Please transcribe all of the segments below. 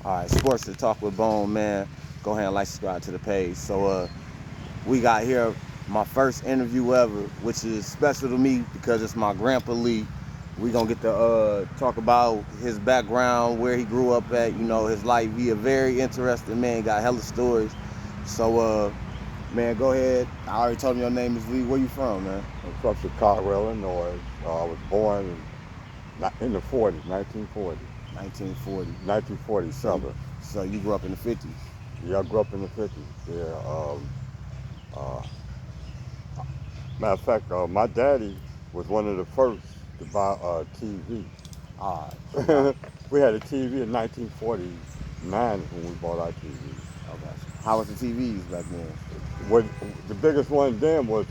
All right, Sports to Talk with Bone, man. Go ahead and like, subscribe to the page. So, we got here my first interview ever, which is special to me because it's my grandpa Lee. We gonna get to talk about his background, where he grew up at, his life. He a very interesting man, got hella stories. So, man, go ahead. I already told him your name is Lee. Where you from, man? I'm from Chicago, Illinois. I was born in the 40s, 1940. 1940. 1947. So you grew up in the 50s? Yeah, I grew up in the 50s. Yeah. Uh, Matter of fact, my daddy was one of the first to buy a TV. All right. We had a TV in 1949 when we bought our TV. Okay. How was the TVs back then? The biggest one then was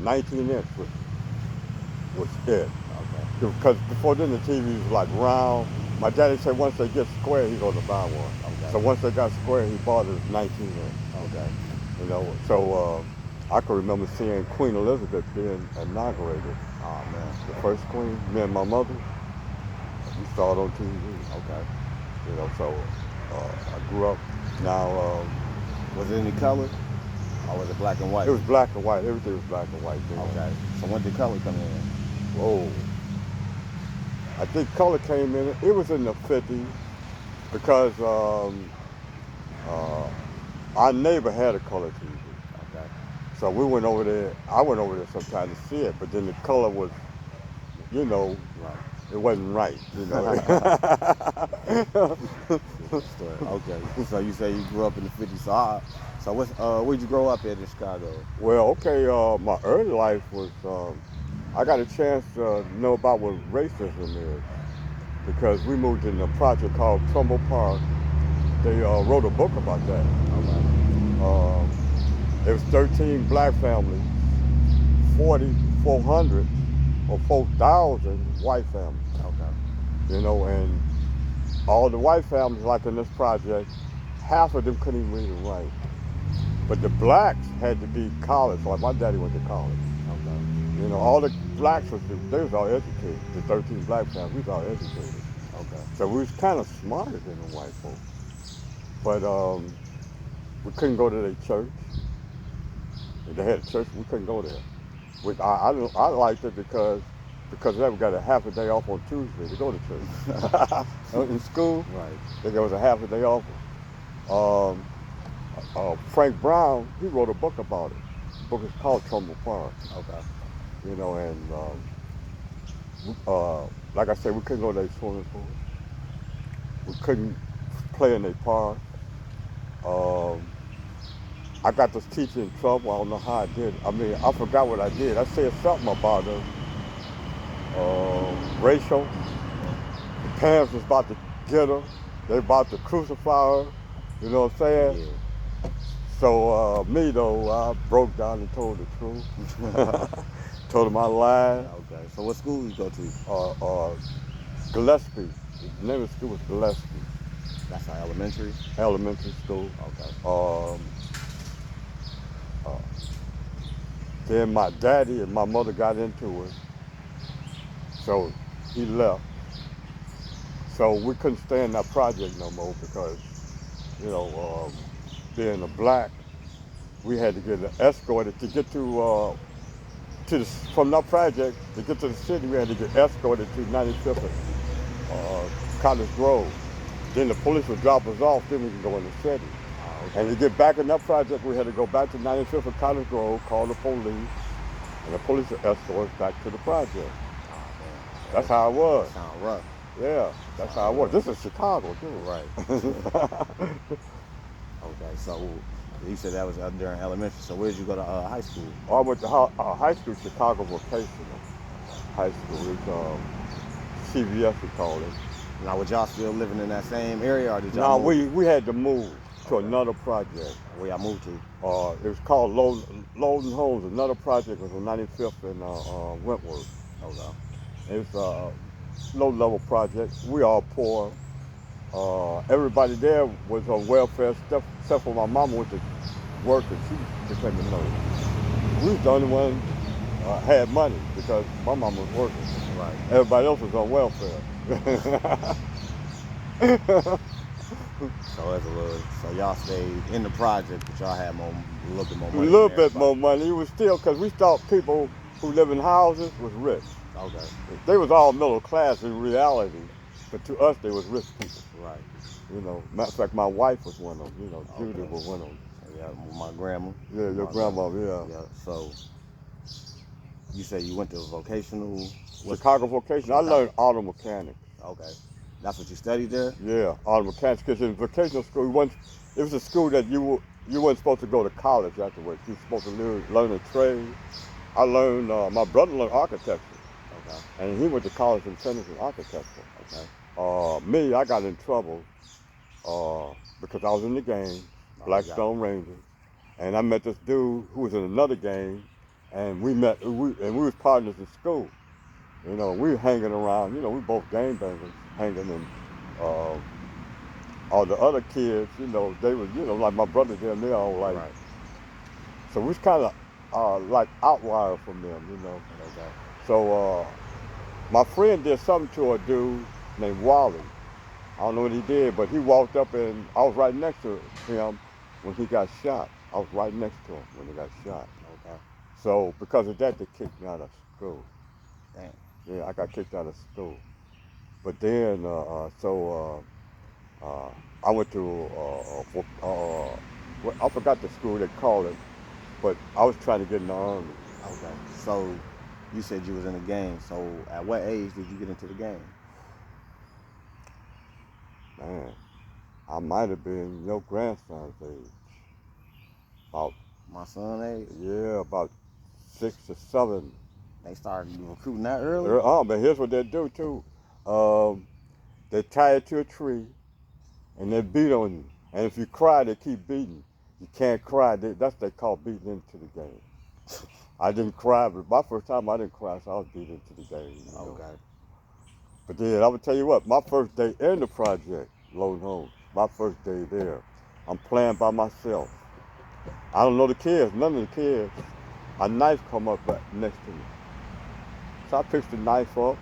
19 inch was it. Okay. Because before then the TV was like round. My daddy said once they get square, he's going to buy one. Okay. So once they got square, he bought it as 19 inch. Okay. So I can remember seeing Queen Elizabeth being inaugurated. Oh, man. The first queen, me and my mother, we saw it on TV. Okay. So I grew up. Now, was it any color? Or was it black and white? It was black and white. Everything was black and white then. Okay. So when did color come in? Whoa. I think color came in. It was in the 50s because our neighbor had a color TV. Okay. So we went over there. I went over there sometime to see it, but then the color was, right. It wasn't right, Okay. So you say you grew up in the 50s. So where'd you grow up at in Chicago? Well, okay. My early life was. I got a chance to know about what racism is because we moved in a project called Trumbull Park. They wrote a book about that. Okay. There was 13 black families, 4,400 or 4,000 white families. Okay. And all the white families, like in this project, half of them couldn't even read and write. But the blacks had to be college. Like my daddy went to college. Okay. All the blacks they was all educated. The 13 black families, we was all educated. Okay. So we was kind of smarter than the white folks. But we couldn't go to their church. If they had a church, we couldn't go there. I liked it because they got a half a day off on Tuesday to go to church. In school, right. There was a half a day off. Frank Brown, he wrote a book about it. The book is called Trumbull Park. Okay. Like I said, we couldn't go to their swimming pool. We couldn't play in their park. I got this teacher in trouble. I don't know how I did. I forgot what I did. I said something about her. Racial. The parents was about to get her. They about to crucify her. You know what I'm saying? Yeah. So me though, I broke down and told the truth. Told them I lied. Okay. So what school you go to? Gillespie. The name of the school was Gillespie. That's our elementary? Elementary school. Okay. Then my daddy and my mother got into it. So he left. So we couldn't stay in that project no more because, being a black, we had to get escorted to get from that project to get to the city. We had to get escorted to 95th Cottage Grove. Then the police would drop us off. Then we could go in the city. Okay. And to get back in that project, we had to go back to 95th and Cottage Grove, call the police, and the police would escort us back to the project. Oh, man. That's how it was. That sound rough. Yeah, that's how it was. This is Chicago, too. Right. Okay, so you said that was during elementary. So where did you go to high school? I went to high school, Chicago Vocational High School. It's CVS, we call it. Now, was y'all still living in that same area, or did y'all No, we had to move to another project. Where y'all moved to? It was called Loden Homes. Another project was on 95th and Wentworth. Okay. It was a low-level project. We all poor. Everybody there was on welfare stuff, except for my mama went to work and she became a nurse. We was the only one had money because my mama was working. Right. Everybody else was on welfare. So as a little, so y'all stayed in the project, but y'all had a little bit more A money little than bit more everybody. money. It was still, because we thought people who live in houses was rich. Okay, They was all middle class in reality, but to us they was rich people. right. You know, matter of fact, my wife was one of them. You know, Judy Okay. was one of them. Yeah, my grandma. Yeah, your My grandma. grandma, yeah. Yeah. So you say you went to vocational. What's Chicago vocation. I learned Chicago? auto mechanics. Okay. That's what you studied there. Yeah, auto mechanics. Because in vocational school, it was a school that you weren't supposed to go to college afterwards. You were supposed to learn a trade. I learned. My brother learned architecture, Okay. and he went to college and finished in architecture. Okay. Me, I got in trouble because I was in the gang, Oh, you got. Blackstone Rangers, and I met this dude who was in another gang, and we was partners in school. You know, we were hanging around. You know, we both gangbangers, hanging, and uh, all the other kids. You know, they was, you know, like my brother them. They all like, Right. so we was kind of like outliers from them. You know, Okay. so my friend did something to a dude named Wally. I don't know what he did, but he walked up and I was right next to him when he got shot. I was right next to him when he got shot. Okay. So because of that, they kicked me out of school. Damn. Yeah, I got kicked out of school. But then, I went to, I forgot the school they called it, but I was trying to get in the army. Okay. So you said you was in the game. So at what age did you get into the game? Man, I might have been your grandson's age. About, My son age. yeah, about 6 or 7. They started recruiting that early. But here's what they do too. Um, they tie you to a tree and they beat on you. And if you cry, they keep beating. You can't cry. That's what they call beating into the game. I didn't cry, but my first time I didn't cry, so I was beat into the game. You know. Okay. But then I would tell you what, my first day in the project, loading home, my first day there, I'm playing by myself. I don't know the kids, none of the kids. A knife come up right next to me. So I picked the knife up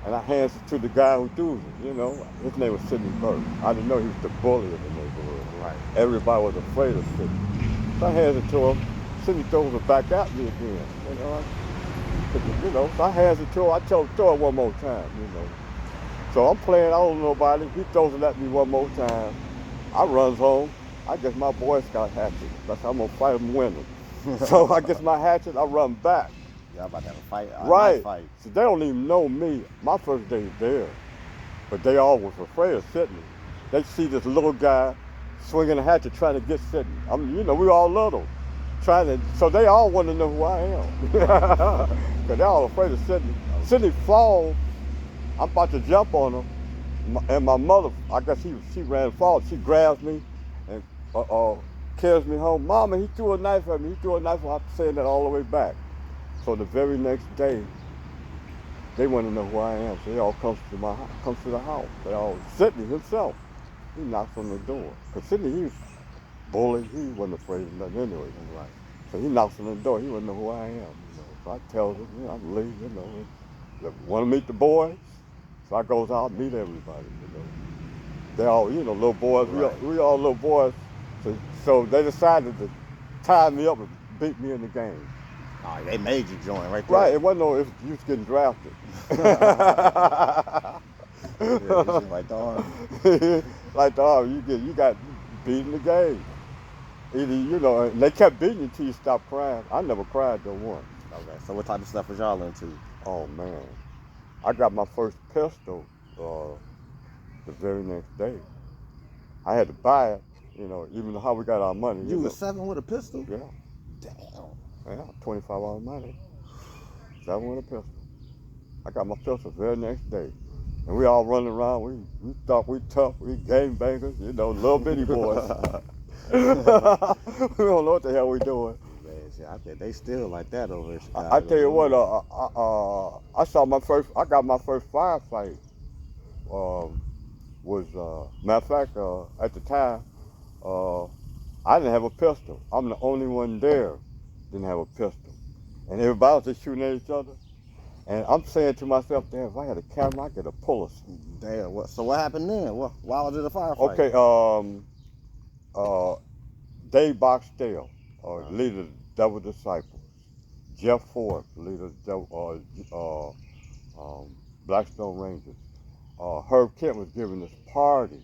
and I hands it to the guy who threw it. You know, his name was Sidney Burke. I didn't know he was the bully of the neighborhood. Right. Everybody was afraid of Sidney. So I hands it to him. Sidney throws it back at me again. So I hands it to him. I tell him, throw it one more time, you know. So I'm playing, I don't know nobody. He throws it at me one more time. I runs home. I guess my Boy Scout hatchet. That's how I'm gonna fight him, win him. So I get my hatchet, I run back. Y'all about to have a fight, a knife Right. fight. So they don't even know me. My first day there. But they all was afraid of Sidney. They see this little guy swinging a hatchet trying to get Sidney. You know, we all little. So they all want to know who I am. Because they're all afraid of Sidney. Sidney falls. I'm about to jump on him. And my mother, I guess she ran forward. She grabs me and carries me home. Mama, he threw a knife at me. He threw a knife. I'm saying that all the way back. So the very next day, they want to know who I am. So they all comes to the house. They all, Sidney himself, he knocks on the door. Because Sidney, he was bully. He wasn't afraid of nothing anyway. Right. So he knocks on the door. He wouldn't know who I am. You know. So I tell him, you know, I'm leaving, you know. Want to meet the boys? So I goes out and meet everybody, you know. They all, you know, little boys. Right. We all little boys. So they decided to tie me up and beat me in the game. Oh, they made you join right there. Right, it wasn't no if you was getting drafted. Yeah, this is like the army. Like the army, you got beat in the game. Either, you know, and they kept beating you until you stopped crying. I never cried though once. Okay, so what type of stuff was y'all into? Oh man, I got my first pistol the very next day. I had to buy it, you know, even how we got our money. You was 7 with a pistol? Yeah, Damn. yeah, $25 money. 7 with a pistol. I got my pistol the very next day. And we all running around, we thought we tough, we gangbangers, you know, little bitty boys. We don't know what the hell we doing. Man, see, I think they still like that over in Chicago. I tell you what, I got my first firefight. Matter of fact, at the time, I didn't have a pistol. I'm the only one there didn't have a pistol. And everybody was just shooting at each other. And I'm saying to myself, damn, if I had a camera, I could have pulled us. Damn. So what happened then? Why was it a firefight? Okay, Dave Boxdale, leader of the Devil Disciples. Jeff Ford, leader of the Blackstone Rangers. Herb Kent was giving this party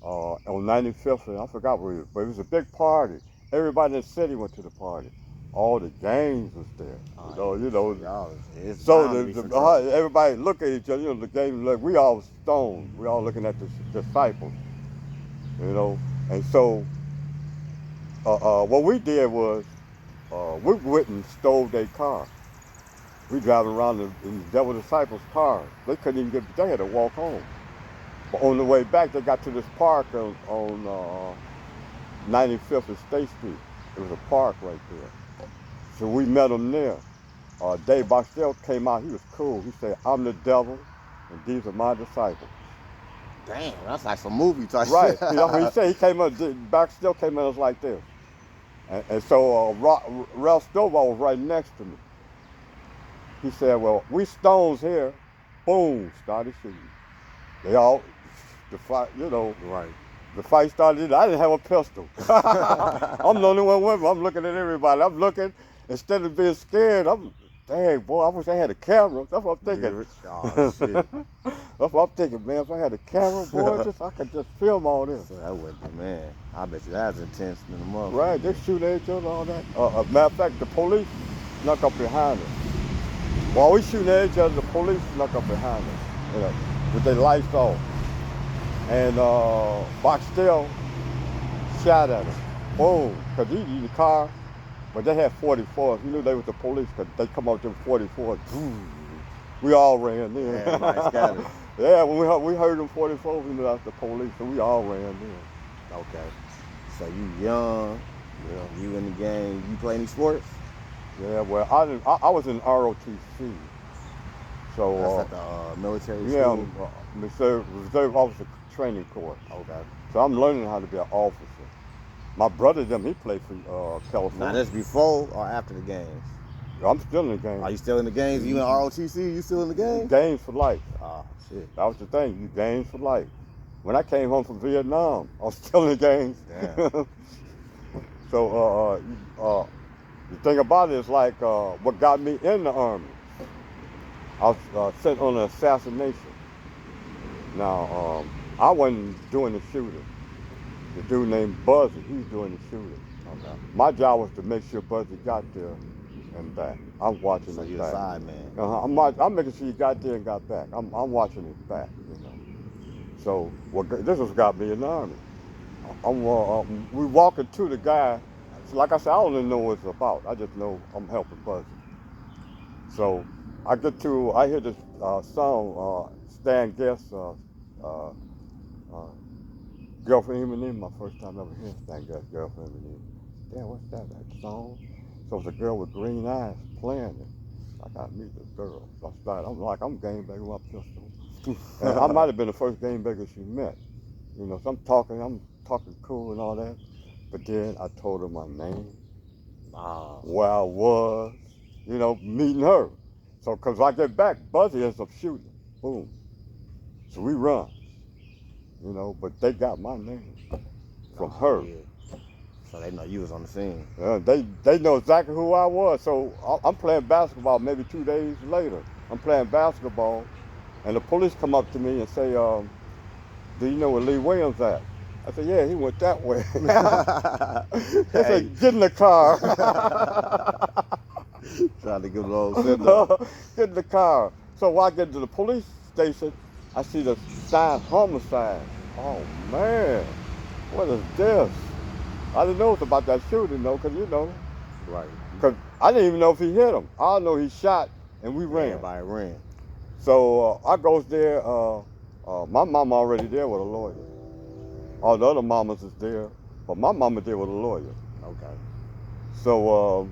on 95th, and I forgot where it was, but it was a big party. Everybody in the city went to the party. All the gangs was there. So everybody look at each other. The gang, look, we all stoned. We all looking at the disciples. And so what we did was we went and stole their car. We driving around in the Devil Disciples' cars. They couldn't even get. They had to walk home. But on the way back, they got to this park on 95th and State Street. There was a park right there. So we met them there. Dave Boxdale came out. He was cool. He said, "I'm the devil, and these are my disciples." Damn, that's like some movie type right. shit. He said he came up. Boxdale came at us like this. And so Ralph Stovall was right next to me. He said, "Well, we stones here." Boom, started shooting. They all, the fight, Right. The fight started. I didn't have a pistol. I'm the only one with me. I'm looking at everybody. I'm looking, instead of being scared, dang, boy, I wish I had a camera. That's what I'm thinking. Oh, shit. That's what I'm thinking, man. If I had a camera, boy, I could just film all this. So that would be, man. I bet you that's intense in the motherfucker. Right, they shoot at each other, all that. Matter of fact, the police snuck up behind us. While we shooting at each other, the police snuck up behind us, with their lights off. And Boxdale shot at us. Boom, because he in the car, but they had 44s. You knew they was the police because they come out with them 44s. We all ran in. Yeah, nice, got it. Yeah, when we heard them 44s, we knew that was the police, so we all ran in. Okay. So you young, you in the game. You play any sports? Yeah, well, I was in ROTC. So that's at the military yeah, school? reserve officer training course. Okay. So I'm learning how to be an officer. My brother, he played for California. Now, this before or after the games? I'm still in the game. Are you still in the games? You in ROTC? You still in the game? Games for life. Oh, shit. That was the thing. You games for life. When I came home from Vietnam, I was still in the games. Damn. So the thing about it is like what got me in the Army. I was sent on an assassination. Now, I wasn't doing the shooting. The dude named Buzzy, he was doing the shooting. Okay. My job was to make sure Buzzy got there and back. I'm watching So him you're back. the side man. I'm making sure he got there and got back. I'm watching him back, So this was got me in the Army. We walking to the guy. So like I said, I don't even know what it's about. I just know I'm helping Buzzy. So I hear this song, Stan Getz, Girlfriend Eminem, my first time ever hearing Stan Getz, Girlfriend Eminem. Damn, what's that song? So it's a girl with green eyes playing it. I gotta meet this girl. So I'm game bagging my pistol. And I might have been the first game bagger she met. So I'm talking cool and all that. But then I told her my name, where I was, meeting her. So, because I get back, Buzzy ends up shooting. Boom. So we run, but they got my name from her. Yeah. So they know you was on the scene. They know exactly who I was. So I'm playing basketball maybe 2 days later. I'm playing basketball, and the police come up to me and say, "Do you know where Lee Williams at?" I said, "Yeah, he went that way." They said, "Get in the car." Trying to get a little send up. Get in the car. So when I get to the police station, I see the sign homicide. Oh man, what is this? I didn't know it was about that shooting though, because Right. Because I didn't even know if he hit him. I know he shot and we ran. Everybody ran. So I goes there. My mama already there with a lawyer. All the other mamas is there, but my mama there with a lawyer. Okay. So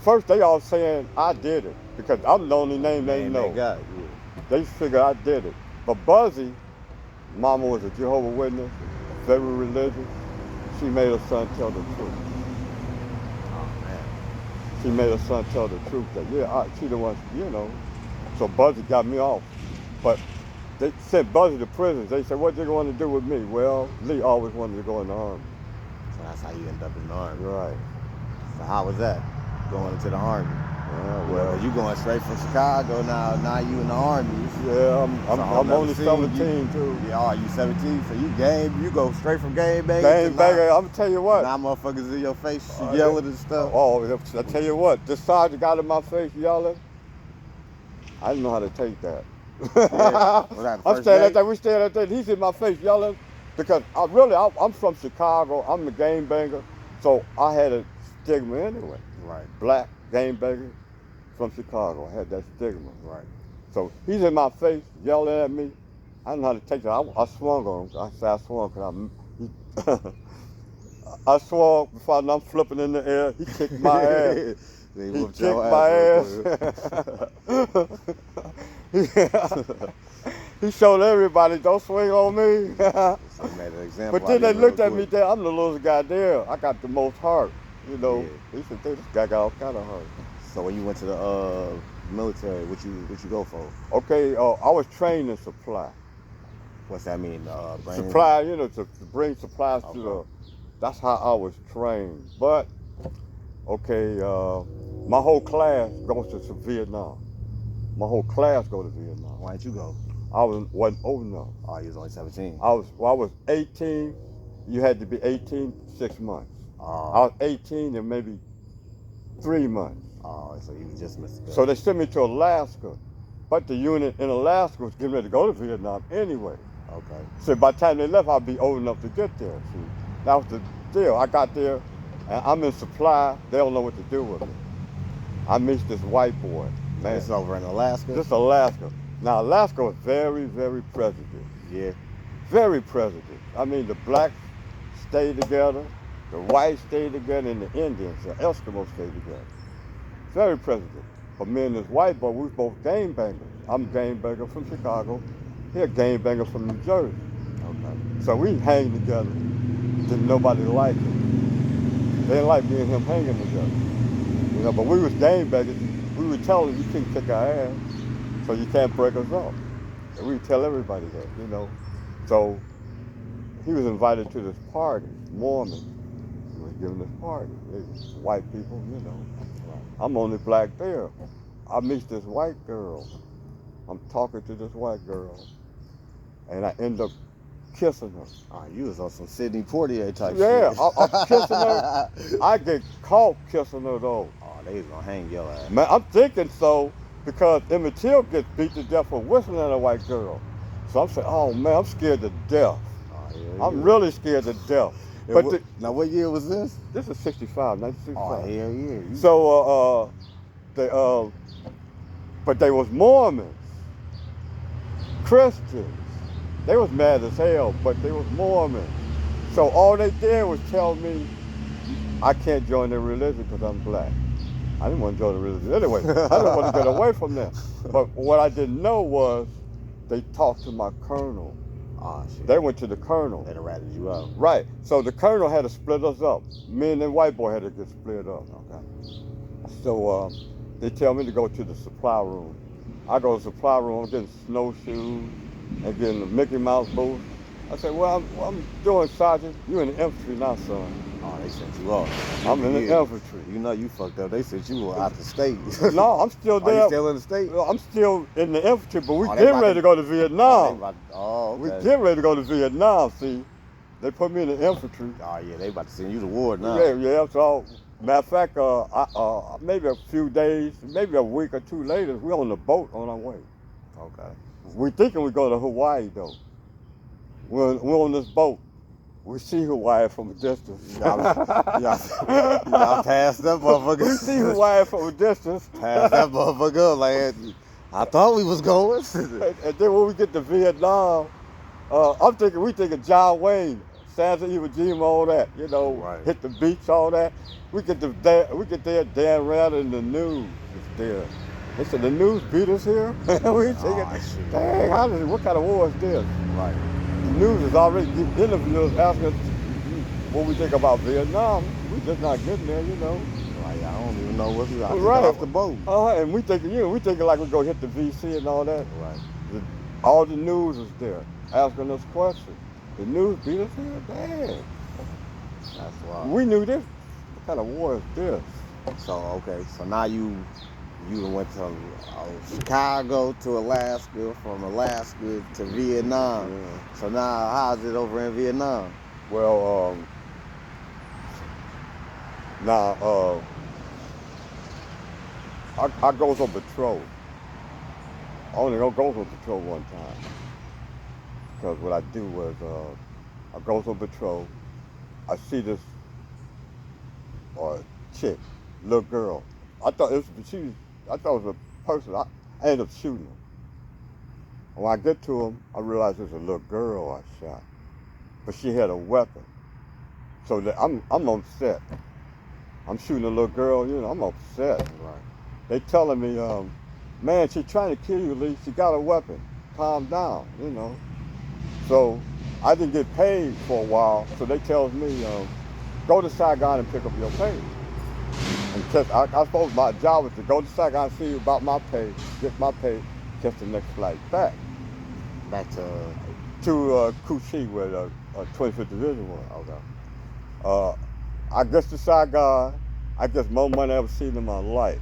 first they all saying I did it because I'm the only name they know. They got it. They figure I did it. But Buzzy, mama was a Jehovah's Witness, very religious. She made her son tell the truth. Oh man. She made her son tell the truth that, yeah, she the one, you know. So Buzzy got me off. But they sent Buzzy to prison. They said, what they going to do with me? Well, Lee always wanted to go in the Army. So that's how you end up in the Army. Right. So how was that, going into the Army? Yeah, Well, you going straight from Chicago now you in the Army. Yeah, So I'm only 17 too. Yeah, you 17, so you go straight from game banging Game banger, I'm gonna tell you what. Now motherfuckers in your face yelling and stuff. Oh, I tell you what, this sergeant got in my face yelling. I didn't know how to take that. Yeah. Was that the I'm first standing day? at that, we standing at that, he's in my face yelling because I'm from Chicago, I'm a game banger, so I had a stigma anyway. Right. Black game banger from Chicago, I had that stigma. Right. So he's in my face yelling at me. I didn't know how to take that. I swung on him. I said I swung because I swung before I'm flipping in the air. He kicked my ass. He kicked my ass. He showed everybody, don't swing on me. So he made an example. But then they looked at me there. I'm the littlest guy there. I got the most heart. You know, He said, this guy got all kind of heart. So when you went to the military, what you go for? Okay, I was trained in supply. What's that mean? Supply, you know, to bring supplies to the. That's how I was trained. But okay, my whole class goes to Vietnam. My whole class go to Vietnam. Why didn't you go? I wasn't old enough. Oh, you was only 17. I was 18. You had to be 18 6 months. I was 18 and maybe 3 months. Oh, so you just missed it. So they sent me to Alaska, but the unit in Alaska was getting ready to go to Vietnam anyway. Okay. So by the time they left, I'd be old enough to get there. See, that was the deal. I got there, and I'm in supply. They don't know what to do with me. I meet this white boy. Man, This is over in Alaska? This Alaska. Now, Alaska was very, very prejudiced. Yeah. Very prejudiced. I mean, the blacks stayed together, the whites stayed together, and the Indians, the Eskimos stayed together. Very prejudiced. But me and this white boy, we was both game bangers. I'm a game banger from Chicago. He a game banger from New Jersey. Okay. So we hang together. Didn't nobody like it. They didn't like me and him hanging together. You know, but we was game bangers. We would tell him, you can't kick our ass, so you can't break us up. And we would tell everybody that, you know. So he was invited to this party, Mormon. He was giving this party. They white people, you know. I'm only black there. I meet this white girl. I'm talking to this white girl, and I end up kissing her. Oh, you was on some Sidney Poitier type shit. Yeah, I'm kissing her. I get caught kissing her though. Oh, they was gonna hang your ass. Man, I'm thinking so because Emmett Till gets beat to death for whistling at a white girl. So I'm saying, oh man, I'm scared to death. Oh, yeah, I'm really scared to death. But now, what year was this? This is 65, 1965. Oh, hell yeah. So, but they was Mormons, Christians. They was mad as hell, but they was Mormons. So all they did was tell me I can't join their religion because I'm black. I didn't want to join the religion anyway. I didn't want to get away from them. But what I didn't know was they talked to my colonel. Oh, shit. They went to the colonel. They'd have ratted you out. Right. So the colonel had to split us up. Me and the white boy had to get split up. Okay. So they tell me to go to the supply room. I go to the supply room, I'm getting snowshoes and getting the Mickey Mouse boots. I said, well, I'm doing, Sergeant. You in the infantry now, son. Oh, they sent you off. I'm in the infantry. You know you fucked up. They sent you out the state. No, I'm still there. Are you still in the state? I'm still in the infantry, but we Oh, getting ready to go to Vietnam. Oh, okay. We getting ready to go to Vietnam, see. They put me in the infantry. Oh, yeah, they about to send you to war now. Yeah. So, matter of fact, maybe a few days, maybe a week or two later, we on the boat on our way. Okay. We thinking we go to Hawaii, though. We're on this boat. We see Hawaii from a distance. Y'all passed that motherfucker. We see Hawaii from a distance. Passed that motherfucker up like, I thought we was going. And then when we get to Vietnam, we thinking John Wayne, Santa Iwo Jima, all that, you know, Right. Hit the beach, all that. We get there, Dan Rather in the news is there. They said, the news beat us here? We thinking, shit. dang, what kind of war is this? Right. The news is already interviewing us, asking us what we think about Vietnam. We just not getting there, you know. Like, I don't don't even know what's I just Right. got off the boat. And we thinking like we go hit the VC and all that. Right. All the news was there asking us questions. The news beat us here bad. That's why. We knew this. What kind of war is this? So okay, so now you went to Chicago to Alaska, from Alaska to Vietnam. Yeah. So now how's it over in Vietnam? Well, now I goes on patrol. I only goes on patrol one time. Because what I do was I goes on patrol. I see this chick, little girl. I thought it was a person. I ended up shooting her. When I get to him, I realize it's a little girl I shot, but she had a weapon. So I'm upset. I'm shooting a little girl, I'm upset. Right. They telling me, man, she's trying to kill you, Lee. She got a weapon. Calm down, So I didn't get paid for a while. So they tells me, go to Saigon and pick up your pay. And I suppose my job was to go to Saigon, see about my pay, get my pay, catch the next flight back. Back to Cu Chi where the 25th Division was. okay. I guess to Saigon, I guess more money I ever seen in my life.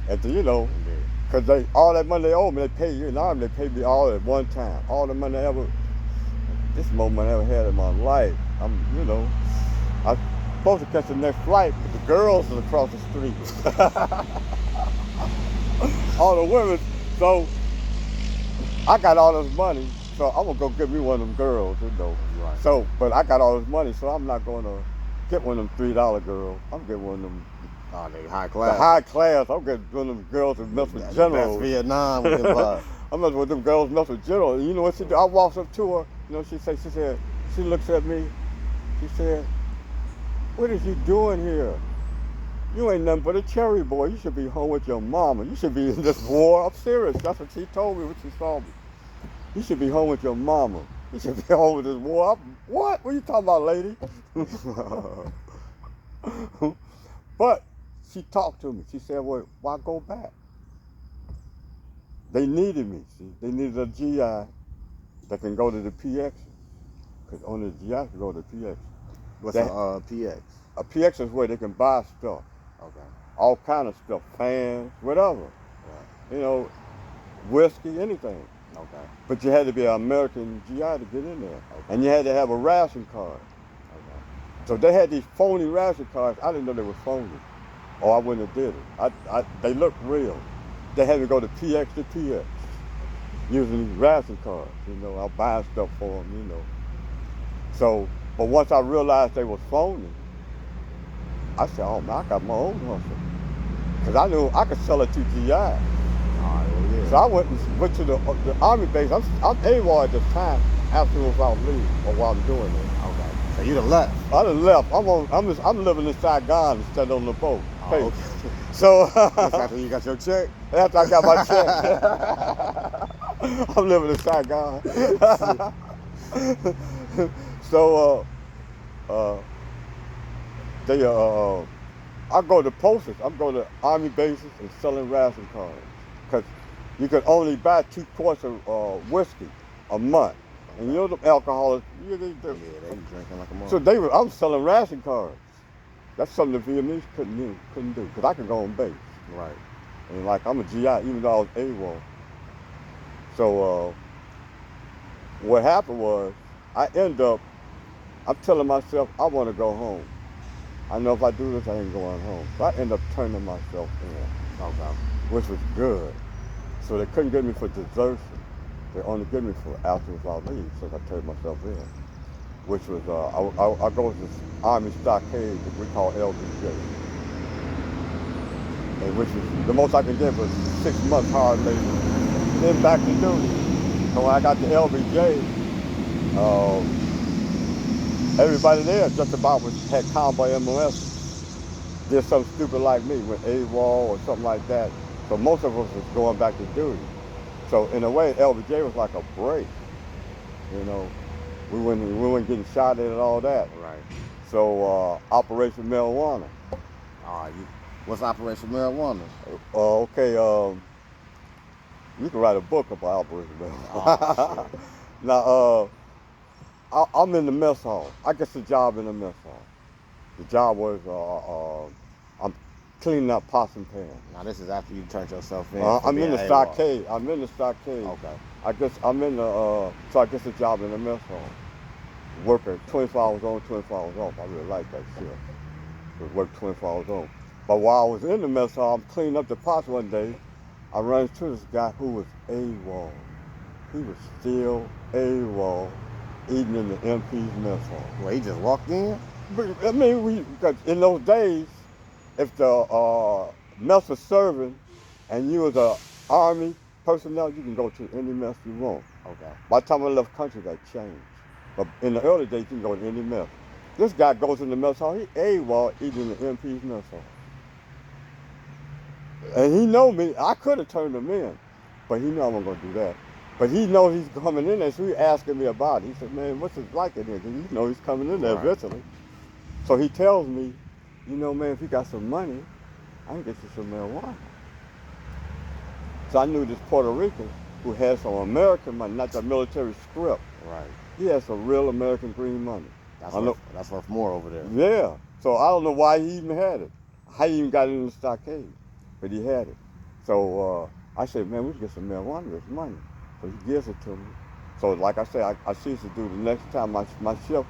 And because all that money they owe me, they pay you in the Army, they pay me all at one time. All the money this more money I ever had in my life. I'm supposed to catch the next flight, but the girls are across the street. All the women. So I got all this money, so I'm gonna go get me one of them girls, Right. So, but I got all this money, so I'm not gonna get one of them $3 girls. I'm getting one of them. They high class. The high class. I'm getting one of them girls that mess with generals. Best Vietnam with them. I'm messing with them girls mess with generals. And you know what she do? I walks up to her. She looks at me. She said, "What is you doing here? You ain't nothing but a cherry boy. You should be home with your mama. You should be in this war." I'm serious. That's what she told me when she saw me. You should be home with your mama. You should be home with this war. What? What are you talking about, lady? But she talked to me. She said, well, why go back? They needed me, see. They needed a GI that can go to the PX. Because only the GI can go to the PX. What's a PX? A PX is where they can buy stuff. Okay. All kind of stuff. Fans, whatever. Right. Whiskey, anything. Okay. But you had to be an American GI to get in there. Okay. And you had to have a ration card. Okay. So they had these phony ration cards. I didn't know they were phony. Or I wouldn't have did it. They looked real. They had to go to PX to PX using these ration cards. I was buying stuff for them, So, but once I realized they was phony, I said, oh man, I got my own hustle. Because I knew I could sell it to GI. All right, well, yeah. So I went to the Army base. I'm AWOL at this time, asking if I'll leave or while I'm doing it. Okay. So you done left. I done left. I'm living in Saigon instead on the boat. Oh, okay. So That's after you got your check? after I got my check, I'm living in Saigon. So I go to posts. I'm going to Army bases and selling ration cards because you can only buy 2 quarts of whiskey a month. And the alcoholics, Yeah, they be drinking like a mother. so I'm selling ration cards. That's something the Vietnamese couldn't do because I could go on base. Right. And like I'm a GI, even though I was AWOL. So what happened was I'm telling myself I want to go home. I know if I do this, I ain't going home. So I end up turning myself in, Okay. which was good. So they couldn't get me for desertion. They only get me for after without leave, so I turned myself in. Which was, I go to this Army stockade that we call LBJ. And which is, the most I could get was 6 months hard labor. Then back to duty. So when I got to LBJ, everybody there just about had combat MOS. Did something stupid like me, went AWOL or something like that. So most of us was going back to duty. So in a way, LBJ was like a break. We weren't getting shot at and all that. Right. So Operation Marijuana. What's Operation Marijuana? Okay, you can write a book about Operation Marijuana. Oh, shit. Now, I'm in the mess hall. I get a job in the mess hall. The job was I'm cleaning up pots and pans. Now, this is after you turned yourself in. I'm in the AWOL. stockade. I'm in the stockade. Okay. I guess I'm in the so I get a job in the mess hall. Working 24 hours on, 24 hours off. I really like that shift. To work 24 hours on. But while I was in the mess hall, I'm cleaning up the pots one day. I ran into this guy who was AWOL. He was still AWOL, eating in the MP's mess hall. Well, he just walked in? But, I mean, because in those days, if the mess was serving and you was a Army personnel, you can go to any mess you want. Okay. By the time I left country, that changed. But in the early days, you can go to any mess. This guy goes in the mess hall, he AWOL eating in the MP's mess hall. And he know me, I could have turned him in, but he know I wasn't gonna do that. But he knows he's coming in there, so he asking me about it. He said, man, what's it like in here? Because he know he's coming in there Right. eventually. So he tells me, you know, man, if you got some money, I can get you some marijuana. So I knew this Puerto Rican who had some American money, not the military script. Right. He had some real American green money. That's worth more over there. Yeah. So I don't know why he even had it. How he even got it in the stockade, but he had it. So I said, man, we can get some marijuana with money. So he gives it to me. So like I said, I sees the dude the next time my shift,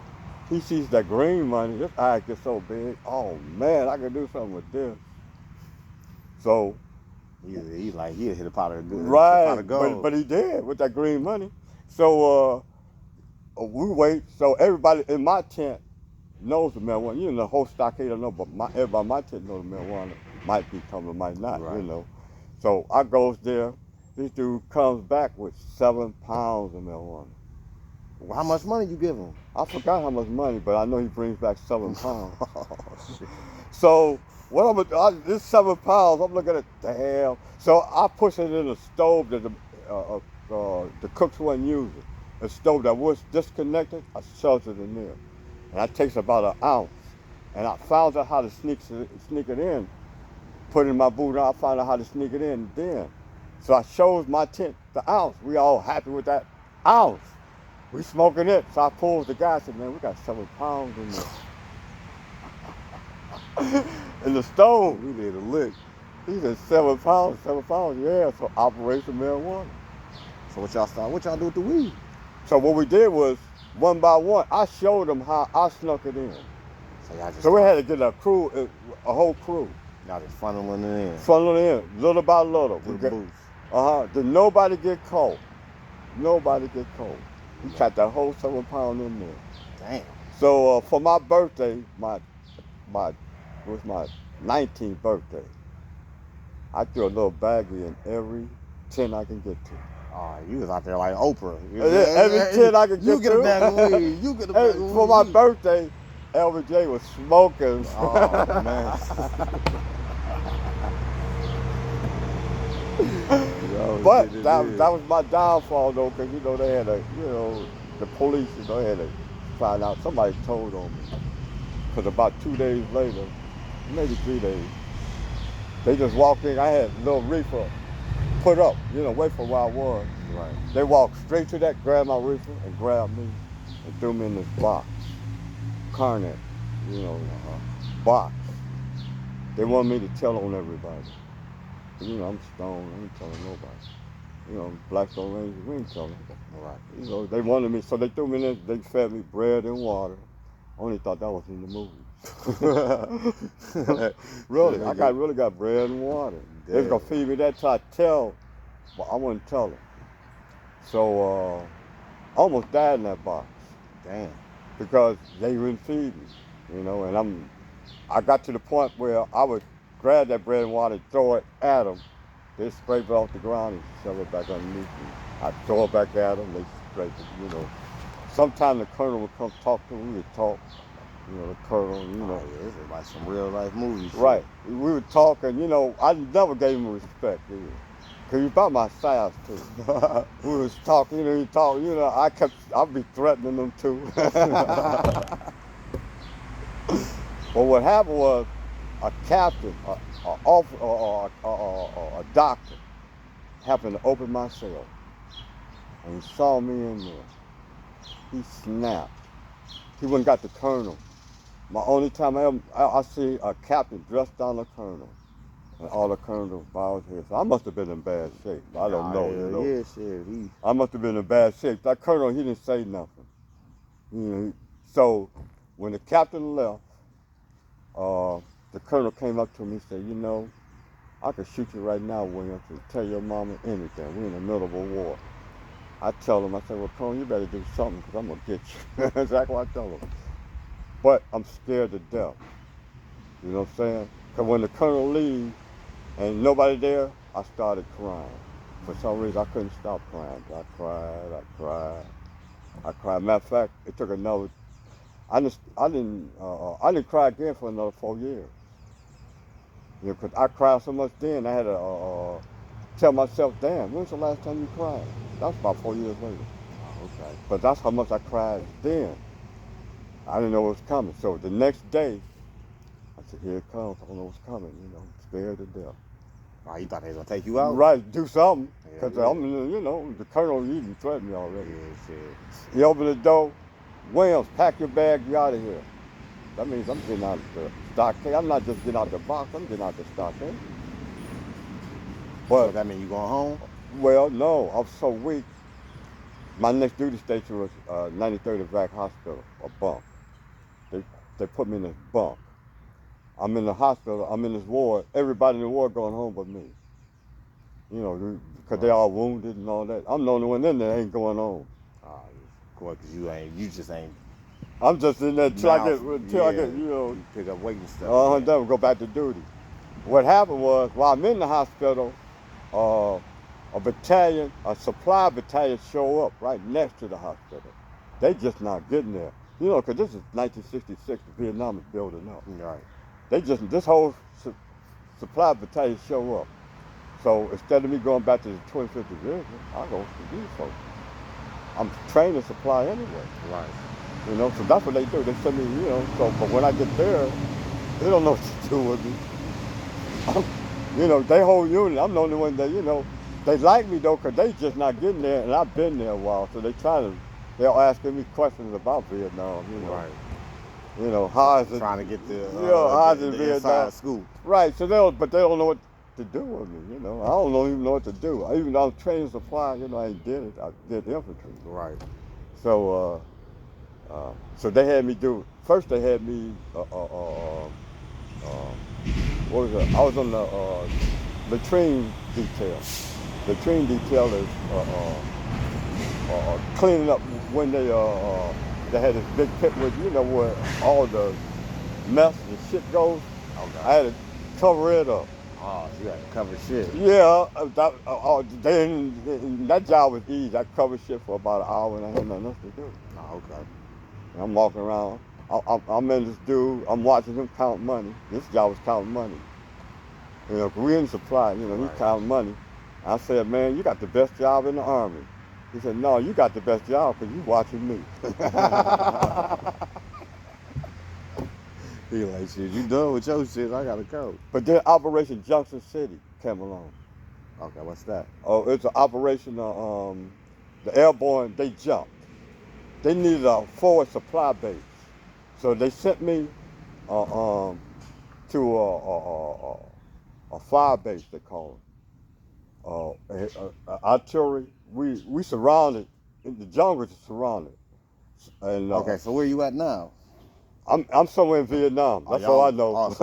he sees that green money, his eyes get so big. Oh man, I can do something with this. So He's like, he'll hit a pot of good. right, A pot of gold. but he did with that green money. So we wait. So everybody in my tent knows the marijuana. You know, the whole stockade don't know, but everybody in my tent knows the marijuana might be coming, might not. Right. You know. So I goes there. This dude comes back with 7 pounds of marijuana. Well, how much money you give him? I forgot how much money, but I know he brings back 7 pounds. Oh, shit. So what I'm gonna do, this 7 pounds, I'm looking at damn. So I push it in the stove that the cooks wasn't using. A stove that was disconnected, I shoved it in there. And that takes about an ounce. And I found out how to sneak it in. Put it in my boot, and I found out how to sneak it in then. So I showed my tent the ounce. We all happy with that ounce. We smoking it. So I pulled the guy and said, man, we got 7 pounds in there. In the stove. We did a lick. He said 7 pounds, yeah. So Operation Marijuana. So what y'all start? What y'all do with the weed? So what we did was, one by one, I showed them how I snuck it in. So y'all just So we had to get a crew, a whole crew. y'all just funneling it in. Funnel it in, little by little. To the booth. Did nobody get caught? Nobody get caught. We got that whole 7 pounds in there. Damn. So for my birthday, it was my 19th birthday. I threw a little baggie in every tent I can get to. Oh, you was out there like Oprah. Every tent I could get to. You get a bag of weed. You get a bag of weed. For my birthday, LBJ was smoking. Oh, man. But that was my downfall though, because you know they had the police, had to find out. Somebody told on me. Because about 2 days later, maybe 3 days, they just walked in. I had a little reefer put up, wait for where I was. Right. They walked straight to that, grabbed my reefer, and grabbed me and threw me in this box. Carnet, box. They want me to tell on everybody. I'm stoned, I ain't telling nobody. Blackstone Rangers, we ain't telling. Right. They wanted me, so they threw me in there, they fed me bread and water. I only thought that was in the movies. Really, I really got bread and water. They was gonna feed me that till I tell, but I wouldn't tell them. So I almost died in that box. Damn. Because they wouldn't feed me, and I got to the point where I would grab that bread and water and throw it at them. They'd scrape it off the ground and shove it back underneath me. I'd throw it back at them, they'd scrape it, Sometimes the colonel would come talk to me, we would talk, the colonel, Oh, yeah, this is like some real life movies. Right. We would talk, and, I never gave him respect, either. Because he was about my size, too. We was talking, I'd be threatening them, too. But what happened was, a captain, a doctor happened to open my cell, and he saw me in there. He snapped. He went and got the colonel. My only time I see a captain dressed down a colonel, and all the colonels bowed his head. So I must have been in bad shape. I don't know, you know. Yeah, shit. I must have been in bad shape. That colonel, he didn't say nothing. You know, so when the captain left, the colonel came up to me and said, you know, I could shoot you right now, Williams, and tell your mama anything. We're in the middle of a war. I tell him, I said, well, Colonel, you better do something because I'm going to get you. That's exactly what I tell him. But I'm scared to death. You know what I'm saying? Because when the colonel leaves and nobody there, I started crying. For some reason, I couldn't stop crying. I cried. Matter of fact, it took another. I didn't cry again for another 4 years. You know, 'cause I cried so much then, I had to tell myself, damn, when's the last time you cried? That was about 4 years later. Okay. But that's how much I cried then. I didn't know it was coming. So the next day, I said, here it comes. I don't know what's coming. You know, scared to death. Oh, you thought they was gonna take you out? Right, do something. Yeah, Because yeah. you know, the colonel even threatened me already. Yeah, shit. He opened the door. Williams, pack your bag, you out of here. That means I'm getting out of the stockade. I'm not just getting out the box, I'm getting out the stockade. So But, that mean you going home? well, no, I'm so weak. My next duty station was 93rd Vac Hospital, a bunk. They, they put me in this bunk. I'm in the hospital, I'm in this ward. Everybody in the ward going home but me. You know, because they all wounded and all that. I'm the only one in there that ain't going home. Because you just ain't. I'm just in there until I get, you know, You pick up weight and stuff. then go back to duty. What happened was, while I'm in the hospital, a battalion, a supply battalion show up right next to the hospital. They just not getting there. You know, because this is 1966, Vietnam is building up. Right. This whole supply battalion show up. So instead of me going back to the 25th Division, I go to these folks. I'm training supply anyway. Right. You know, so that's what they do. They send me, you know, so, but when I get there, they don't know what to do with me. You know, they whole unit, I'm the only one that, you know, they like me though, because they just not getting there, and I've been there a while, so they're asking me questions about Vietnam, you know. Right. You know, how is it? Trying to get how's it the Vietnam? inside scoop. Right, so but they don't know what to do with me, you know. I don't even know what to do. Even though I'm training supply, you know, I ain't did it. I did infantry. Right. So, so they had me do, first they had me, what was it? I was on the latrine detail. Latrine detail is cleaning up when they had this big pit with, you know, where all the mess and shit goes. Okay. I had to cover it up. Oh, so you had to cover shit. Yeah, that job was easy. I covered shit for about an hour and I had nothing else to do. Oh, okay. And I'm walking around. I'm in this dude. I'm watching him count money. This job was counting money. You know, 'cause we in supply. You know, Right. he's counting money. I said, man, you got the best job in the Army. He said, no, you got the best job because you watching me. He like, shit, you done with your shit, I gotta go. But then Operation Junction City came along. Okay, what's that? Oh, it's an operation. The airborne, they jumped. They needed a forward supply base, so they sent me to a fire base. They call it artillery. We surrounded. The jungle is surrounded, and Okay, so where you at now? I'm somewhere in Vietnam. That's all I know. Oh,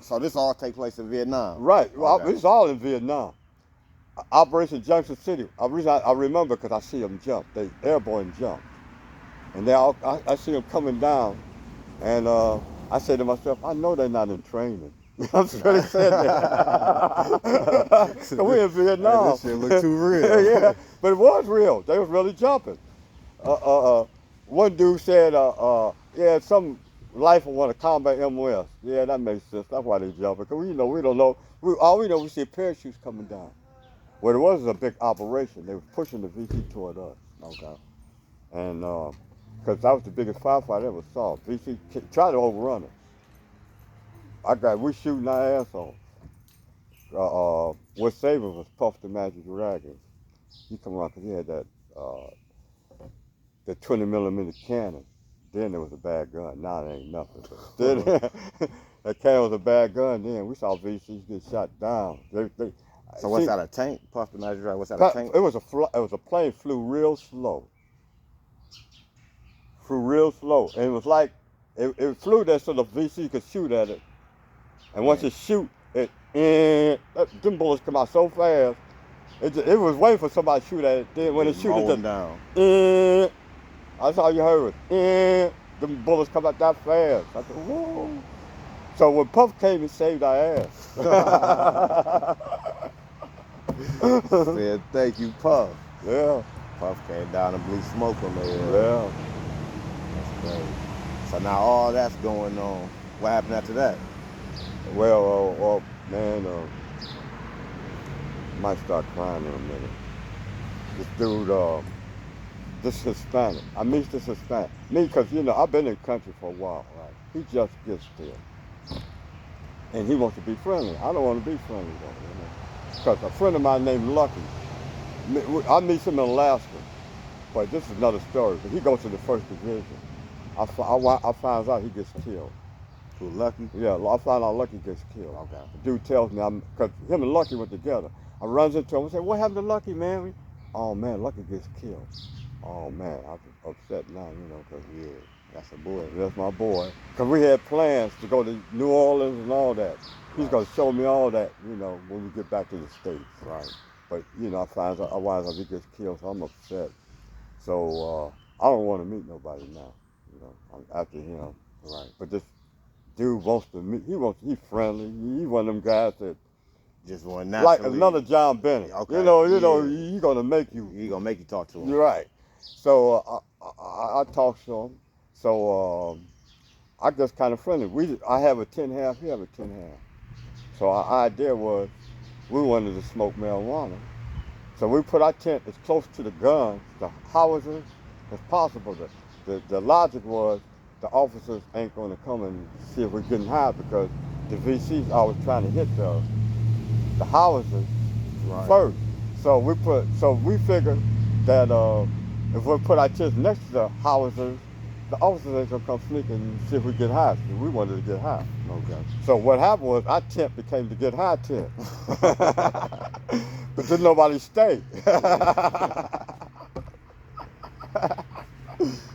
so this all take place in Vietnam. Right. Well, Okay. it's all in Vietnam. Operation Junction City. I remember because I see them jump. They airborne jump, and I see them coming down, and I say to myself, I know they're not in training. I'm sure they said that. So we in Vietnam. That shit look too real. Yeah, but it was real. They was really jumping. One dude said, yeah, some rifle want to combat MOS. Yeah, that makes sense. That's why they jumping. Cause we don't know. All we know, we see parachutes coming down. What it was a big operation. They were pushing the VC toward us. Okay. And because that was the biggest firefight I ever saw. VC tried to overrun us. We shooting our ass off. what saved us was Puff the Magic Dragon. He come around because he had that the 20 millimeter cannon. Then there was a bad gun. Now it ain't nothing. But then that cannon was a bad gun. Then we saw VCs get shot down. So what's that, a tank? Puff the Magic Dragon, what's that, a tank? It was a plane flew real slow. Flew real slow. And it was like, it flew there so the VC could shoot at it. And once it shoot, them bullets come out so fast. It was waiting for somebody to shoot at it. Then when it shoot, it just down. That's all you heard was, them bullets come out that fast. I said, whoa. So when Puff came, he saved our ass. Said, thank you, Puff. Yeah. Puff came down and blew smoke on there. Yeah. That's crazy. So now all that's going on. What happened after that? Well, man, might start crying in a minute. This dude, this Hispanic. I meet this Hispanic. Me, because, I've been in the country for a while, right? He just gets there. And he wants to be friendly. I don't want to be friendly, though, Because a friend of mine named Lucky, I meet him in Alaska, but this is another story. But he goes to the 1st Division. I find out he gets killed. Who, Lucky? Yeah, I found out Lucky gets killed. Okay. The dude tells me, because him and Lucky went together. I runs into him and say, what happened to Lucky, man? Oh, man, Lucky gets killed. Oh, man, I'm upset now, because, yeah, that's a boy. That's my boy. Because we had plans to go to New Orleans and all that. He's going to show me all that, when we get back to the States. Right. But, I find out otherwise he gets killed, so I'm upset. So I don't want to meet nobody now, after him. Right. But this dude wants to meet. He's friendly. He's one of them guys that just want naturally. Like another John Bennett. Okay. He's gonna make you. He's gonna make you talk to him. You're right. So I talked to him. So I just kind of friendly. I have a 10-half. He have a 10-half. So our idea was we wanted to smoke marijuana. So we put our tent as close to the guns, the howitzers, as possible. The logic was the officers ain't going to come and see if we're getting high because the VC's always trying to hit the howitzers first. So we figured that if we put our tents next to the howitzers, the officers ain't gonna come sneak and see if we get high. We wanted to get high. Okay. So what happened was our tent became the get high tent. But didn't nobody stay.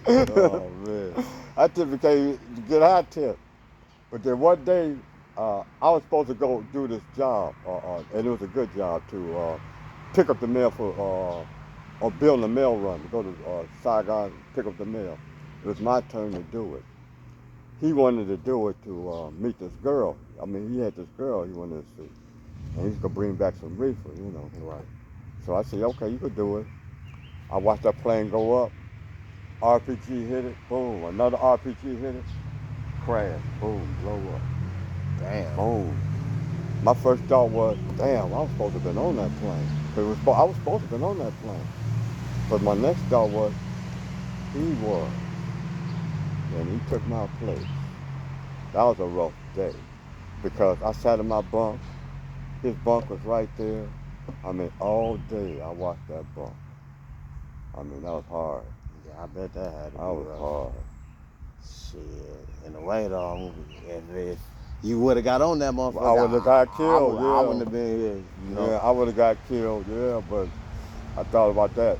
Oh man. Our tent became the get high tent. But then one day I was supposed to go do this job, and it was a good job to pick up the mail or build a mail run to go to Saigon and pick up the mail. It was my turn to do it. He wanted to do it to meet this girl. I mean, he had this girl he wanted to see. And he's going to bring back some reefer, Right. So I said, okay, you could do it. I watched that plane go up. RPG hit it. Boom. Another RPG hit it. Crash. Boom. Blow up. Damn. Boom. My first thought was, damn, I was supposed to have been on that plane. I was supposed to have been on that plane. But my next thought was, he was. And he took my place. That was a rough day because I sat in my bunk. His bunk was right there. I mean, all day I watched that bunk. I mean, that was hard. Yeah, I bet that had to be rough. Hard. Shit. In a way, though, if you would have got on that motherfucker, I would have got killed. I wouldn't have been here. Yeah, I would have got killed. Yeah, but I thought about that.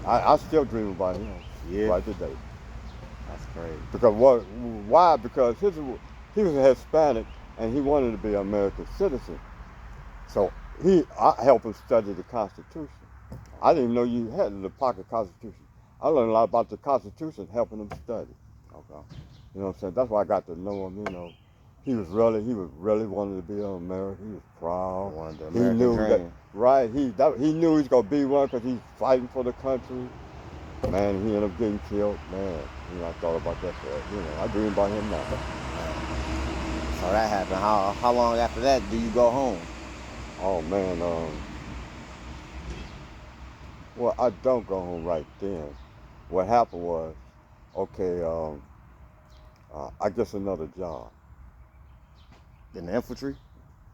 I still dream about him. Yeah. Right today. That's crazy. Because why? Because he was a Hispanic and he wanted to be an American citizen. So I helped him study the Constitution. I didn't even know you had the pocket Constitution. I learned a lot about the Constitution helping him study. Okay. You know what I'm saying? That's why I got to know him, He was really wanted to be an American. He was proud. Wanted the American dream. Right. He knew he was going to be one because he's fighting for the country. Man, he ended up getting killed. Man, I thought about that. I dream about him now. So that happened. How long after that do you go home? Oh man, well, I don't go home right then. What happened was, okay, I guess another job. In the infantry?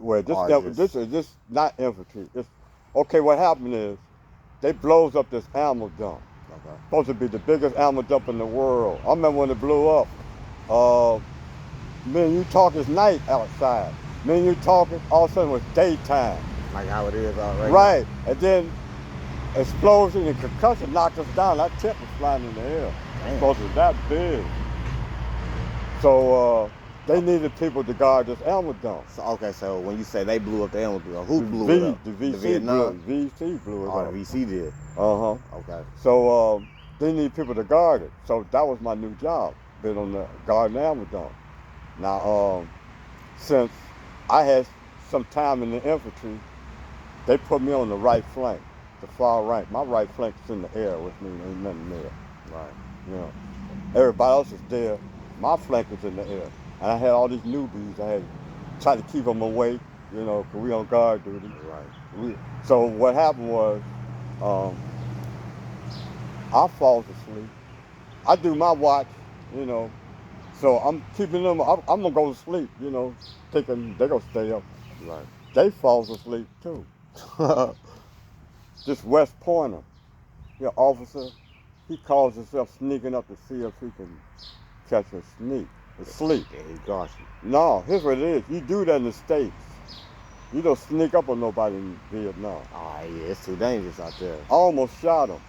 Well, Or this not infantry. It's okay. What happened is they blows up this ammo dump. Okay. Supposed to be the biggest ammo dump in the world. I remember when it blew up. Me and you talk it's night outside. Me and you talking, all of a sudden it was daytime. Like how it is already. Right. And then explosion and concussion knocked us down. That tip was flying in the air. Damn. Supposed to be that big. So they needed people to guard this ammo dump. So, okay, so when you say they blew up the ammo dump, who blew it up? The VC Vietnam? VC blew it up. Oh, the VC did. Uh-huh. Okay. So they need people to guard it. So that was my new job, been on the guarding the ammo dump. Now, since I had some time in the infantry, they put me on the right flank, the far right. My right flank is in the air, which means ain't nothing there. Right. You know, everybody else is there. My flank was in the air. And I had all these newbies. I had tried to keep them away, you know, because we on guard duty. Right. So what happened was, I fall asleep. I do my watch, you know. So I'm keeping them, I'm gonna go to sleep, you know, thinking they're gonna stay up. Right. They falls asleep too. This West Pointer, your officer, he calls himself sneaking up to see if he can catch a sneak, sleep. Yeah, he got you. No, here's what it is. You do that in the States. You don't sneak up on nobody in Vietnam. Oh, yeah, it's too dangerous out there. I almost shot him.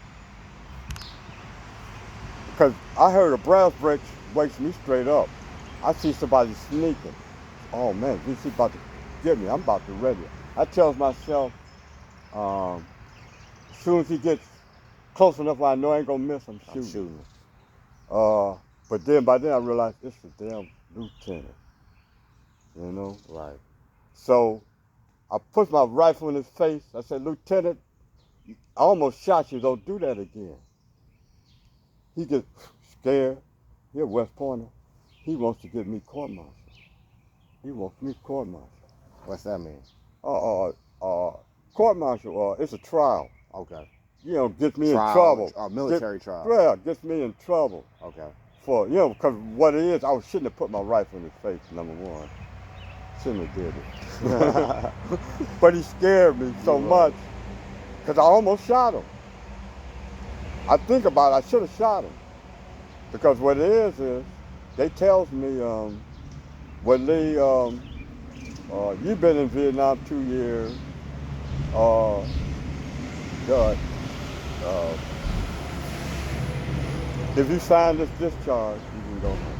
Because I heard a brass break wakes me straight up. I see somebody sneaking. Oh man, VC about to get me. I'm about to ready. I tells myself, as soon as he gets close enough where I know I ain't gonna miss, I'm shooting. But then by then I realized it's the damn lieutenant. You know? Right. So I put my rifle in his face. I said, Lieutenant, I almost shot you. Don't do that again. He gets scared. He's West Pointer. He wants to get me court-martialed. He wants me court-martialed. What's that mean? Court-martial, it's a trial. Okay. You know, gets me Trial, in trouble. military trial. Yeah, gets me in trouble. Okay. For, you know, because what it is, I shouldn't have put my rifle in his face, number one. Shouldn't have did it. But he scared me so much, because I almost shot him. I think about it, I should have shot him. Because what it is they tells me, well, Lee, you've been in Vietnam 2 years. If you sign this discharge, you can go home.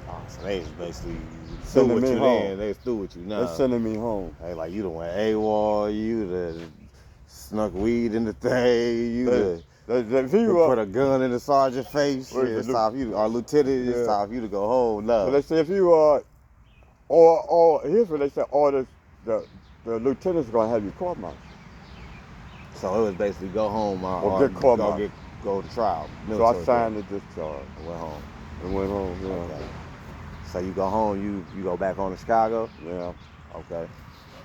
Oh, so they just basically through Sending with me you home. then. They through with you now. They're sending me home. Hey, like you done went AWOL, you done snuck weed in the thing, you done put a gun in the sergeant's face. Shit, it's time for you, or lieutenant, it's time for you to go home. No. So they say if you or here's what they said, or the lieutenant's gonna have you court-martialed. So it was basically go home Or get court-martialed. Go to trial. So I signed the discharge. And went home. And went home, yeah. Okay. So you go home, you go back home to Chicago? Yeah. Okay.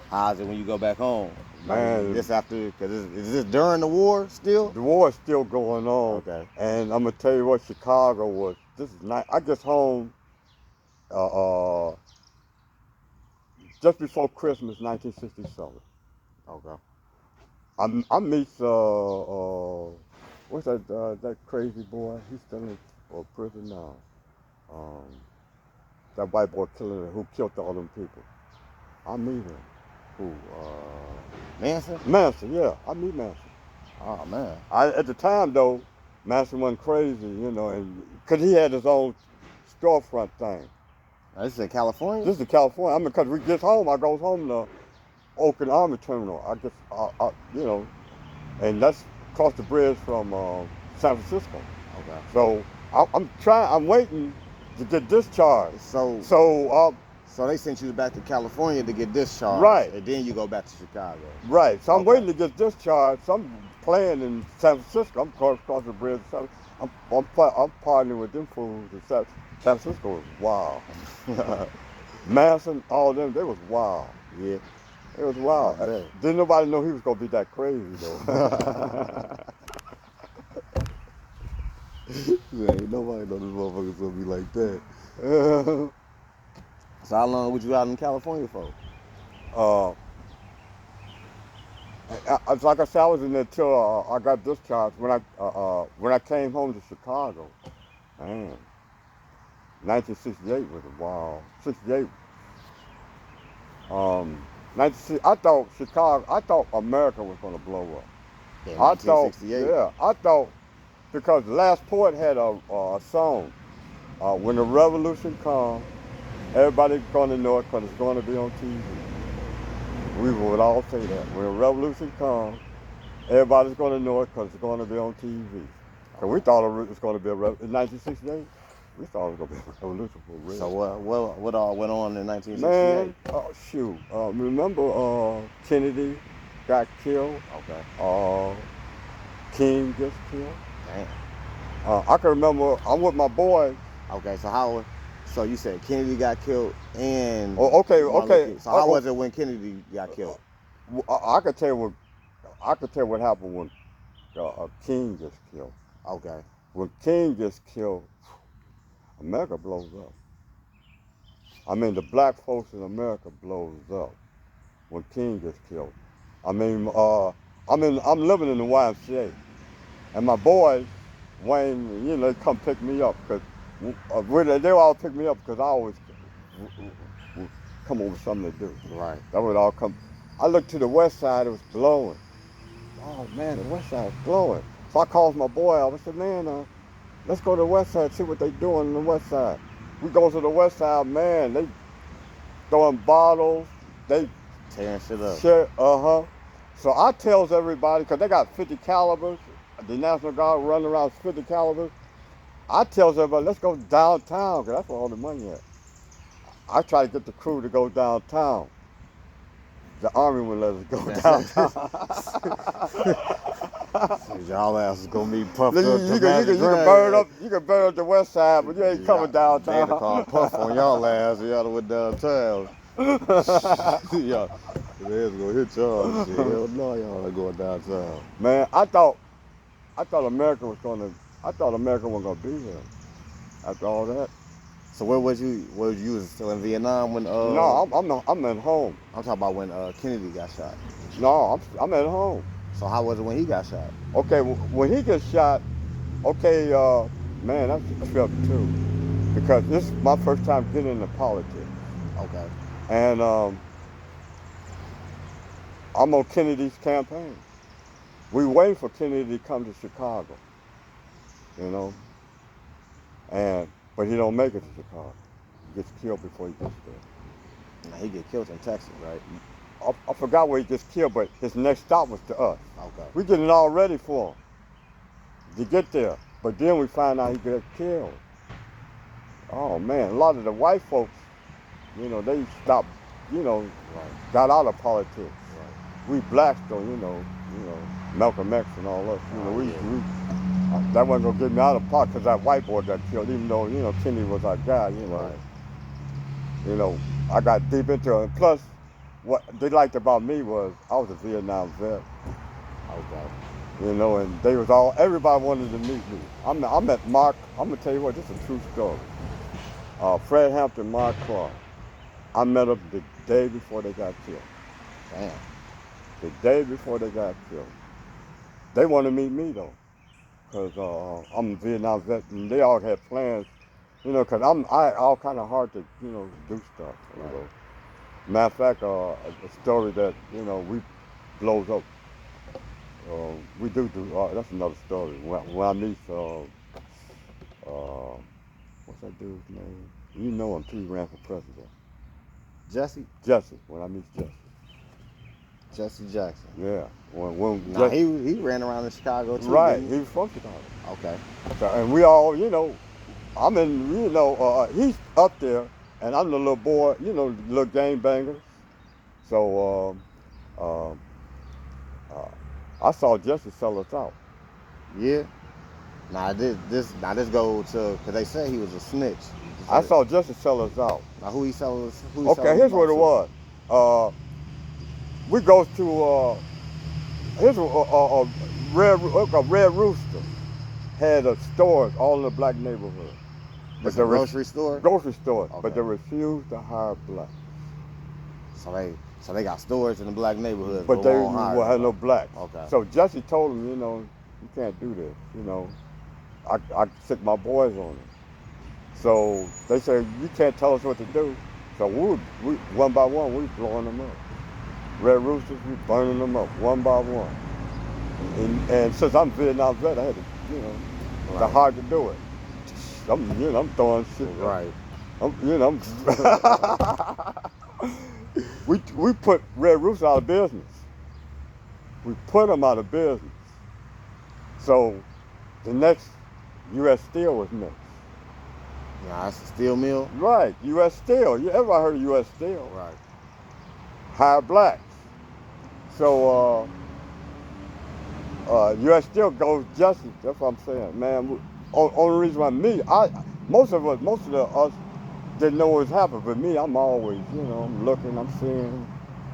How's it when you go back home? Man. This after, because is this during the war still? The war is still going on. Okay. And I'm going to tell you what Chicago was. This is not, I get home just before Christmas, 1967. Okay. I meet, what's that crazy boy? He's still in prison now. That white boy who killed all them people. I meet him. Who? Manson? Manson, yeah. I meet Manson. Oh, man. At the time, though, Manson went crazy, you know, and because he had his own storefront thing. Now, this is in California? This is in California. I mean, because we get home, I goes home to Oakland Army Terminal. I guess, you know, and that's across the bridge from San Francisco. Okay. So I'm waiting to get discharged. So they sent you back to California to get discharged. Right. And then you go back to Chicago. Right. So I'm waiting to get discharged. So I'm playing in San Francisco. I'm across the bridge. I'm partnering with them fools. San Francisco was wild. Manson, all them, they was wild. Yeah. It was wild. Didn't nobody know he was gonna be that crazy though. Yeah, ain't nobody know this motherfucker's gonna be like that. So how long was you out in California for? Uh, like I said, I was in there till I got discharged. When I came home to Chicago, man, 1968 was a wild. 68. 96, I thought Chicago. I thought America was going to blow up. In I thought, 1968? yeah, I thought because the last poet had a song. When the revolution comes, everybody's going to know it because it's going to be on TV. We would all say that. When the revolution comes, everybody's going to know it because it's going to be on TV. Because we thought it was going to be a revolution. In 1968, we thought it was going to be a revolution for real. So what all went on in 1968? Man, shoot. Remember Kennedy got killed? Okay. King gets killed? Damn. I can remember, I'm with my boys. Okay, so you said Kennedy got killed and Okay. So how was it when Kennedy got killed? I could tell you what happened when King gets killed. Okay. When King gets killed, America blows up. I mean, the black folks in America blows up when King gets killed. I mean, I'm living in the YMCA, and my boys, Wayne, they come pick me up because they all pick me up because I always come over with something to do. Right. That would all come. I looked to the west side; it was glowing. Oh man, the west side was glowing. So I called my boy up. I said, man, let's go to the west side, see what they doing on the west side. We go to the west side, man, they throwing bottles, they Tearing shit up. So I tells everybody, because they got 50 calibers, the National Guard running around with 50 calibers. I tells everybody, let's go downtown, because that's where all the money at. I try to get the crew to go downtown. The Army wouldn't let us go downtown. Y'all ass is gonna be puffed up. You can burn up the west side, but you ain't coming downtown. They had to call Puff on y'all ass. Y'all went downtown. Yeah, they was gonna hit y'all. Shit. Hell no, y'all ain't going downtown. Man, I thought America wasn't gonna be here after all that. So where was you? Was you still in Vietnam when? No, I'm at home. I'm talking about when Kennedy got shot. No, I'm at home. So how was it when he got shot? Okay, when he gets shot, okay, man, that's a trip too, because this is my first time getting into politics. Okay. And I'm on Kennedy's campaign. We waiting for Kennedy to come to Chicago, but he don't make it to Chicago. He gets killed before he gets there. Now he get killed in Texas, right? I forgot where he gets killed, but his next stop was to us. Okay. We getting all ready for him to get there, but then we find out he got killed. Oh man, a lot of the white folks, they stopped, Right. got out of politics. Right. We blacks though, Malcolm X and all us, that wasn't gonna get me out of politics because that white boy got killed, even though, Kennedy was our guy, Right. I got deep into it. And plus, what they liked about me was I was a Vietnam vet. Okay. And everybody wanted to meet me. I met Mark, I'm gonna tell you what, this is a true story. Fred Hampton, Mark Clark. I met them the day before they got killed. Damn. The day before they got killed. They wanted to meet me though, because I'm a Vietnam vet, and they all had plans, because I all kind of hard to, do stuff. Right. Matter of fact, a story that, we blows up. We do, that's another story. When I meet, what's that dude's name? You know him too, he ran for president. Jesse When I meet Jackson. Yeah. He ran around in Chicago too. Right, he was from Chicago. Okay. So, and we all, I'm in, he's up there, and I'm the little boy, little gangbangers. So I saw Jesse sell us out. Yeah. Now this go to, because they say he was a snitch. I saw Jesse sell us out. Now who he sells? Okay, here's what it was. We go to here's a Red Rooster had stores all in the black neighborhood. It's a grocery store? Grocery store, Okay. but they refuse to hire blacks. So they got stores in the black neighborhoods, But they won't hire will have no nobody. blacks. Okay. So Jesse told him, you know, you can't do this. You know, I sick my boys on it. So they said, you can't tell us what to do. So we one by one, we blowing them up. Red Roosters, we burning them up one by one. And since I'm Vietnam vet, I had to, you know, Right. it's hard to do it. I'm throwing shit. Right. We put Red Roosters out of business. We put them out of business. So the next U.S. Steel was next. Yeah, that's a steel mill? Right, U.S. Steel. You ever heard of U.S. Steel? Right. Hire blacks. So U.S. Steel goes Jesse. That's what I'm saying, man. Only reason why most of us didn't know what was happening, but me, I'm always, you know, I'm looking, I'm seeing.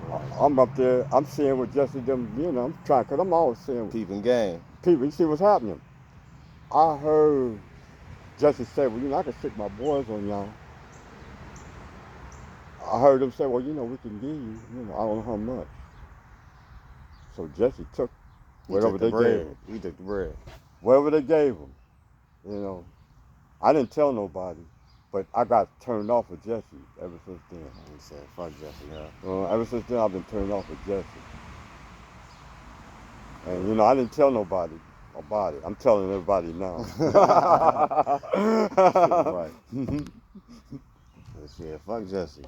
Right. I'm up there, I'm seeing what Jesse them, you know, I'm trying, because I'm always seeing Peeping game. people, you see what's happening. I heard Jesse say, well, you know, I can stick my boys on y'all. I heard him say, well, you know, we can give you, you know, I don't know how much. So Jesse took whatever they gave him. He took the bread. Whatever they gave him, you know. I didn't tell nobody, but I got turned off with Jesse ever since then. He said, fuck Jesse, yeah. Ever since then, I've been turned off with Jesse. And, you know, I didn't tell nobody about it. I'm telling everybody now. Right. Shit, fuck Jesse.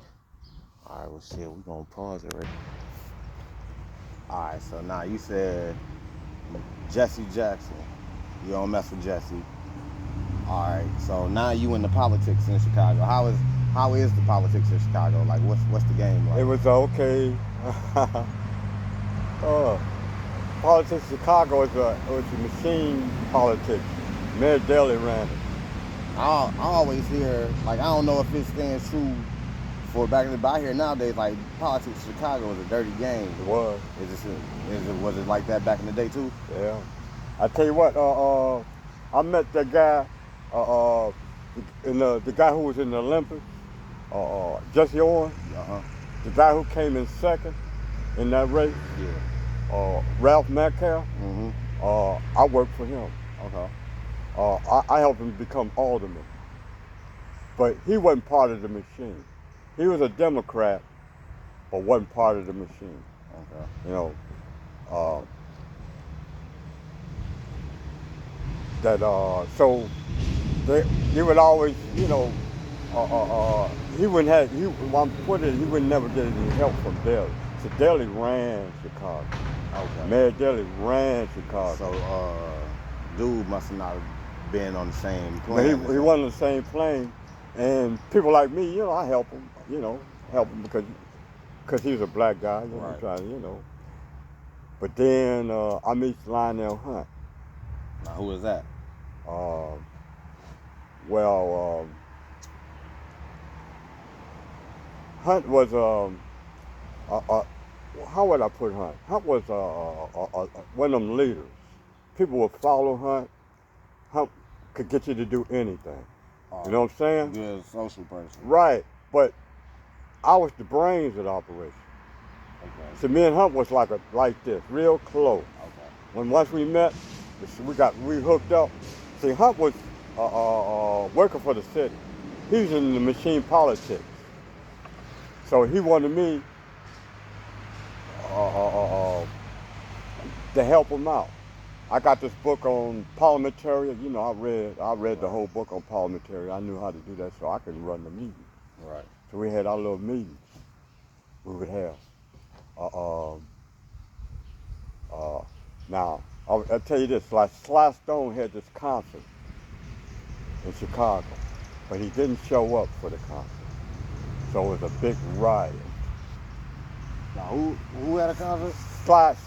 All right, well, shit, we gonna pause it right. All right, so now you said Jesse Jackson. You don't mess with Jesse. All right, so now you in the politics in Chicago. How is the politics in Chicago? Like, what's the game like? It was okay. Politics in Chicago was a machine politics. Mayor Daley ran it. I always hear, like, I don't know if it stands true for back in the day, but I hear nowadays, like, politics in Chicago is a dirty game. It was. Was it like that back in the day too? Yeah. I tell you what, I met that guy, the guy who was in the Olympics, Jesse Owens, the guy who came in second in that race, Ralph Metcalf. I worked for him. Okay. I helped him become alderman, but he wasn't part of the machine. He was a Democrat, but wasn't part of the machine. Okay. You know, so he would always, you know, he wouldn't have, he would never get any help from Daley. So Daley ran Chicago. Okay. Mayor Daley ran Chicago. So dude must have not been on the same plane. He wasn't on the same plane, and people like me, you know, I help him, because he was a black guy, you know, Right. trying, you know. But then I meet Lionel Hunt. Now, who is that? Hunt was how would I put Hunt? Hunt was one of them leaders. People would follow Hunt. Hunt could get you to do anything. You know what I'm saying? Good social person. Right, but I was the brains of the operation. Okay. So me and Hunt was like this, real close. Okay. Once we met, we hooked up. See, Hunt was working for the city. He was in the machine politics. So he wanted me to help him out. I got this book on parliamentarian. You know, I read the whole book on parliamentarian. I knew how to do that, so I could run the meeting. Right. So we had our little meetings. We would have. Now, I'll tell you this, like Sly Stone had this concert in Chicago, but he didn't show up for the concert. So it was a big riot. Now, who had a concert?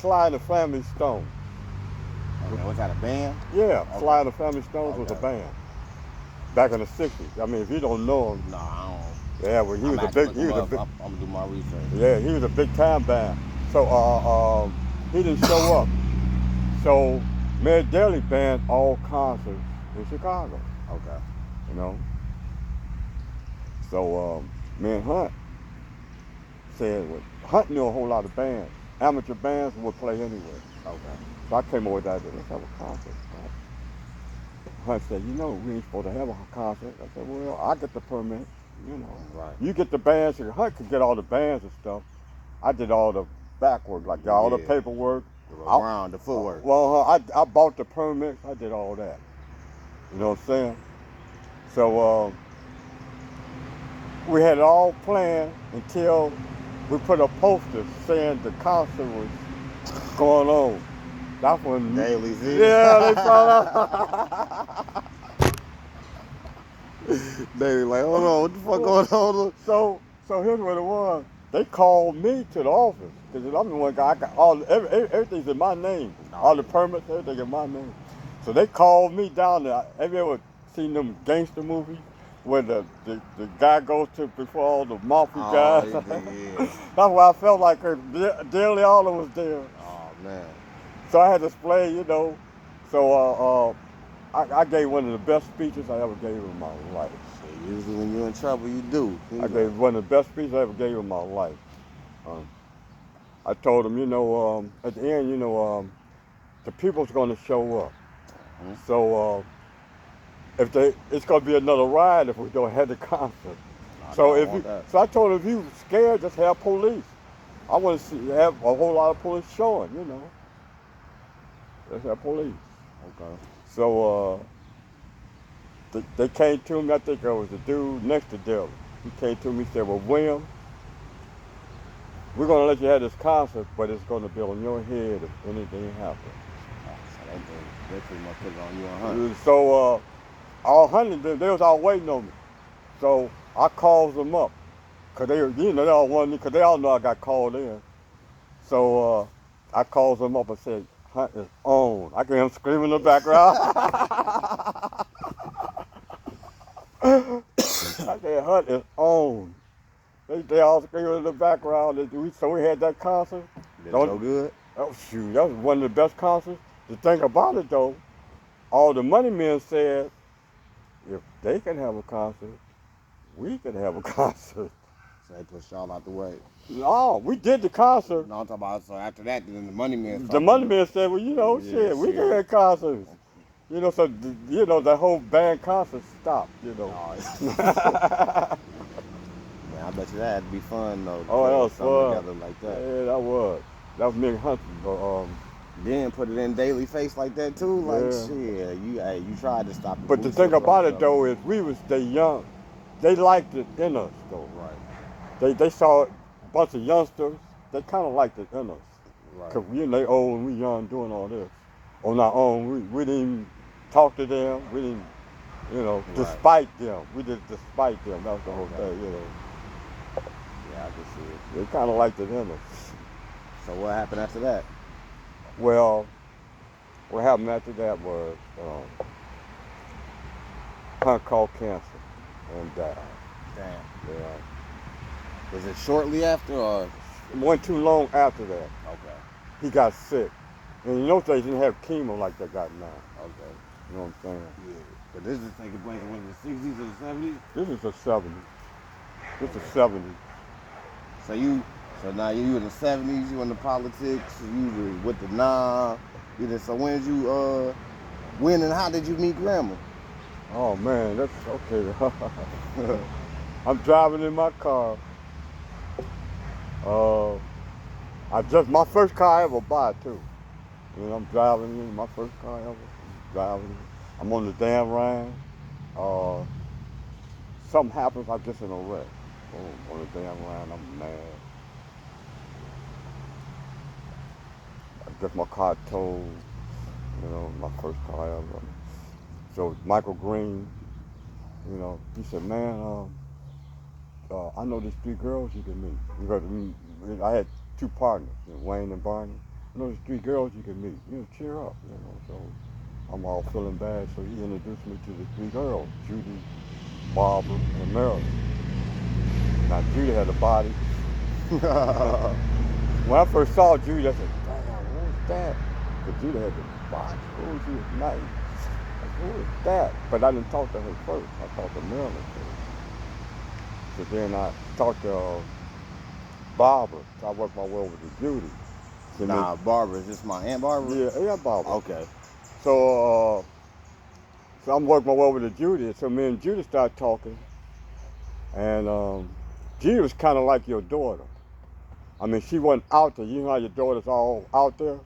Sly and the Family Stone. Okay, was that a band? Yeah, Okay. Sly and the Family Stones was a band. Back in the 60s. I mean, if you don't know him. No, I don't. Yeah, well, he was a big. I'm gonna do my research. Yeah, he was a big time band. So he didn't show up. So Mayor Daley banned all concerts in Chicago. Okay. You know, So me and Hunt said, well, Hunt knew a whole lot of bands. Amateur bands would play anywhere. Okay. So I came over with that. Let's have a concert. Hunt said, you know, we ain't supposed to have a concert. I said, well, I get the permit. You know, Right. you get the bands. Hunt could get all the bands and stuff. I did all the back work, like all the paperwork. Around the footwork. I bought the permits. I did all that. You know what I'm saying? So we had it all planned until we put a poster saying the concert was going on. That's when Daily Z. Yeah, they found out. They like, hold on, what the fuck going on? So here's what it was. They called me to the office because I'm the one guy. I got everything's in my name. All the permits, everything in my name. So they called me down there. Have you ever seen them gangster movies where the guy goes to before all the mafia guys? Yeah. That's why I felt like her. Dearly Oliver was there. Oh man. So I had to explain, you know. So I gave one of the best speeches I ever gave in my life. Usually when you're in trouble, you do. I gave one of the best speeches I ever gave in my life. I told them, you know, at the end, you know, the people's going to show up. Mm-hmm. So it's going to be another ride if we don't have the concert. So I told them, if you scared, just have police. I want to have a whole lot of police showing, you know. Just have police. Okay. So they came to me. I think it was the dude next to Dylan. He came to me and said, well, William, we're going to let you have this concert, but it's going to be on your head if anything happens. So they pretty much put it on you and Hunt. So all Hunt, they was all waiting on me. So I called them up. Because they all wanted me, because they all know I got called in. So I called them up and said, Hunt is on. I can hear him screaming in the background. I said, Hunt is on. They all screaming in the background. So we had that concert. Did it go good? Oh, shoot, that was one of the best concerts. The thing about it, though, all the money men said, if they can have a concert, we can have a concert. So they pushed y'all out the way. No, we did the concert. No, I'm talking about, so after that, then the money men. The money men said, well, you know, we can have concerts. You know, so, you know, the whole band concert stopped, you know. Man, I bet you that had to be fun, though. Oh, that was fun. Together like that. Yeah, that was. That was me and Hunter. Then put it in daily face like that, too. Like, yeah. Shit, you tried to stop it. But the thing about it, though, is they young. They liked it in us, though. Right. They saw a bunch of youngsters. They kind of liked it in us. Right. Because they old and we young doing all this. On our own, we didn't even talk to them. We didn't, you know, despite them. We did despite them. That was the whole thing, you know. Yeah, I can see it. They kind of liked it in us. So what happened after that? Well, what happened after that was Hunt caught cancer and died. Damn. Yeah. Was it shortly after or? It wasn't too long after that. Okay. He got sick. And in those days, he didn't have chemo like they got now. Okay. You know what I'm saying? Yeah. But this is taking place in the 60s or the 70s? This is the 70s. This is the 70s. So now you in the 70s, you in the politics, you with the Nam. So when and how did you meet Grandma? Oh man, that's okay. I'm driving in my car. My first car I ever bought too. You know, I'm driving in my first car ever. I'm on the damn line. Something happens, I get in a wreck. Oh, on the damn line, I'm mad. I guess my car towed. You know, my first car ever. So Michael Green, you know, he said, man, I know these 3 girls you can meet. I had 2 partners, Wayne and Barney. I know there's 3 girls you can meet. You know, cheer up, you know. So I'm all feeling bad. So he introduced me to the 3 girls, Judy, Barbara, and Marilyn. Now Judy had a body. When I first saw Judy, I said, damn, who's that? Because Judy had the body. Oh, she was nice. Who is that? But I didn't talk to her first. I talked to Marilyn first. So then I talked to Barbara. So I worked my way over to Judy. So Nah, Barbara, is this my Aunt Barbara? yeah, Barbara. Okay. So so I'm working my way over to Judy. So me and Judy started talking, and Judy was kind of like your daughter. I mean, she wasn't out there. You know how your daughter's all out there,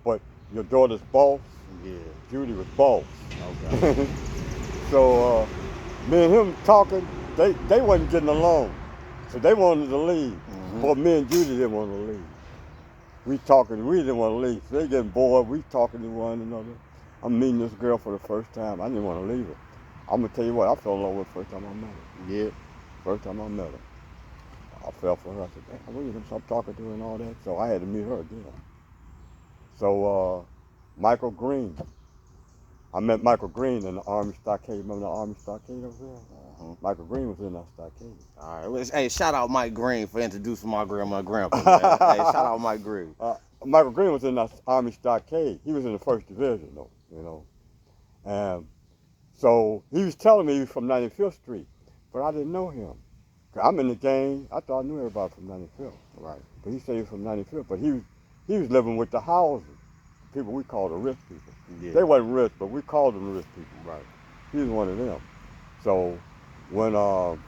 but your daughter's boss. Yeah. Judy was boss. Okay. So me and him talking, they wasn't getting along, so they wanted to leave. But me and Judy didn't want to leave. We talking, we didn't want to leave. So they getting bored. We talking to one another. I'm meeting this girl for the first time. I didn't want to leave her. I'm gonna tell you what, I fell in love with her first time I met her. Yeah. First time I met her, I fell for her. I said, "Damn, when you gonna stop talking to her and all that?" So I had to meet her again. So Michael Green. I met Michael Green in the Army Stockade. Remember the Army Stockade over there? Michael Green was in that stockade. All right. Well, hey, shout out Mike Green for introducing my grandma and grandpa. Hey, shout out Mike Green. Michael Green was in that Army Stockade. He was in the 1st Division, though, you know. And so he was telling me he was from 95th Street, but I didn't know him. I'm in the gang. I thought I knew everybody from 95th. Right. But he said he was from 95th. But he was living with the houses, people we call the rich people. Yeah. They wasn't rich, but we called them rich people. Right. He was one of them. So when I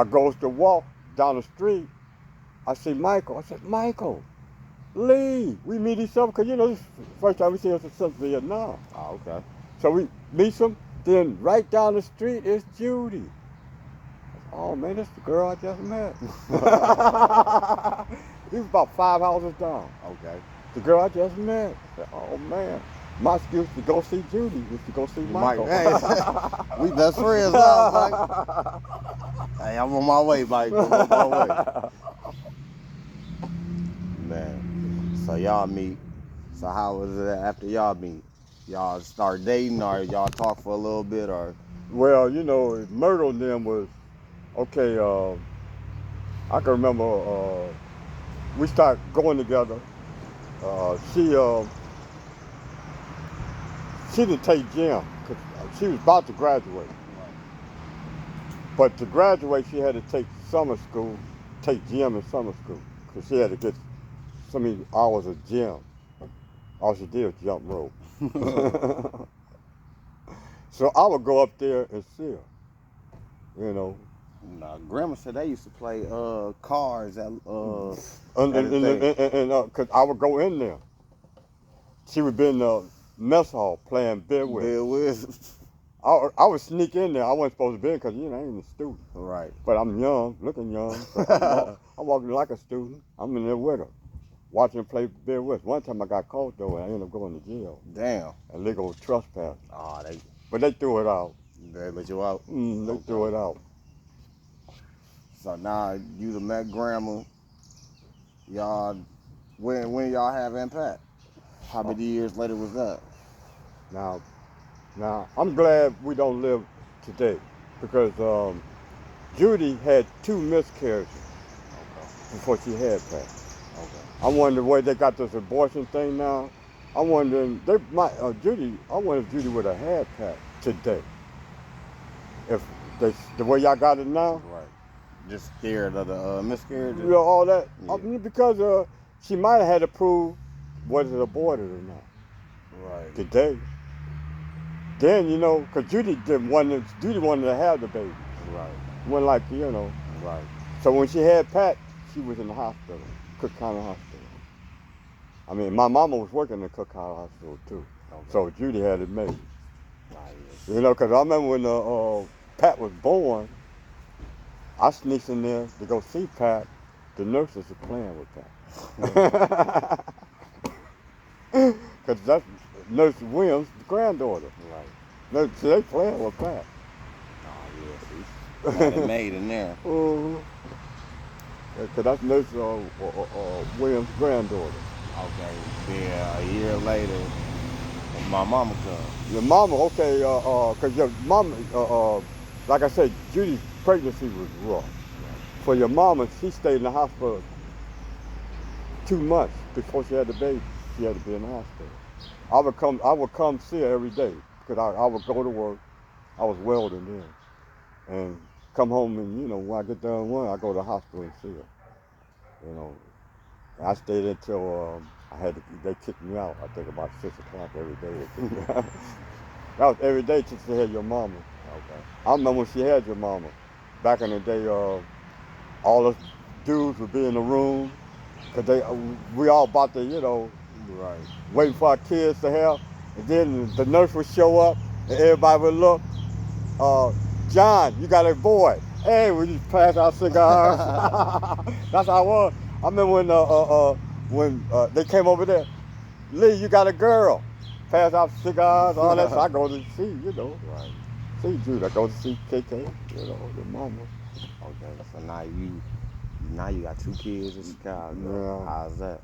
goes to walk down the street, I see Michael. I said, Michael, Lee, we meet each other because, you know, this is the first time we see us since Vietnam. Oh, okay. So we meet him. Then right down the street is Judy. Oh man, that's the girl I just met. He was about 5 houses down. Okay. The girl I just met. I said, oh man, my excuse to go see Judy was to go see Michael. Hey, we best friends now, Mike. Hey, I'm on my way, Mike. I'm on my way. Man, so y'all meet. So how was it after y'all meet? Y'all start dating, or y'all talk for a little bit, or? Well, you know, Myrtle and them was, okay, I can remember we started going together. She didn't take gym because she was about to graduate. But to graduate, she had to take summer school, take gym in summer school because she had to get so many hours of gym. All she did was jump rope. So I would go up there and see her, you know. Nah, Grandma said they used to play cards at Because I would go in there. She would be in the mess hall playing bid whist. I would sneak in there. I wasn't supposed to be in because, you know, I ain't a student. Right. But I'm young, looking young. So I'm walking like a student. I'm in there with her, watching her play bid whist. One time I got caught, though, and I ended up going to jail. Damn. Illegal trespass. Oh, But they threw it out. they let you out? They threw it out. So now you done met Grandma. Y'all, when y'all have Impact? How many years later was that? Now, I'm glad we don't live today because Judy had 2 miscarriages before she had Pat. Okay. I wonder where they got this abortion thing now. I'm wondering, I wonder if Judy would have had Pat today. If the way y'all got it now. Right. Just scared of the miscarriage? You know, all that. Yeah. I mean, because she might have had to prove whether it aborted or not. Right. Today. Then, you know, because Judy wanted to have the baby. Right. Wasn't like, you know. Right. So when she had Pat, she was in the hospital, Cook County Hospital. I mean, my mama was working in Cook County Hospital too. Okay. So Judy had it made. Nice. You know, because I remember when Pat was born, I sneaked in there to go see Pat. The nurses were playing with Pat. Because that's Nurse Williams' granddaughter. Right. So they playing with Pat. Oh, yeah, see? Got it made in there. Because that's Nurse Williams' granddaughter. Okay. Yeah, a year later, my mama come. Your mama, okay, because your mama, like I said, Judy's pregnancy was rough. For your mama, she stayed in the hospital 2 months before she had the baby. She had to be in the hospital. I would come see her every day because I would go to work. I was welding then, and come home and, you know, when I get done one, I go to the hospital and see her. You know, and I stayed until they kicked me out. I think about 6 o'clock every day. They kicked me out. That was every day till she had your mama. Okay. I remember when she had your mama. Back in the day, all us dudes would be in the room, cause we all about to, you know, Right. waiting for our kids to have, and then the nurse would show up, and everybody would look. John, you got a boy. Hey, we just pass out cigars. That's how I was. I remember when they came over there. Lee, you got a girl. Pass out cigars, all that. So I go to see, you know. Right. See Jude. I go to see KK, you know, your mama. Okay. So now you got 2 kids in Chicago. Yeah. How's that?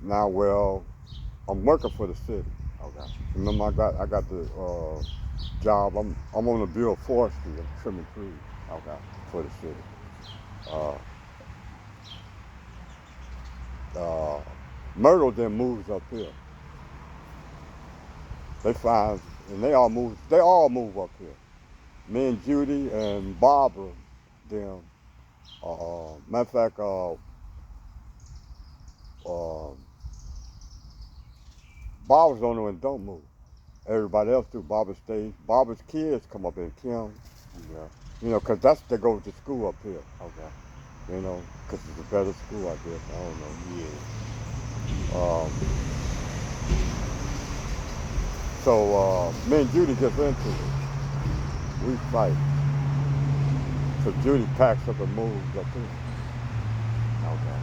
Now, well, I'm working for the city. Okay. Remember, I got the job. I'm on the Bureau of Forestry. I'm trimming trees. Okay. For the city. Myrtle then moves up here. They find, and they all move up here. Me and Judy and Barbara, them. Matter of fact, Barbara's the only one that don't move. Everybody else do. Barbara stays. Barbara's kids come up in Kim. Yeah. You know, cause they go to school up here. Okay. You know, cause it's a better school, I guess. I don't know. Yeah. So me and Judy gets into it. We fight. So Judy packs up and moves up here. Okay.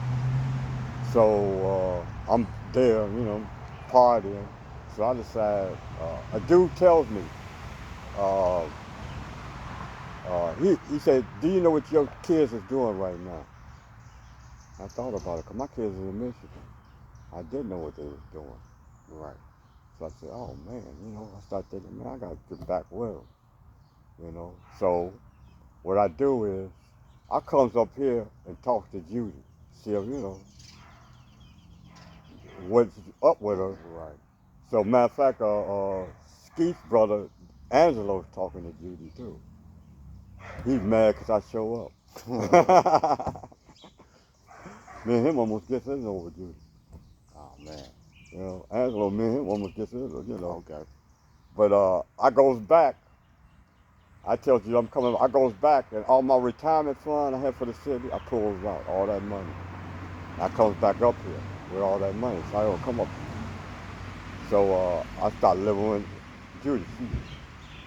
So I'm there, you know, partying. So I decide, a dude tells me, he said, do you know what your kids is doing right now? I thought about it, because my kids is in Michigan. I didn't know what they was doing. Right. So I said, oh man, you know, I start thinking, man, I got to get back with them, you know. So what I do is, I comes up here and talks to Judy, see if, you know, what's up with her. Right. So matter of fact, Skeet's brother, Angelo's talking to Judy too. He's mad because I show up. Me and him almost gets in over Judy. Oh man. You know, Angelo, me and him almost gets in, you know. Okay. But I goes back. I tell you I'm coming. I goes back and all my retirement fund I had for the city, I pulls out all that money. I comes back up here with all that money, so I don't come up here. So I start living with Judy.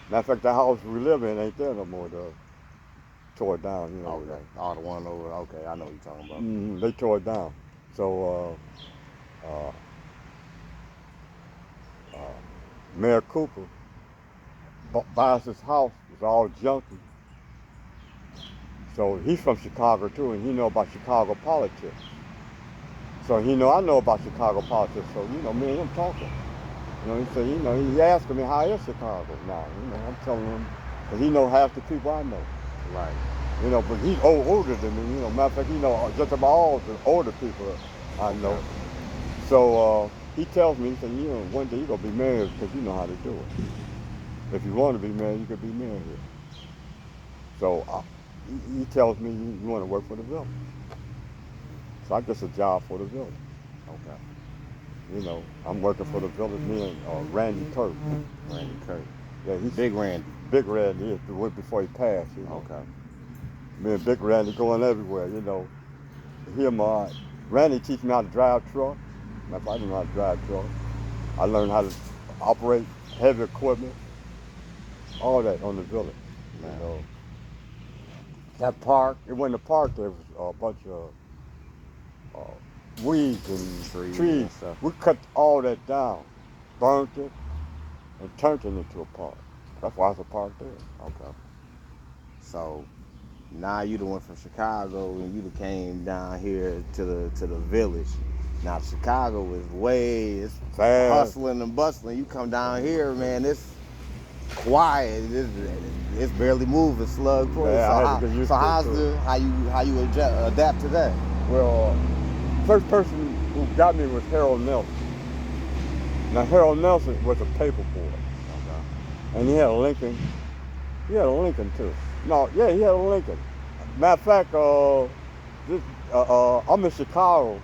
Matter of fact, the house we live in ain't there no more. Tore it down, you know. Okay. Oh, the one over. Okay, I know what you're talking about. They tore it down. So Mayor Cooper buys his house. It's all junky. So he's from Chicago too, and he know about Chicago politics. So he know I know about Chicago politics. So you know, me and him talking. You know, he said, you know, he asking me how is Chicago now. You know, I'm telling him, because he know half the people I know. Right. You know, but he's older than me. You know, matter of fact, he know just about all the older people I know. Okay. So he tells me, he said, you know, one day you're gonna be married because you know how to do it. If you want to be married, you could be married here. So he tells me you want to work for the village. So I get a job for the village. Okay. You know, I'm working for the village. Me and Randy Kirk. Randy Kirk. Yeah, he's Big Randy. Big Randy is the one before he passed. You know. Okay. Me and Big Randy going everywhere. You know, Randy teach me how to drive truck. If I didn't know how to drive truck, I learned how to operate heavy equipment. All that on the village. Man. You know, that park. It wasn't a park. There was a bunch of weeds and trees. And stuff. We cut all that down, burnt it, and turned it into a park. That's why it's a park there. Okay. So now you done went from Chicago and you done came down here to the village. Now Chicago is it's Fast. hustling and bustling. You come down here, man, it's quiet. It's barely moving, slug for you. Yeah, I had to get used so to it, how's too. how you adapt to that? Well, first person who got me was Harold Nelson. Now Harold Nelson was a paper boy, Okay. and he had a Lincoln. He had a Lincoln too. No, yeah, he had a Lincoln. Matter of fact, this, I'm in Chicago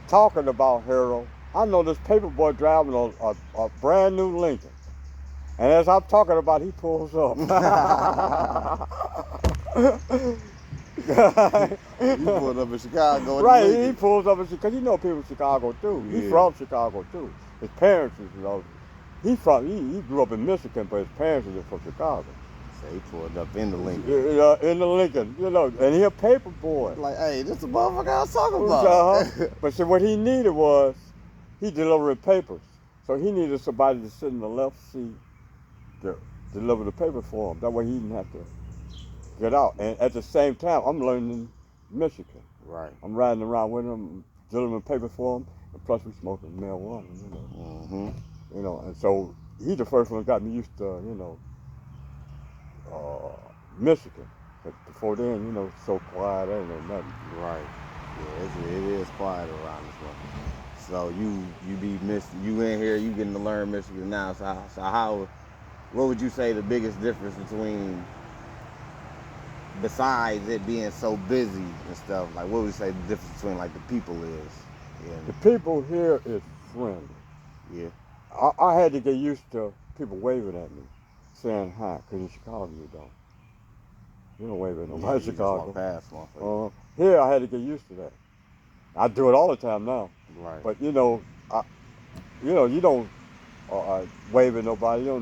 talking about Harold. I know this paper boy driving a brand new Lincoln. And as I'm talking about, he pulls up. You pulled up in Chicago in the Right, he Lincoln. pulls up because you know people in Chicago too. He's Yeah. from Chicago too. His parents is, he grew up in Michigan, but his parents are from Chicago. So he pulled up in the Lincoln. In the Lincoln, and he a paper boy. Like, hey, this is the motherfucker I was talking about. But see, what he needed was, he delivering papers. So he needed somebody to sit in the left seat to deliver the paper for him. That way he didn't have to get out. And at the same time, I'm learning Michigan. Right. I'm riding around with him, delivering paper for him, and plus we smoking marijuana, Mm-hmm. And so he's the first one that got me used to, Michigan. But before then, it's so quiet, I ain't know nothing. Right. Yeah, it is quiet around this one. So you in here, you getting to learn Michigan now. So what would you say the biggest difference between, besides it being so busy and stuff, like what would you say the difference between like the people is? Yeah. The people here is friendly. Yeah. I had to get used to people waving at me, saying hi, because in Chicago you don't. You don't wave at nobody in Chicago. Just walk past, here I had to get used to that. I do it all the time now. Right. But you don't wave at nobody. Yeah,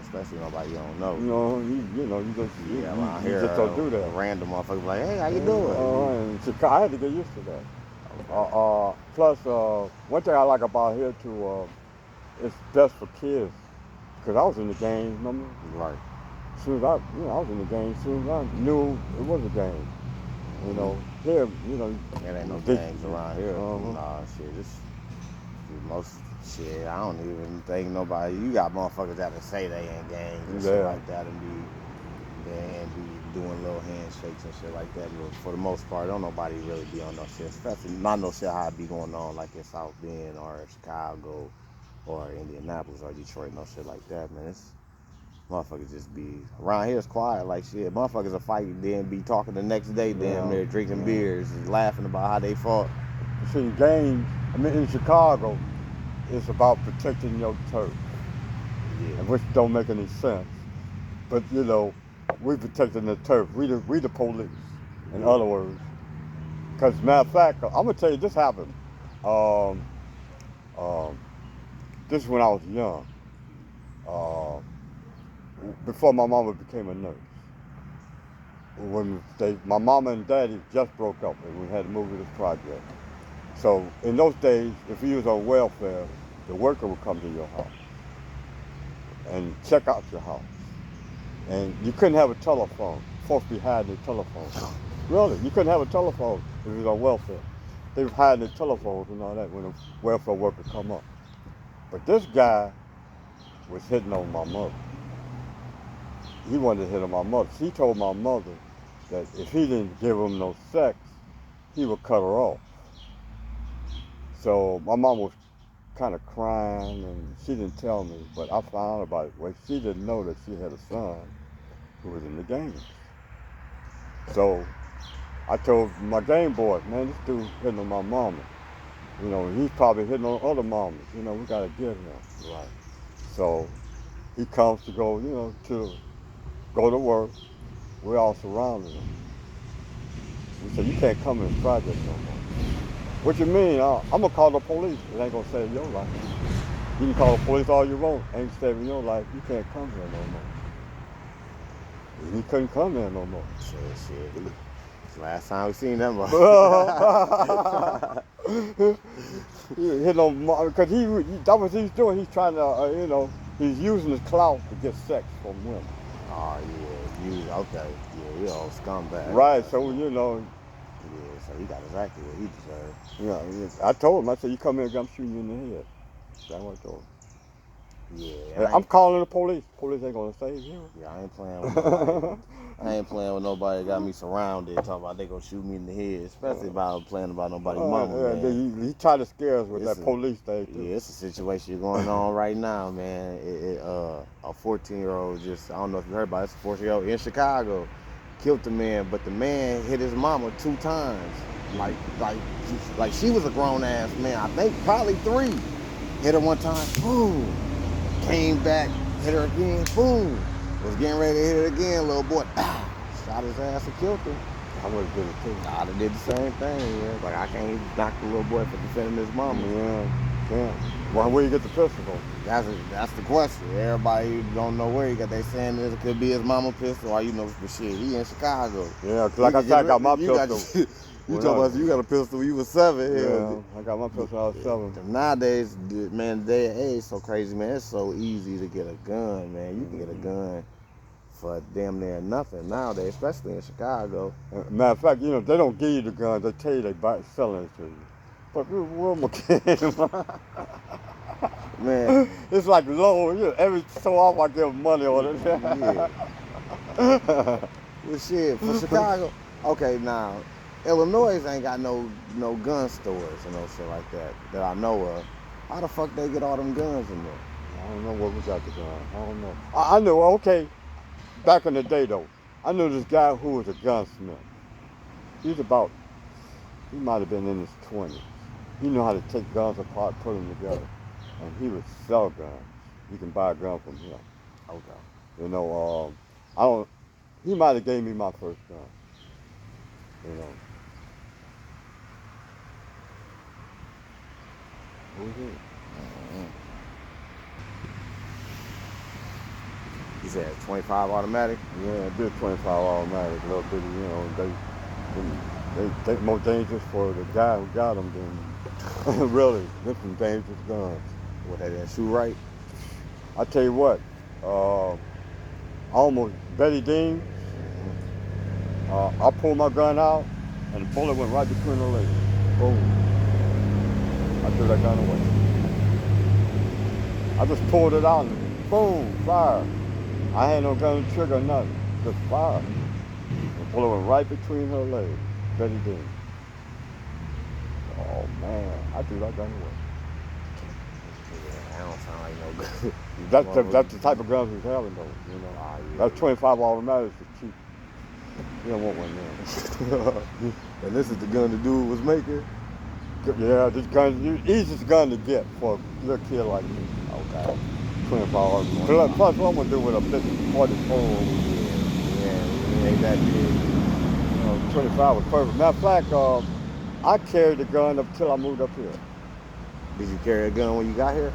especially nobody you don't know. You just don't do that. A random motherfucker like, hey, how you doing? And Chicago, I had to get used to that. Plus, one thing I like about here too, it's best for kids. Because I was in the game, remember? Right. As soon as I was in the game, as soon as I knew it was a game. Here, There ain't no gangs around here. Nah, shit, I don't even think nobody, you got motherfuckers that say they ain't gangs and shit like that and be doing little handshakes and shit like that. But for the most part, don't nobody really be on no shit, especially not no shit how it be going on like in South Bend or Chicago or Indianapolis or Detroit, no shit like that, man. Motherfuckers just be, around here it's quiet like shit. Motherfuckers will fight, then be talking the next day, damn near drinking beers and laughing about how they fought. See, games, in Chicago, it's about protecting your turf. Yeah. Which don't make any sense. But, we protecting the turf. We the police, in other words. Because, matter of fact, I'm going to tell you, this happened. This is when I was young. Before my mama became a nurse. My mama and daddy just broke up and we had to move to this project. So in those days, if you was on welfare, the worker would come to your house and check out your house. And you couldn't have a telephone. Folks be hiding their telephones. Really, you couldn't have a telephone if you was on welfare. They were hiding their telephones and all that when the welfare worker come up. But this guy was hitting on my mother. He wanted to hit on my mother. She told my mother that if he didn't give him no sex, he would cut her off. So my mom was kind of crying and she didn't tell me, but I found out about it. Well, she didn't know that she had a son who was in the gangs. So I told my game boy, man, this dude hitting on my mama. He's probably hitting on other mamas. We gotta get him. Right. So he comes to go, to go to work. We're all surrounded him. We said, you can't come in this project no more. What you mean? I'm gonna call the police. It ain't gonna save your life. You can call the police all you want. Ain't saving your life. You can't come here no more. And he couldn't come here no more. Shit. Last time we seen them. Because that was what he's doing. He's trying to, he's using his clout to get sex from women. Oh yeah, okay. Yeah, you old scumbag. Right, so Yeah, so he got exactly what he deserved. Yeah, I told him, I said, you come here, I'm shooting you in the head. That's what I told him. Yeah, I'm calling the police. Police ain't gonna save you. yeah, I ain't playing with nobody. I ain't playing with nobody that got me surrounded. Talking about they gonna shoot me in the head, especially if I was playing about nobody's mama, man. He tried to scare us with It's that police thing too. Yeah, it's a situation going on right now, man. A 14-year-old just, I don't know if you heard about it, it's a 14-year-old in Chicago, killed the man, but the man hit his mama 2 times. Like she was a grown ass man. I think probably 3. Hit her 1 time, boom. Came back, hit her again, boom. Was getting ready to hit her again, little boy, shot his ass and killed him. I would have did it too. I'd have did the same thing, man. Like I can't knock the little boy for defending his mama. Yeah. Well, where you get the pistol from? That's the question. Everybody don't know where he got. They saying it could be his mama pistol, or you know for shit. He in Chicago. Yeah, cause like I said, I got my pistol. You talking about you got a pistol when you was 7? Yeah, I got my pistol when I was 7. Nowadays, man, the day and age so crazy, man. It's so easy to get a gun, man. You can get a gun for damn near nothing nowadays, especially in Chicago. Matter of fact, they don't give you the guns. They tell you they selling it to you. But where am I Man, it's like low. Every so often I give money on it. Yeah. Well, shit, for Chicago. Okay, now, Illinois ain't got no gun stores and no shit like that I know of. How the fuck they get all them guns in there? I don't know what we got the gun. I don't know. I know, okay, back in the day though, I knew this guy who was a gunsmith. He might have been in his 20s. He knew how to take guns apart, put them together. And he would sell guns. You can buy a gun from him. Okay. He might have gave me my first gun. Who's it? He said 25 automatic? Yeah, a bit 25 automatic, a little bit, they think more dangerous for the guy who got them than really, different dangerous guns. What, they didn't shoot right? I tell you what, almost Betty Dean, I pulled my gun out and the bullet went right between her legs. Boom. I threw that gun away. I just pulled it out and boom, fire. I had no gun trigger, nothing, just fire. The bullet went right between her legs, Betty Dean. Oh man, I threw that gun away. Yeah, that don't sound like no gun. That's the type of guns we was having though, Yeah. That's 25 automatics for cheap. You don't want one now. And this is the gun the dude was making? Yeah, this gun, easiest gun to get for a little kid like me. Okay. 25 automatics. Plus, what I'm gonna do with a big 44? Yeah, it ain't that big. 25 was perfect. Matter of fact, I carried the gun up till I moved up here. Did you carry a gun when you got here?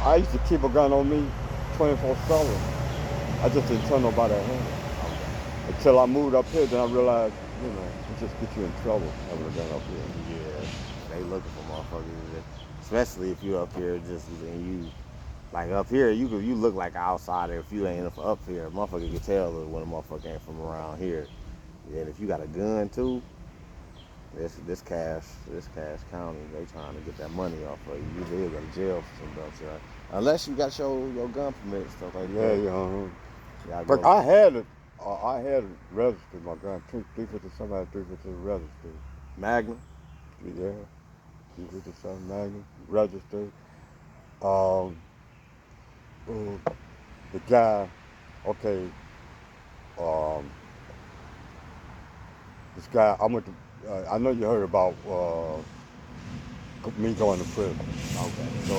I used to keep a gun on me 24/7. I just didn't tell nobody at home. Until I moved up here, then I realized, it just gets you in trouble having a gun up here. Yeah, they looking for motherfuckers, especially if you up here and you, like up here, you look like an outsider if you ain't up here. Motherfucker can tell when a motherfucker ain't from around here. And if you got a gun too, this Cash County, they trying to get that money off of you. Usually they go to jail for some dumb shit. Unless you got your gun permit and stuff like that. Yeah. But I had it registered, my gun. 357, I had 357 registered. Magnum? Yeah. 357 Magnum, registered. The guy, okay, this guy, I know you heard about me going to prison. Okay, so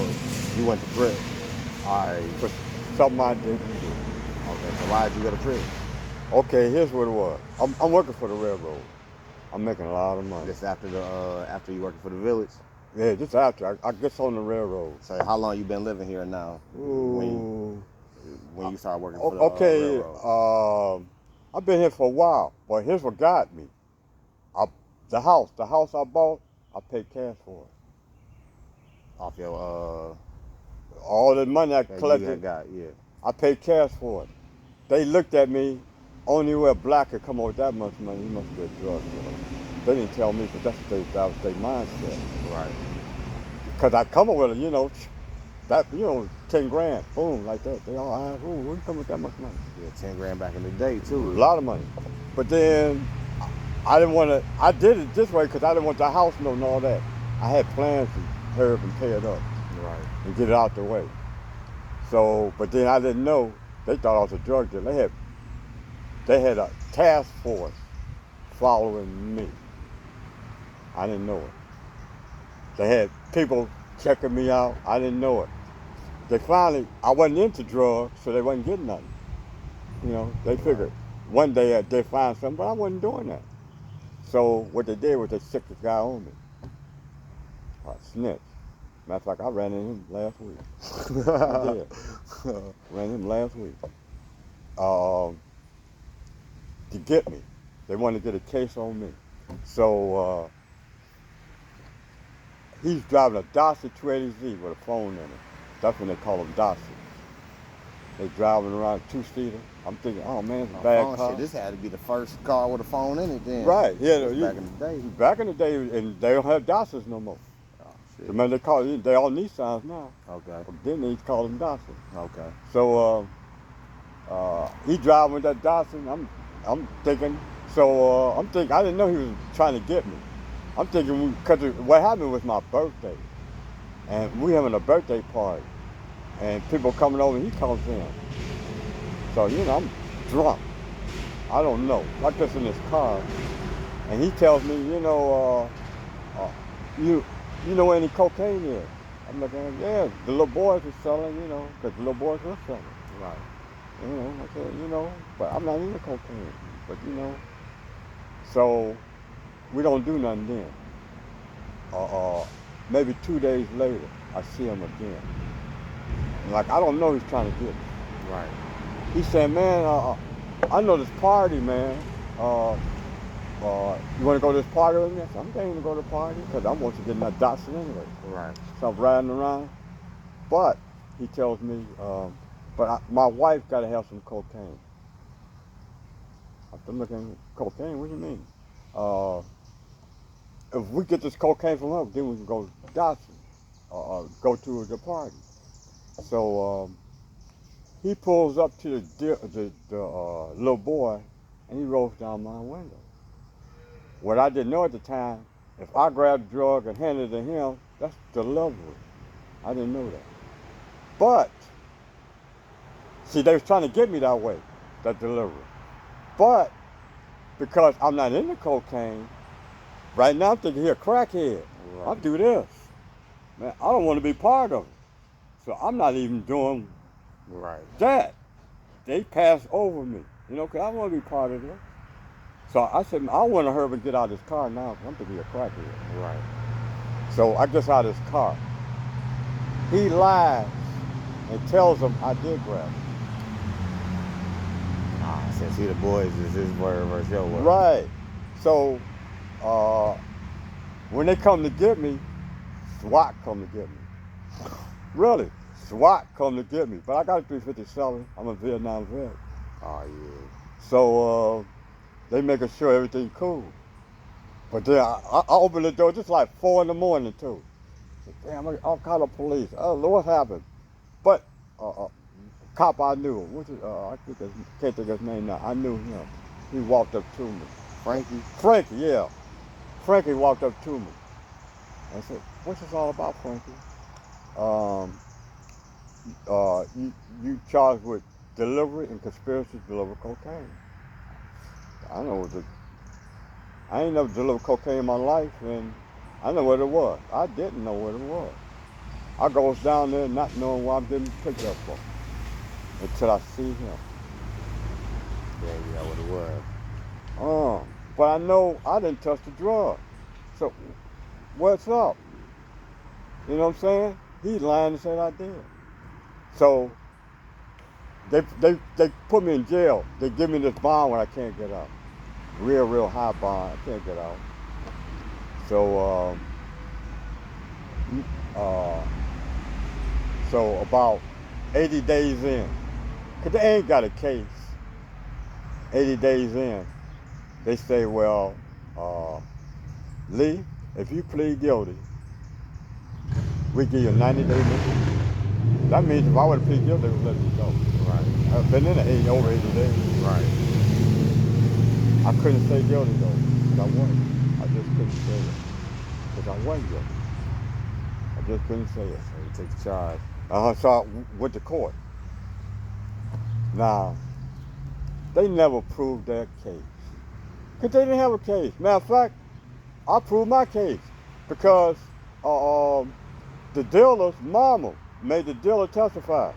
you went to prison. All right. For something I didn't do. Okay, so why did you go to prison? Okay, here's what it was. I'm working for the railroad. I'm making a lot of money. Just after you working for the village? Yeah, just after. I get on the railroad. So how long you been living here now? Ooh. When you started working for the railroad? I've been here for a while, but here's what got me. The house I bought, I paid cash for it. Off your all the money I collected, you got, yeah. I paid cash for it. They looked at me, only way a black could come up with that much money, he must be a drug dealer. They didn't tell me, but that was their mindset. Right. Because I come up with it, that, 10 grand, boom, like that. They all ask, where you come with that much money? Yeah, 10 grand back in the day A too. lot of money. But then I didn't want to. I did it this way because I didn't want the house note and all that. I had plans to hurry up and pay it up Right. and get it out the way. So, but then I didn't know. They thought I was a drug dealer. They had a task force following me. I didn't know it. They had people checking me out. I didn't know it. I wasn't into drugs, so they wasn't getting nothing. They figured one day they'd find something, but I wasn't doing that. So what they did was they sicked this guy on me. I snitched. Matter of fact, I ran into him last week. I did. Ran into him last week. To get me. They wanted to get a case on me. So he's driving a Datsun 280Z with a phone in it. That's when they call them Datsun. They driving around a two-seater. I'm thinking, oh man, it's a bad car. Shit, this had to be the first car with a phone in it then. Right, yeah. Back in the day. Back in the day, and they don't have Datsuns no more. Oh, shit. Remember, they all Nissans now. Okay. But then they call them Datsun. Okay. So he driving with that Datsun. I'm thinking. So I'm thinking. I didn't know he was trying to get me. I'm thinking because what happened was my birthday, and we having a birthday party, and people coming over. He comes in. So I'm drunk. I don't know. Like this in his car, and he tells me, you know where any cocaine is? I'm looking, yeah, the little boys are selling, because the little boys were selling. Right. I said, but I'm not into cocaine. But so we don't do nothing then. Maybe 2 days later, I see him again. Like, I don't know he's trying to get me. Right. He said, man, I know this party, man. You want to go to this party with me? I said, I'm going to go to the party because I want to get in that Datsun anyway. Right. So I'm riding around. But he tells me, my wife got to have some cocaine. I'm looking, cocaine? What do you mean? If we get this cocaine from her, then we can go to Datsun, go to the party. So he pulls up to the little boy, and he rolls down my window. What I didn't know at the time, if I grabbed the drug and handed it to him, that's delivery. I didn't know that. But, see, they was trying to get me that way, that delivery. But, because I'm not into cocaine, right now I'm thinking, here, crackhead. Right. I'll do this. Man, I don't want to be part of it. So I'm not even doing that. They pass over me, because I want to be part of it. So I said, I want to hurry up and get out of this car now, because I'm going to be a crackhead. Right. So I get out of his car. He lies and tells them I did grab him. Since he the boys is his word versus your word. Right. So when they come to get me, SWAT come to get me. Really. SWAT come to get me. But I got a 357. I'm a Vietnam vet. Oh, yeah. So they making sure everything cool. But then I opened the door just like 4 in the morning too. Damn, I'll call the police. Oh, what happened? But cop I knew, I can't think of his name now. I knew him. He walked up to me. Frankie, yeah. Frankie walked up to me. I said, what's this all about, Frankie? You charged with delivery and conspiracy to deliver cocaine. I ain't never delivered cocaine in my life, and I know what it was. I didn't know what it was. I goes down there not knowing what I'm getting picked up for until I see him. Yeah, you know what it was. But I know I didn't touch the drug. So what's up? You know what I'm saying? He lying and said I did. So they put me in jail. They give me this bond when I can't get out. Real high bond. I can't get out. So so about 80 days in, because they ain't got a case. 80 days in, they say, well, Lee, if you plead guilty, we give you a 90-day That means if I would have pleaded guilty, they would let me go. Right. I've been in the over 80 days. Right. I couldn't say guilty though, because I wasn't. I just couldn't say it, because I wasn't guilty. I just couldn't say it. So you took the charge. So I went to court. Now, they never proved their case, because they didn't have a case. Matter of fact, I proved my case, because the dealer's mama made the dealer testify,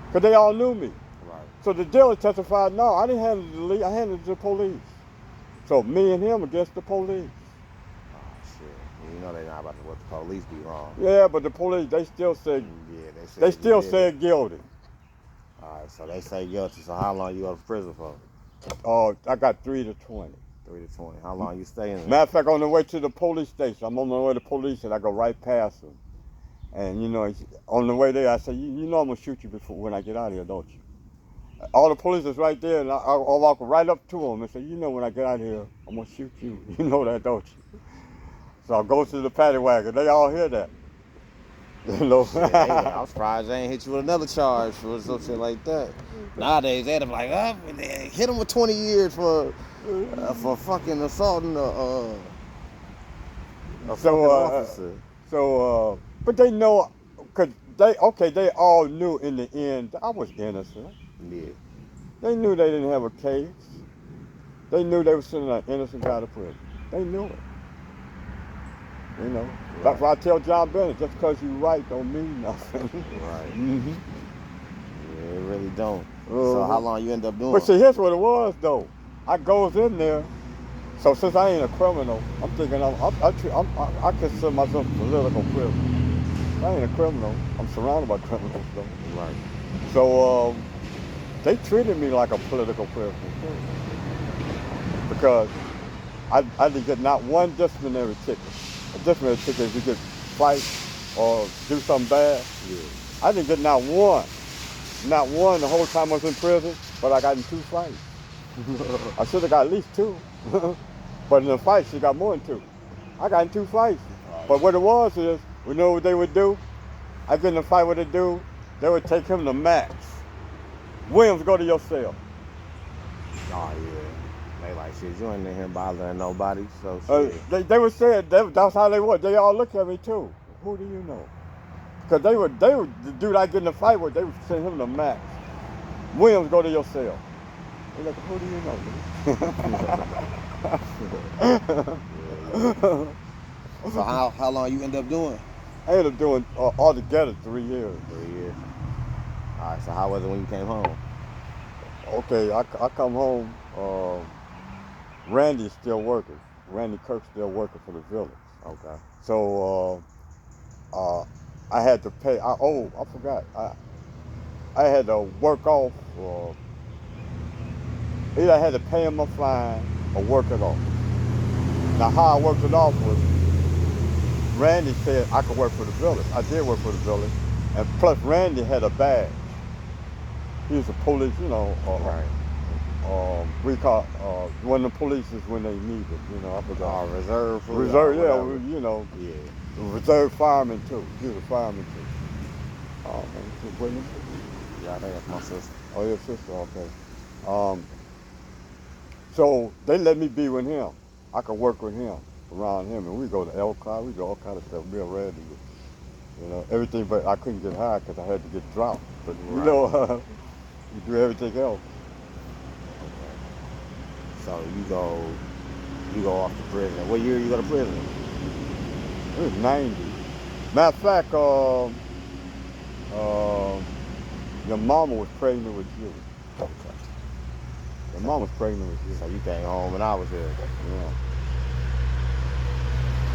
because they all knew me. Right. So the dealer testified, no, I didn't hand it to the lead, I handed it to the police. So me and him against the police. Oh shit. You know they're not about to let the police be wrong. Yeah, but the police, they still said, they still said guilty. All right, so they say guilty. So how long you go to prison for? I got 3 to 20. 3 to 20. How long you stay in there? Matter of fact, on the way to the police station, I'm on the way to the police and I go right past them. And you know, on the way there, I say, you know I'm gonna shoot you before when I get out of here, don't you? All the police is right there, and I walk right up to them and say, you know when I get out of here, I'm gonna shoot you. You know that, don't you? So I go to the paddy wagon. They all hear that. You know? Shit, I'm surprised they ain't hit you with another charge for some shit like that. Nowadays, they'd have like, hit him with 20 years for fucking assaulting a fucking officer. But they know, cause they all knew in the end I was innocent. Yeah. They knew they didn't have a case. They knew they were sending an innocent guy to prison. They knew it. You know. Right. That's why I tell John Bennett, just because you right don't mean nothing. Right. Mm-hmm. Yeah, it really don't. So how long you end up doing? But see, here's what it was though. I goes in there. So since I ain't a criminal, I'm thinking I consider myself a political prisoner. I ain't a criminal. I'm surrounded by criminals though. Right. So they treated me like a political prisoner too. Because I didn't get not one disciplinary ticket. A disciplinary ticket if you get fight or do something bad. Yeah. I didn't get not one. Not one the whole time I was in prison, but I got in 2 fights. I should have got at least 2. But in the fights, she got more than 2. I got in 2 fights. But what it was is, we know what they would do? I get in a fight with a dude, they would take him to max. Williams, go to your cell. Oh yeah. They like, shit, you ain't in here bothering nobody, so shit. They would say it, that's how they were. They all look at me too. Who do you know? Because they would, the dude I get in a fight with, they would send him to max. Williams, go to your cell. They're like, who do you know? So how long you end up doing? I ended up doing altogether 3 years. 3 years. All right, so how was it when you came home? Okay, I come home, Randy's still working. Randy Kirk's still working for the village. Okay. So I had to pay, I forgot. I had to work off, either I had to pay him my fine or work it off. Now how I worked it off was, Randy said I could work for the village. I did work for the village. And plus Randy had a badge. He was a police, you know, we call one of the police is when they need it, you know, I forgot. Reserve. Reserve, yeah, you know. Yeah. Reserve fireman too. He was a fireman too. Oh man, he's with me? Yeah, I think that's my sister. Oh, your sister, okay. So they let me be with him. I could work with him, around him, and we go to Elkhart, we do all kind of stuff, real ready. You know, everything, but I couldn't get high because I had to get dropped. But you know, you do everything else. So you go off to prison. What year you go to prison? It was 90. Matter of fact, your mama was pregnant with you. Okay. Your mama was pregnant with you. So you came home when I was here. Yeah.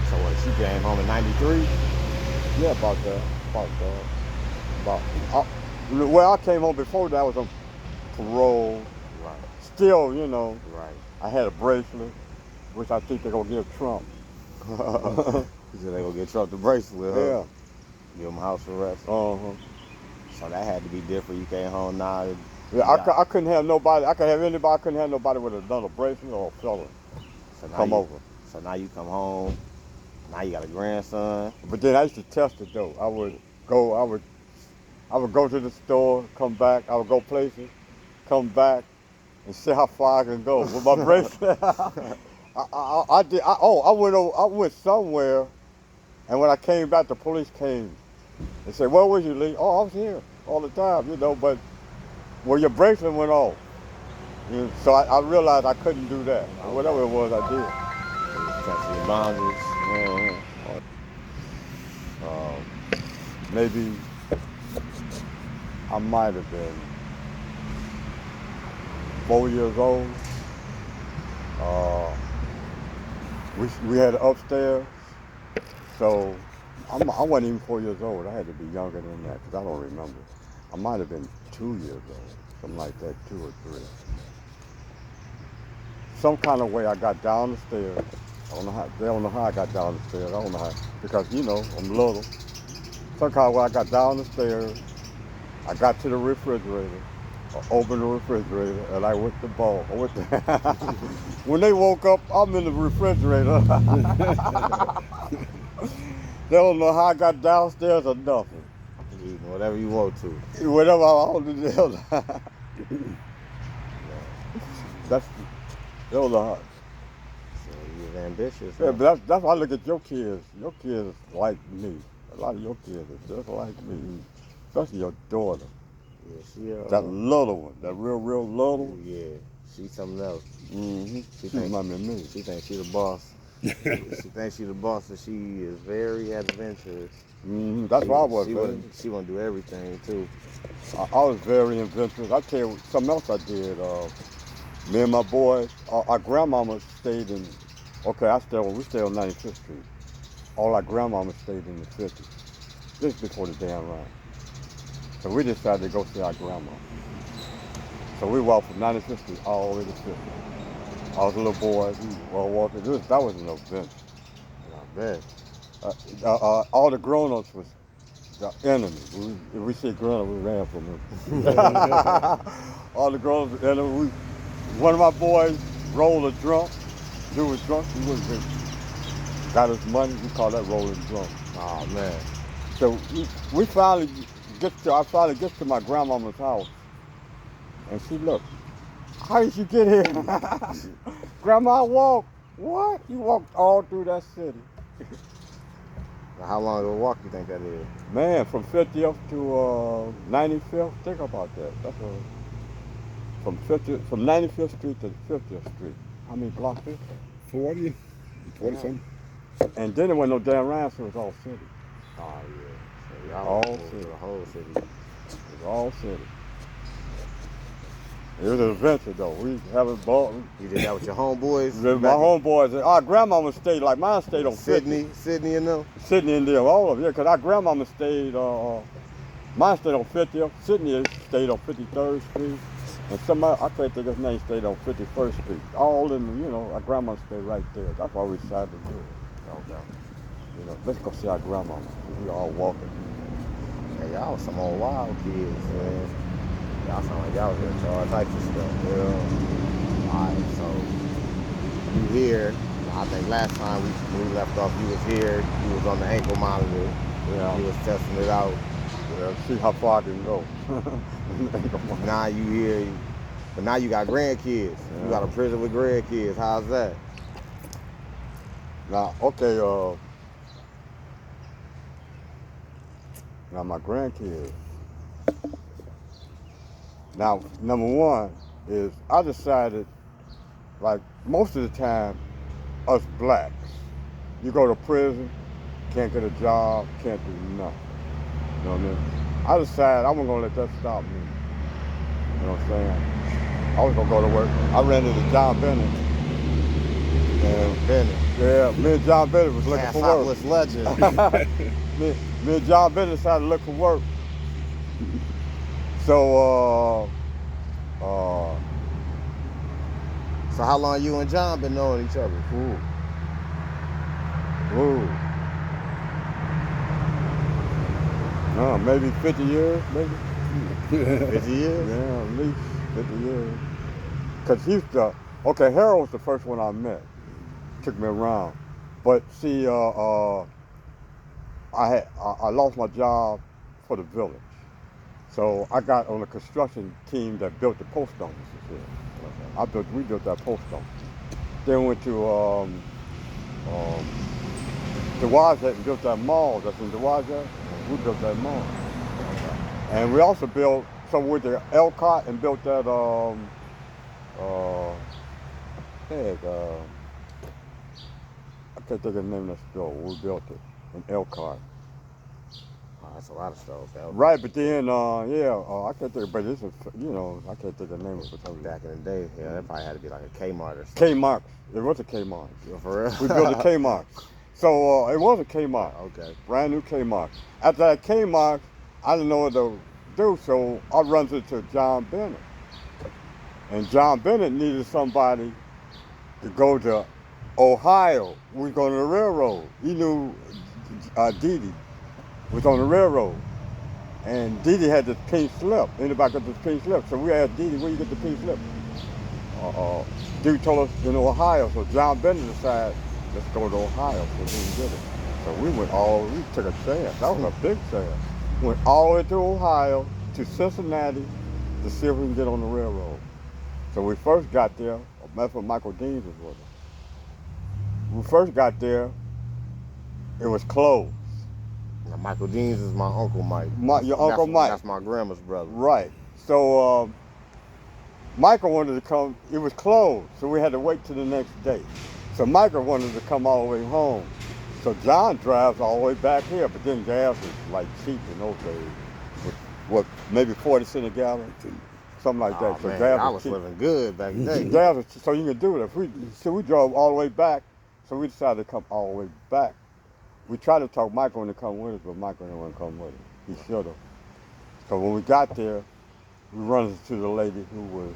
So what, she came home in 93? Yeah, about that. Well, I came home before that. I was on parole. Right. Still, you know. Right. I had a bracelet, which I think they're gonna give Trump. You said they gonna get Trump the bracelet, huh? Yeah. Give him house arrest. Uh-huh. So that had to be different. You came home now. Yeah, I couldn't have nobody. I could have anybody. I couldn't have nobody with another bracelet or a felon come over. So now you come home. Now you got a grandson. But then I used to test it though. I would I would go to the store, come back. I would go places, come back, and see how far I can go with my bracelet. I did. I went somewhere, and when I came back, the police came. They said, "Where was you, Lee?" "Oh, I was here all the time, you know." But well, your bracelet went off. So I realized I couldn't do that. Whatever it was, I did. Touching your boundaries. Maybe I might have been 4 years old. We had upstairs, so I wasn't even 4 years old. I had to be younger than that because I don't remember. I might have been 2 years old, something like that, 2 or 3. Some kind of way I got down the stairs. I don't know how. They don't know how I got down the stairs. I don't know how because I'm little. Some kind of way I got down the stairs. I got to the refrigerator. I opened the refrigerator and I went to ball. When they woke up, I'm in the refrigerator. They don't know how I got downstairs or nothing. Eating whatever you want to. Whatever I want to do. That's they don't know how. So you're ambitious. Yeah, Huh? but that's why I look at your kids. Your kids like me. A lot of your kids are just like me, especially your daughter. Yeah, That little one, that real little. Yeah, she's something else. Mm-hmm. She She's my me. She thinks she the boss. She thinks she the boss, and she is very adventurous. Mm-hmm. That's why I was. She wanna do everything too. I was very adventurous. I tell you something else I did. Me and my boys, our grandmama stayed in. Okay, we stayed on 95th Street. All our grandmama stayed in the 50s. This before the damn run. So we decided to go see our grandma. So we walked from 95th Street all the way to 50th. I was a little boy. We were walking. That was an adventure. I bet. All the grown-ups was the enemy. If we see grown-ups, we ran from them. All the grown-ups were enemy. One of my boys rolled a drunk. Dude was drunk. He was got his money. We call that rolling drunk. Oh man. So I finally get to my grandmama's house, and she looked. How did you get here? Grandma, I walked. What? You walked all through that city. How long of a walk you think that is? Man, from 50th to 95th. Think about that. That's from 95th Street to 50th Street. How many blocks is that? 40 something. And then there wasn't no damn round, so it was all city. Oh yeah. So y'all All moved to city. the whole city. It was all city. It was an adventure though. We haven't bought. You did that with your homeboys? My homeboys, our grandmama stayed, like mine stayed on 50th. Sydney and them? Sydney and them, all of it, because our grandmama stayed, mine stayed on 50th, Sydney stayed on 53rd Street, and somebody, I can't think of his name, stayed on 51st Street. All in, our grandma stayed right there. That's why we decided to do it. Okay. Let's go see our grandmama. We all walking. Yeah, y'all some old wild kids, man. Y'all sound like y'all was into all types of stuff. Yeah. Alright, so you here. I think last time we left off, you was here. You was on the ankle monitor. Yeah. You was testing it out. Yeah, see how far I can go. Now you here, but now you got grandkids. Yeah. You got a prison with grandkids. How's that? Now, okay, now my grandkids. Now, number one is I decided, like most of the time, us blacks, you go to prison, can't get a job, can't do nothing. You know what I mean? I decided I wasn't gonna let that stop me. You know what I'm saying? I was gonna go to work. I ran into John Bennett. And yeah, me and John Bennett was looking for work. Legend. me and John Bennett decided to look for work. So, So how long you and John been knowing each other? Ooh. No, maybe 50 years, maybe. 50 years? Yeah, at least 50 years. Because Harold was the first one I met. Took me around. But see, I lost my job for the village. So I got on the construction team that built the post offices here. We built that post office. Then went to Dewazet and built that mall that's in Dewazet. We built that mall. And we also built, so we went to Elcott and built that, I can't think of the name of that store. We built it in Elcott. Oh, that's a lot of stuff. Right, but then, I can't think, but this is, I can't think of the name of it. Back in the day, yeah, that probably had to be like a Kmart or something. Kmart. It was a Kmart. Yeah, for real? We built a Kmart. So it was a Kmart. Okay. Brand new Kmart. After that Kmart, I didn't know what to do, so I run into John Bennett. And John Bennett needed somebody to go to Ohio. We was going to the railroad. He knew Dee Dee was on the railroad. And Dee Dee had this pink slip. Anybody got this pink slip? So we asked Dee Dee, where you get the pink slip? Dude told us in Ohio. So John Bennett decided, let's go to Ohio so we can get it. So we took a chance. That was a big chance. Went all the way to Ohio, to Cincinnati, to see if we can get on the railroad. So we first got there, that's what Michael Deans was with us. We first got there, it was closed. Now, Michael Deans is my Uncle Mike. Your Uncle Mike. That's my grandma's brother. Right. So Michael wanted to come, it was closed, so we had to wait till the next day. So Michael wanted to come all the way home. So John drives all the way back here, but then gas was like cheap in those days. What, maybe 40 cents a gallon? Something like that. So man, gas I was was cheap. living good back then. Gas was, so you can do it. So we drove all the way back, so we decided to come all the way back. We tried to talk Michael into come with us, but Michael didn't want to come with us. He should have. So when we got there, we run into the lady who was,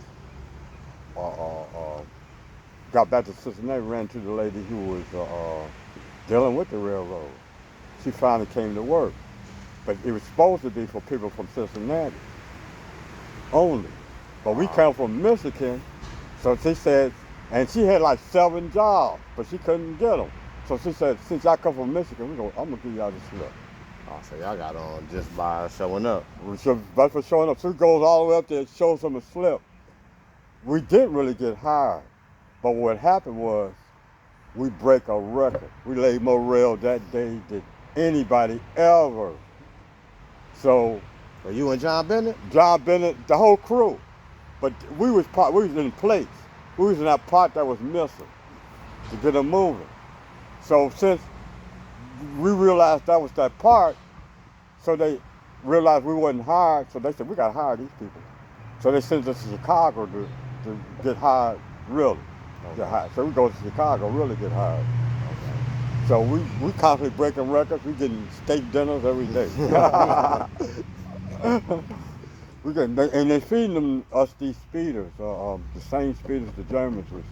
got back to Cincinnati, ran into the lady who was dealing with the railroad. She finally came to work. But it was supposed to be for people from Cincinnati only. But we come from Michigan, so she said, and she had like 7 jobs, but she couldn't get them. So she said, since I come from Michigan, I'm gonna give y'all the slip. Oh, so y'all got on just by showing up. So that's for showing up. So she goes all the way up there and shows them a slip. We didn't really get hired, but what happened was we break a record. We laid more rail that day than anybody ever. So you and John Bennett? John Bennett, the whole crew. But we was in place. We was in that part that was missing to get them moving. So since we realized that was that part, so they realized we wasn't hired, so they said, we got to hire these people. So they sent us to Chicago to get hired, really. Okay. Get hired. So we go to Chicago, really get hired. Okay. So we constantly breaking records. We getting steak dinners every day. And they feeding us these speeders, the same speeders the Germans was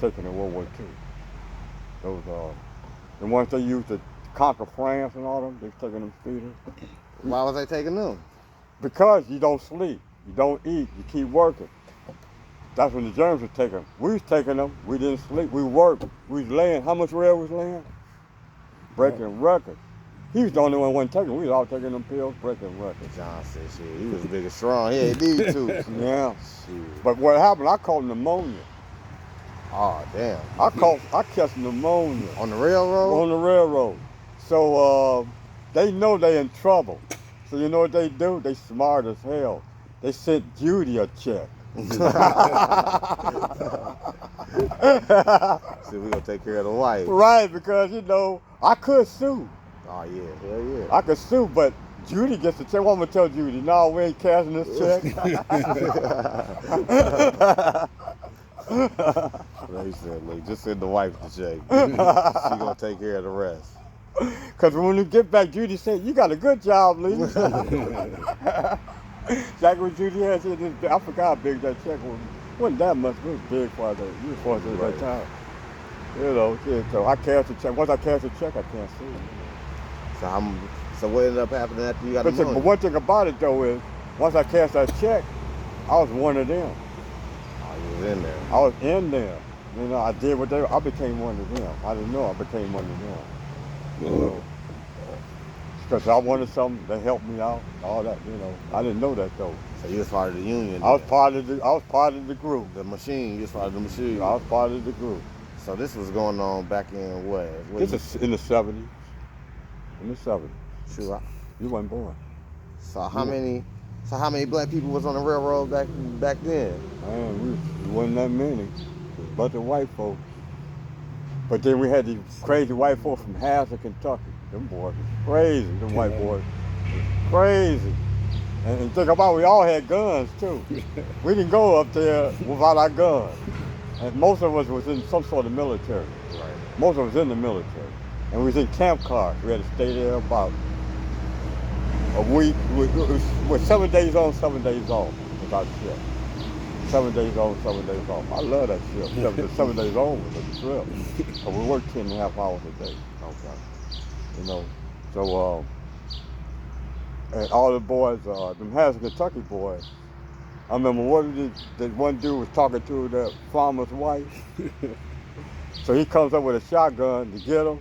taking in World War II. Those the ones they used to conquer France and all them, they was taking them speeders. Why was they taking them? Because you don't sleep, you don't eat, you keep working. That's when the Germans were taking them. We was taking them, we didn't sleep, we worked. We was laying, how much rail was laying? Breaking records. He was the only one who wasn't taking. We was all taking them pills, breaking records. John said, shit, he was big and strong. Yeah, he did too. Yeah. Shit. But what happened, I caught pneumonia. Oh, damn. I catch pneumonia. On the railroad? On the railroad. So they know they in trouble. So you know what they do? They smart as hell. They sent Judy a check. See, we gonna take care of the wife. Right, because I could sue. Oh yeah, hell yeah. I could sue, but Judy gets the check. Well, I'm gonna tell Judy, no, we ain't cashing this check. He said, look, just send the wife the check. She gonna take care of the rest. Because when we get back, Judy said, you got a good job, Lee. Like when Judy had said this, I forgot how big that check was. It wasn't that much, it was big for that time. So I cashed the check. Once I cash the check, I can't sue. So what ended up happening after you got the money? But one thing about it though is, once I cashed that check, I was one of them. Oh, you was in there. I was in there. I did what I became one of them. I didn't know I became one of them. because I wanted something to help me out, all that, you know. I didn't know that though. So you was part of the union? I was part of the group. The machine, you was part of the machine? I was part of the group. So this was going on back in what? This is in the 70s. In the 70s. Sure. You wasn't born. So how many black people was on the railroad back then? Man, we wasn't that many. It was a bunch of white folks. But then we had these crazy white folks from Hazard, Kentucky. Them boys was crazy. Them white boys was crazy. And think about it, we all had guns too. We didn't go up there without our guns. And most of us was in some sort of military. Right. Most of us in the military. And we was in camp cars. We had to stay there about a week. It was 7 days on, 7 days off without shift. 7 days on, 7 days off. I love that shift. 7 days on was a trip. So we worked 10.5 hours a day. Okay. You know, so and all the boys, them Hazard, Kentucky boys. I remember that one dude was talking to that farmer's wife. So he comes up with a shotgun to get him.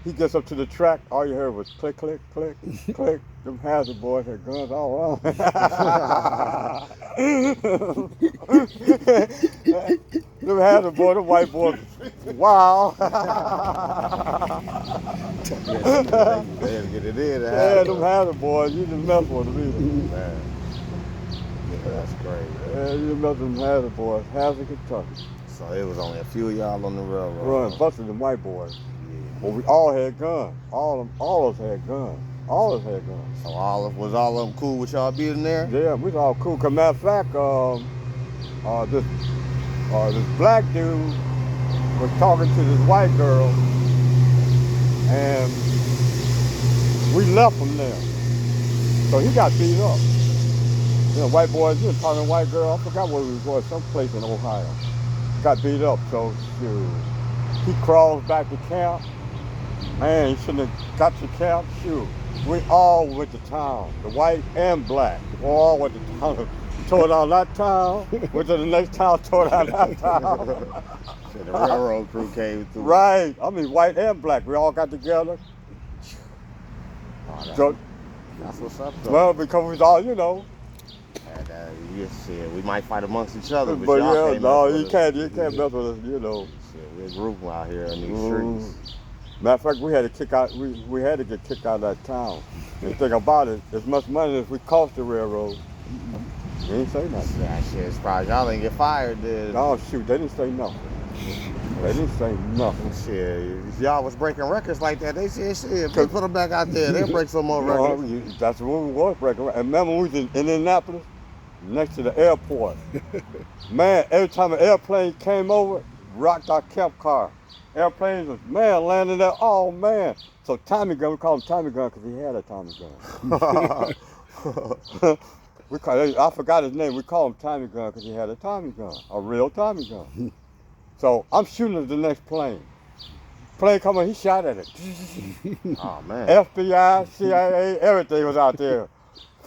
He gets up to the track, all you heard was click, click, click, click. Them Hazard boys had guns all around. Them Hazard boys, them white boys, wow. They had to get it in. Yeah, them Hazard boys, you didn't mess with them either. Man. Yeah, that's great. Yeah, you didn't mess with them Hazard boys, Hazard, Kentucky. So it was only a few of y'all on the railroad. Run, busting them white boys. Well, we all had guns. All of us had guns. All of us had guns. So was all of them cool with y'all being there? Yeah, we was all cool. Cause matter of fact, this black dude was talking to this white girl, and we left him there. So he got beat up. You know, white boys, you were talking to white girl. I forgot where we was, someplace in Ohio. Got beat up. So shoot, he crawls back to camp. Man, you shouldn't have got to camp. Shoot, we all went to town, the white and black. We all went to town, tore down that town, went to the next town, tore down that town. So the railroad crew came through. Right, I mean white and black, we all got together. Oh, that's what's up though. Well, because we was all, you know. We might fight amongst each other, But y'all yeah, no, you can't us. mess with us, you know. Shit, we're a group out here in these streets. Matter of fact, we had to get kicked out of that town. And think about it, as much money as we cost the railroad, they didn't say nothing. Yeah, shit, surprised y'all didn't get fired then. Oh shoot, they didn't say nothing. They didn't say nothing. Shit, if y'all was breaking records like that, they said, shit, put them back out there, they'll break some more records. That's what we was breaking records. And remember we was in Indianapolis, next to the airport. Man, every time an airplane came over, rocked our camp car. Airplanes was, man, landing there, oh man. So Tommy gun, we call him Tommy gun because he had a Tommy gun. I forgot his name, we call him Tommy gun because he had a Tommy gun, a real Tommy gun. So I'm shooting at the next plane. Plane coming, he shot at it. Oh man. FBI, CIA, everything was out there.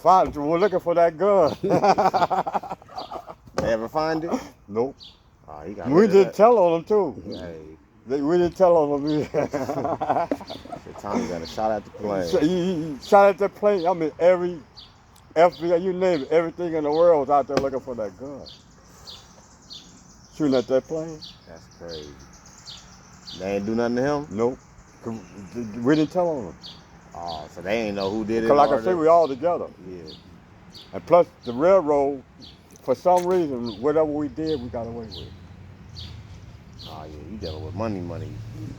We're looking for that gun. They ever find it? Nope. Oh, he got we didn't tell on them too. Hey. We didn't tell on them either. Tommy got a shot at the plane. So he shot at the plane. I mean, every FBI, you name it, everything in the world was out there looking for that gun. Shooting at that plane. That's crazy. They ain't do nothing to him? Nope. We didn't tell on them. Oh, so they ain't know who did it. Because like I say, we all together. Yeah. And plus, the railroad, for some reason, whatever we did, we got away with it. Oh yeah, you dealing with money.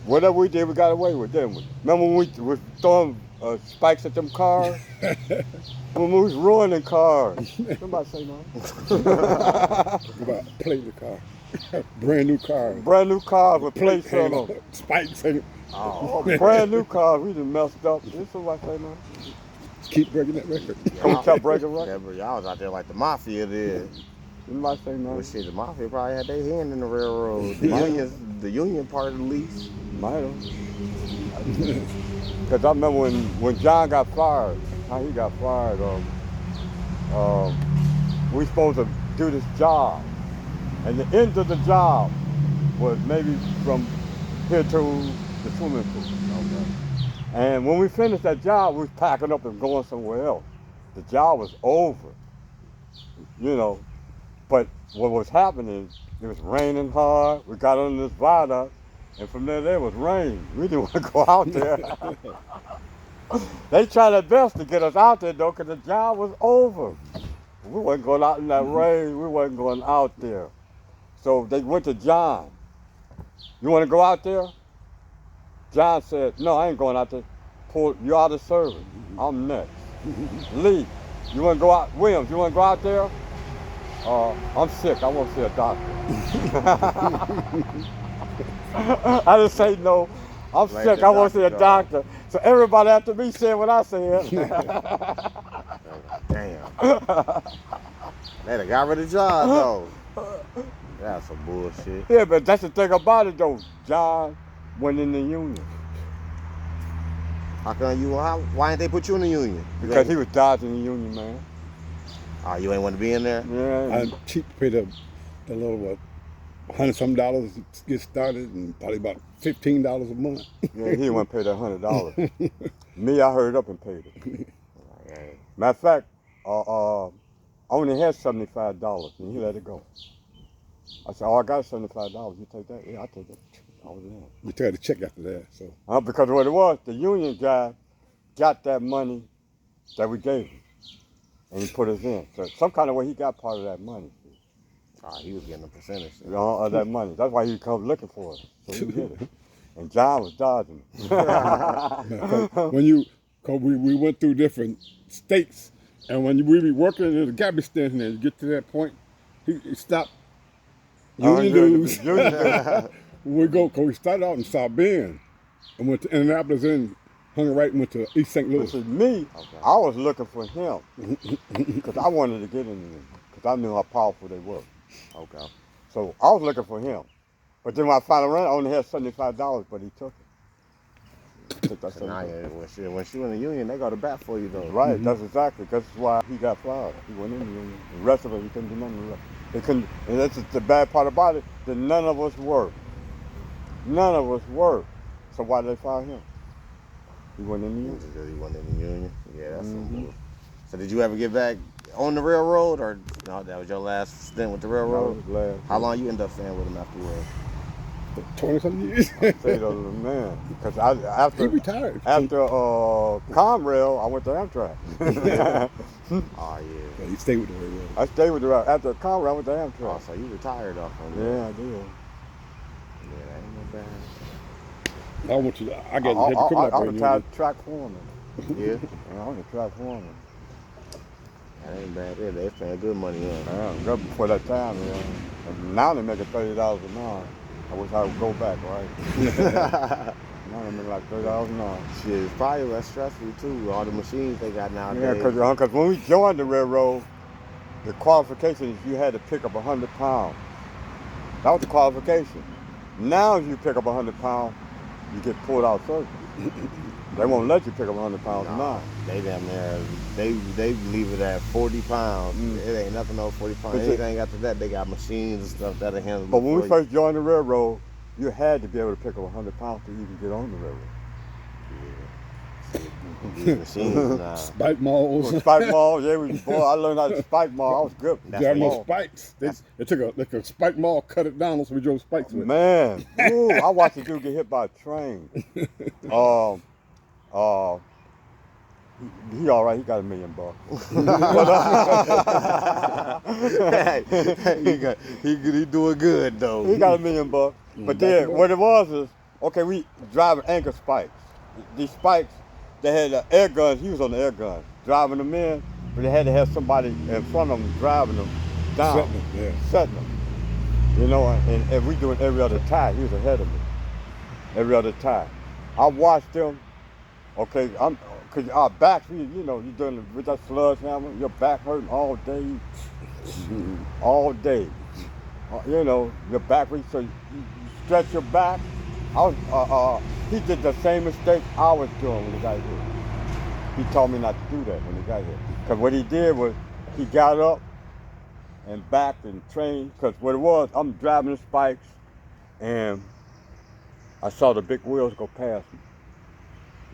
Whatever we did, we got away with, didn't we? Remember when we were throwing spikes at them cars? When we was ruining cars. Somebody say no. About plate the car. Brand new car. Brand new cars with plates on them. Spikes in it. Oh, brand new cars. We done messed up. Did somebody say no? Keep breaking that record. We kept breaking records. Y'all was out there like the mafia did. Somebody say no. Well, shit, the mafia probably had their hand in the railroad. The union part at least. Might have. Because I remember when John got fired, how he got fired, we supposed to do this job. And the end of the job was maybe from here to the swimming pool. Okay. And when we finished that job, we was packing up and going somewhere else. The job was over, you know. But what was happening, it was raining hard. We got under this viaduct, and from there was rain. We didn't want to go out there. They tried their best to get us out there, though, because the job was over. We wasn't going out in that rain. We wasn't going out there. So they went to John. You want to go out there? John said, no, I ain't going out there. You out of service. I'm next. Lee, you want to go out? Williams, you want to go out there? I'm sick. I want to see a doctor. I didn't say no. I'm Let sick. the I want to see a doctor doctor. So everybody after me said what I said. Damn. They done got rid of John though. That's some bullshit. Yeah, but that's the thing about it though. John went in the union How come why ain't they put you in the union? because he was dodging the union, man. Oh, you ain't want to be in there? Yeah. I'm cheap to pay the little what, $100-some to get started, and probably about $15 a month. Yeah, he didn't want to pay that $100. Me, I hurried up and paid it. Hey, Matter of fact, I only had $75, and he let it go. I said, "Oh, I got $75. You take that? Yeah, I take it." I was in. We got a check after that. So Because what it was, the union guy got that money that we gave him, and he put us in. So some kind of way he got part of that money. he was getting a percentage. Of that money. That's why he come looking for us. So he get it. And John was dodging it. cause we went through different states, and when we be working in the garbage stand there, you get to that point, he stopped. Union dues. Cause we started out in South Bend and went to Indianapolis and hung right and went to East St. Louis. See, me, okay. I was looking for him because I wanted to get in there because I knew how powerful they were. Okay. So I was looking for him. But then when I finally ran, I only had $75, but he took it. So now, when she in the union, they go to bat for you though. Right, that's exactly. That's why he got fired. He went in the union. The rest of it, he couldn't do nothing. They couldn't, and that's the bad part about it, that none of us worked. None of us worked. So why did they fire him? He went in the union. He went in the union. Yeah, that's some bull. So did you ever get back on the railroad, or no? That was your last stint with the railroad. How long you end up staying with him afterwards? 20-something years. I stayed on the man because after he retired. After Conrail, I went to Amtrak. Oh yeah. He stayed with the railroad. I stayed with the railroad. After Conrail, I went to Amtrak. Oh, so you retired off on that? Yeah, I did. Yeah, that ain't no bad. I got heavy equipment I retired track foreman. Yeah. I was a track foreman. That ain't bad. Yeah, they paying good money on. Yeah, before that time, yeah. And now they make $30 an hour. I wish I would go back, right? Now they make like $30 an hour. Shit, it's probably less stressful too. All the machines they got nowadays. Yeah, because when we joined the railroad, the qualification is you had to pick up 100 pounds. That was the qualification. Now if you pick up 100 pounds, you get pulled out service. They won't let you pick up 100 pounds now. They damn near, they leave it at 40 pounds. It ain't nothing over 40 pounds. Anything after that, they got machines and stuff that'll handle it. But when we first joined the railroad, you had to be able to pick up 100 pounds to even get on the railroad. These machines now. Spike malls. Spike malls, yeah. I learned how to spike mall. I was good. There are no spikes. They took a spike mall, cut it down, so we drove spikes with it. Man, ooh, I watched a dude get hit by a train. He all right. He got $1 million. he doing good though. He got $1 million. But then what it was is, okay, we driving anchor spikes. These spikes, they had air guns. He was on the air guns, driving them in, but they had to have somebody in front of them driving them down, setting them. You know, and we doing every other tie. He was ahead of me. Every other tie. I watched them. Okay, cause our backs, you know, you doing with that sludge hammer, your back hurting all day, all day. You know, your back, so you stretch your back. He did the same mistake I was doing when he got here. He told me not to do that when he got here. Cause what he did was, he got up and backed and trained. Cause what it was, I'm driving the spikes, and I saw the big wheels go past me.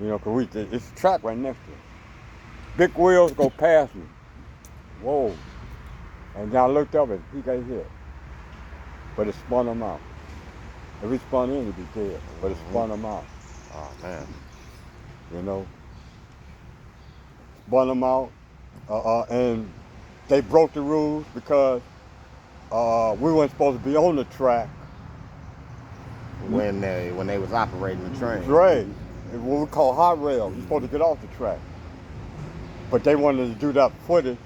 You know, 'cause it's a track right next to it. Big wheels go past me. Whoa. And then I looked up and he got hit. But it spun him out. If he spun in, he'd be dead. But it spun him out. Oh man. You know. Spun him out. And they broke the rules because we weren't supposed to be on the track. When they was operating the train. Right. What we call hot rail. You're supposed to get off the track. But they wanted to do that footage,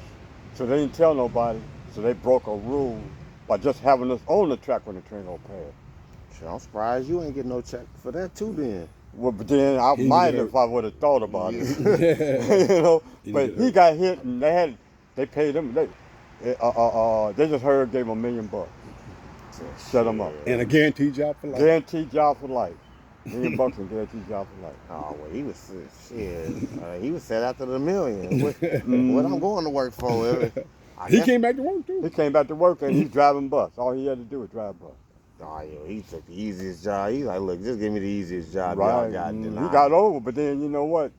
so they didn't tell nobody. So they broke a rule by just having us on the track when the train go past. Shit, I'm surprised you ain't getting no check for that too then. Well, but then I might if I would have thought about it. You know. But he got hit and they paid him. They just heard gave him $1 million. Shut him up. And a guaranteed job for life. Guaranteed job for life. $1 million and guaranteed job for life. Oh well, he was shit. He was set after the $1 million. What I'm going to work for? He came back to work too. He came back to work and he's driving bus. All he had to do was drive bus. Oh yeah, he took the easiest job. He's like, look, just give me the easiest job Right. y'all got. He got over, but then you know what?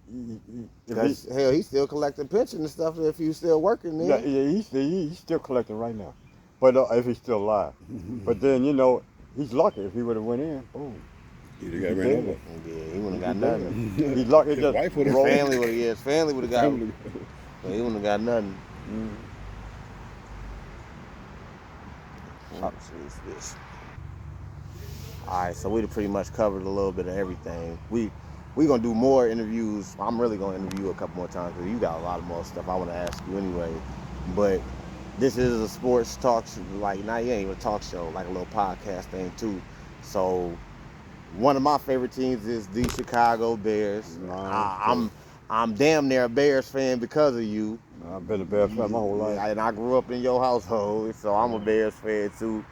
Hell, he's still collecting pension and stuff if he's still working there. Yeah, he's still collecting right now. But if he's still alive. But then, you know, he's lucky. If he would have went in, boom. He'd have got ran over. Yeah, he wouldn't have got nothing. He's lucky. His wife would His have family would have got him. But he wouldn't have got nothing. This. All right, so we pretty much covered a little bit of everything. We gonna do more interviews. I'm really gonna interview you a couple more times because you got a lot of more stuff I want to ask you anyway. But this is a sports talk show, like not even a talk show, like a little podcast thing too. So one of my favorite teams is the Chicago Bears. I'm damn near a Bears fan because of you. I've been a Bears fan my whole life. And I grew up in your household, so I'm a Bears fan too.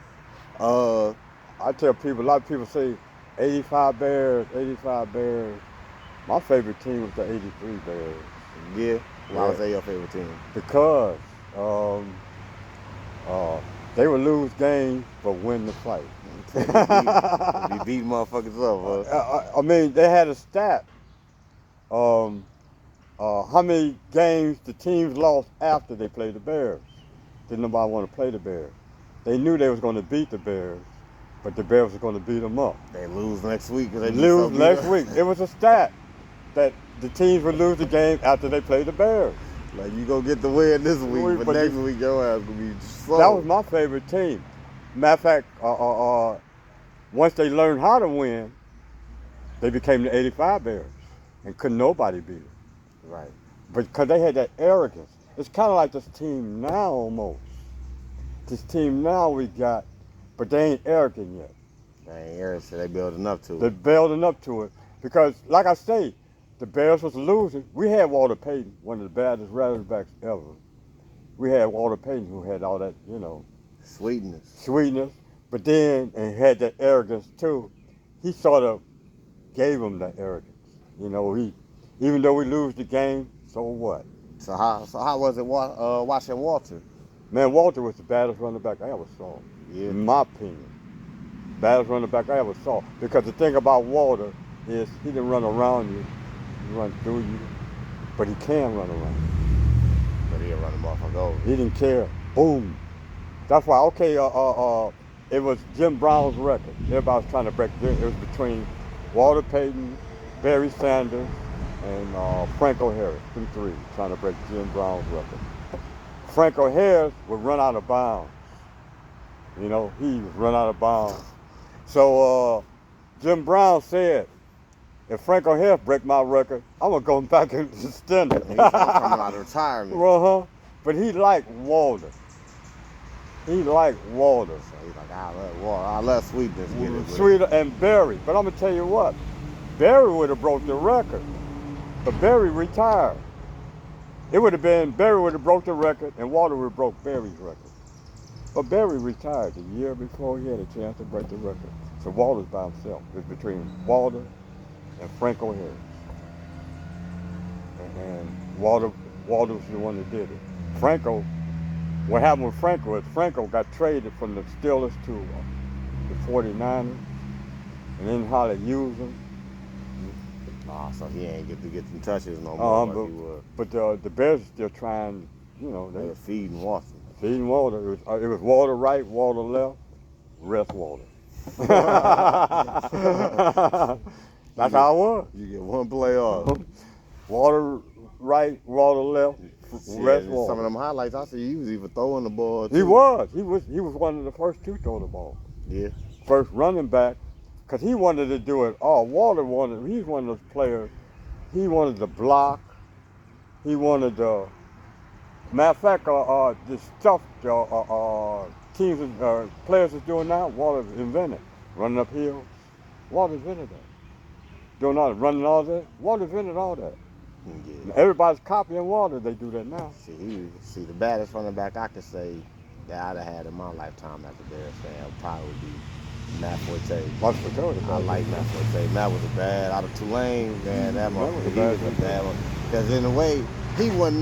I tell people, a lot of people say 85 Bears, 85 Bears. My favorite team was the 83 Bears. Yeah? Why was that your favorite team? Because they would lose games but win the fight. You beat motherfuckers up, huh? I mean, they had a stat. How many games the teams lost after they played the Bears. Didn't nobody want to play the Bears. They knew they was going to beat the Bears, but the Bears was going to beat them up. They lose next week. They lose next week. It was a stat that the teams would lose the game after they played the Bears. Like, you go get the win this week, but next week your ass gonna be slow. That was my favorite team. Matter of fact, once they learned how to win, they became the 85 Bears, and couldn't nobody beat them. Right. But because they had that arrogance. It's kind of like this team now almost. This team now we got, but they ain't arrogant yet. They ain't arrogant, so they building up to it. They're building up to it. Because, like I say, the Bears was losing. We had Walter Payton, one of the baddest running-backs ever. We had Walter Payton who had all that, you know. Sweetness. But then, and had that arrogance too. He sort of gave them that arrogance. You know, even though we lose the game, so what? So how was it watching Walter? Man, Walter was the baddest running back I ever saw. Yeah. In my opinion. Baddest running back I ever saw. Because the thing about Walter is he didn't run around you, he run through you, but he can run around you. But he didn't run the motherfucker over. He didn't care. Boom. That's why, okay, it was Jim Brown's record. Everybody was trying to break it. It was between Walter Payton, Barry Sanders, and Franco Harris, them three, trying to break Jim Brown's record. Franco Harris would run out of bounds. You know, he would run out of bounds. So Jim Brown said, if Franco Harris break my record, I'm going to go back and extend it. He's coming out of retirement. But he liked Walter. He liked Walter. So he's like, I love Walter. I love Sweetness. Get it, Sweeter and Barry. But I'm going to tell you what, Barry would have broke the record. But Barry retired. It would have been, Barry would have broke the record and Walter would have broke Barry's record. But Barry retired the year before he had a chance to break the record. So Walter's by himself. It's between Walter and Franco Harris. And Walter was the one that did it. Franco, what happened with Franco is Franco got traded from the Steelers to the 49ers and then how they used him. Oh, so he ain't get to get them touches no more like he was. But the Bears are still trying, you know, They they were feeding Watson. feeding water. It was water right, water left, rest water. That's how it was. You get one play off. Water right, water left, rest Yeah, water. some of them highlights I see, he was even throwing the ball too. He was one of the first to throw the ball. Yeah. First running back, because he wanted to do it all. He's one of those players, he wanted to block, he wanted to, matter of fact, the stuff teams, players is doing now, Water invented. Running uphill, Water invented that. Doing all that, running all that, Water invented all that. Yeah. Everybody's copying Water, they do that now. See, the baddest running back I could say that I'd have had in my lifetime as a Bears fan would probably be Matt Forte. I like Matt Forte. Matt was a bad out of Tulane, man. That motherfucker, he was a bad one. Because in a way, he was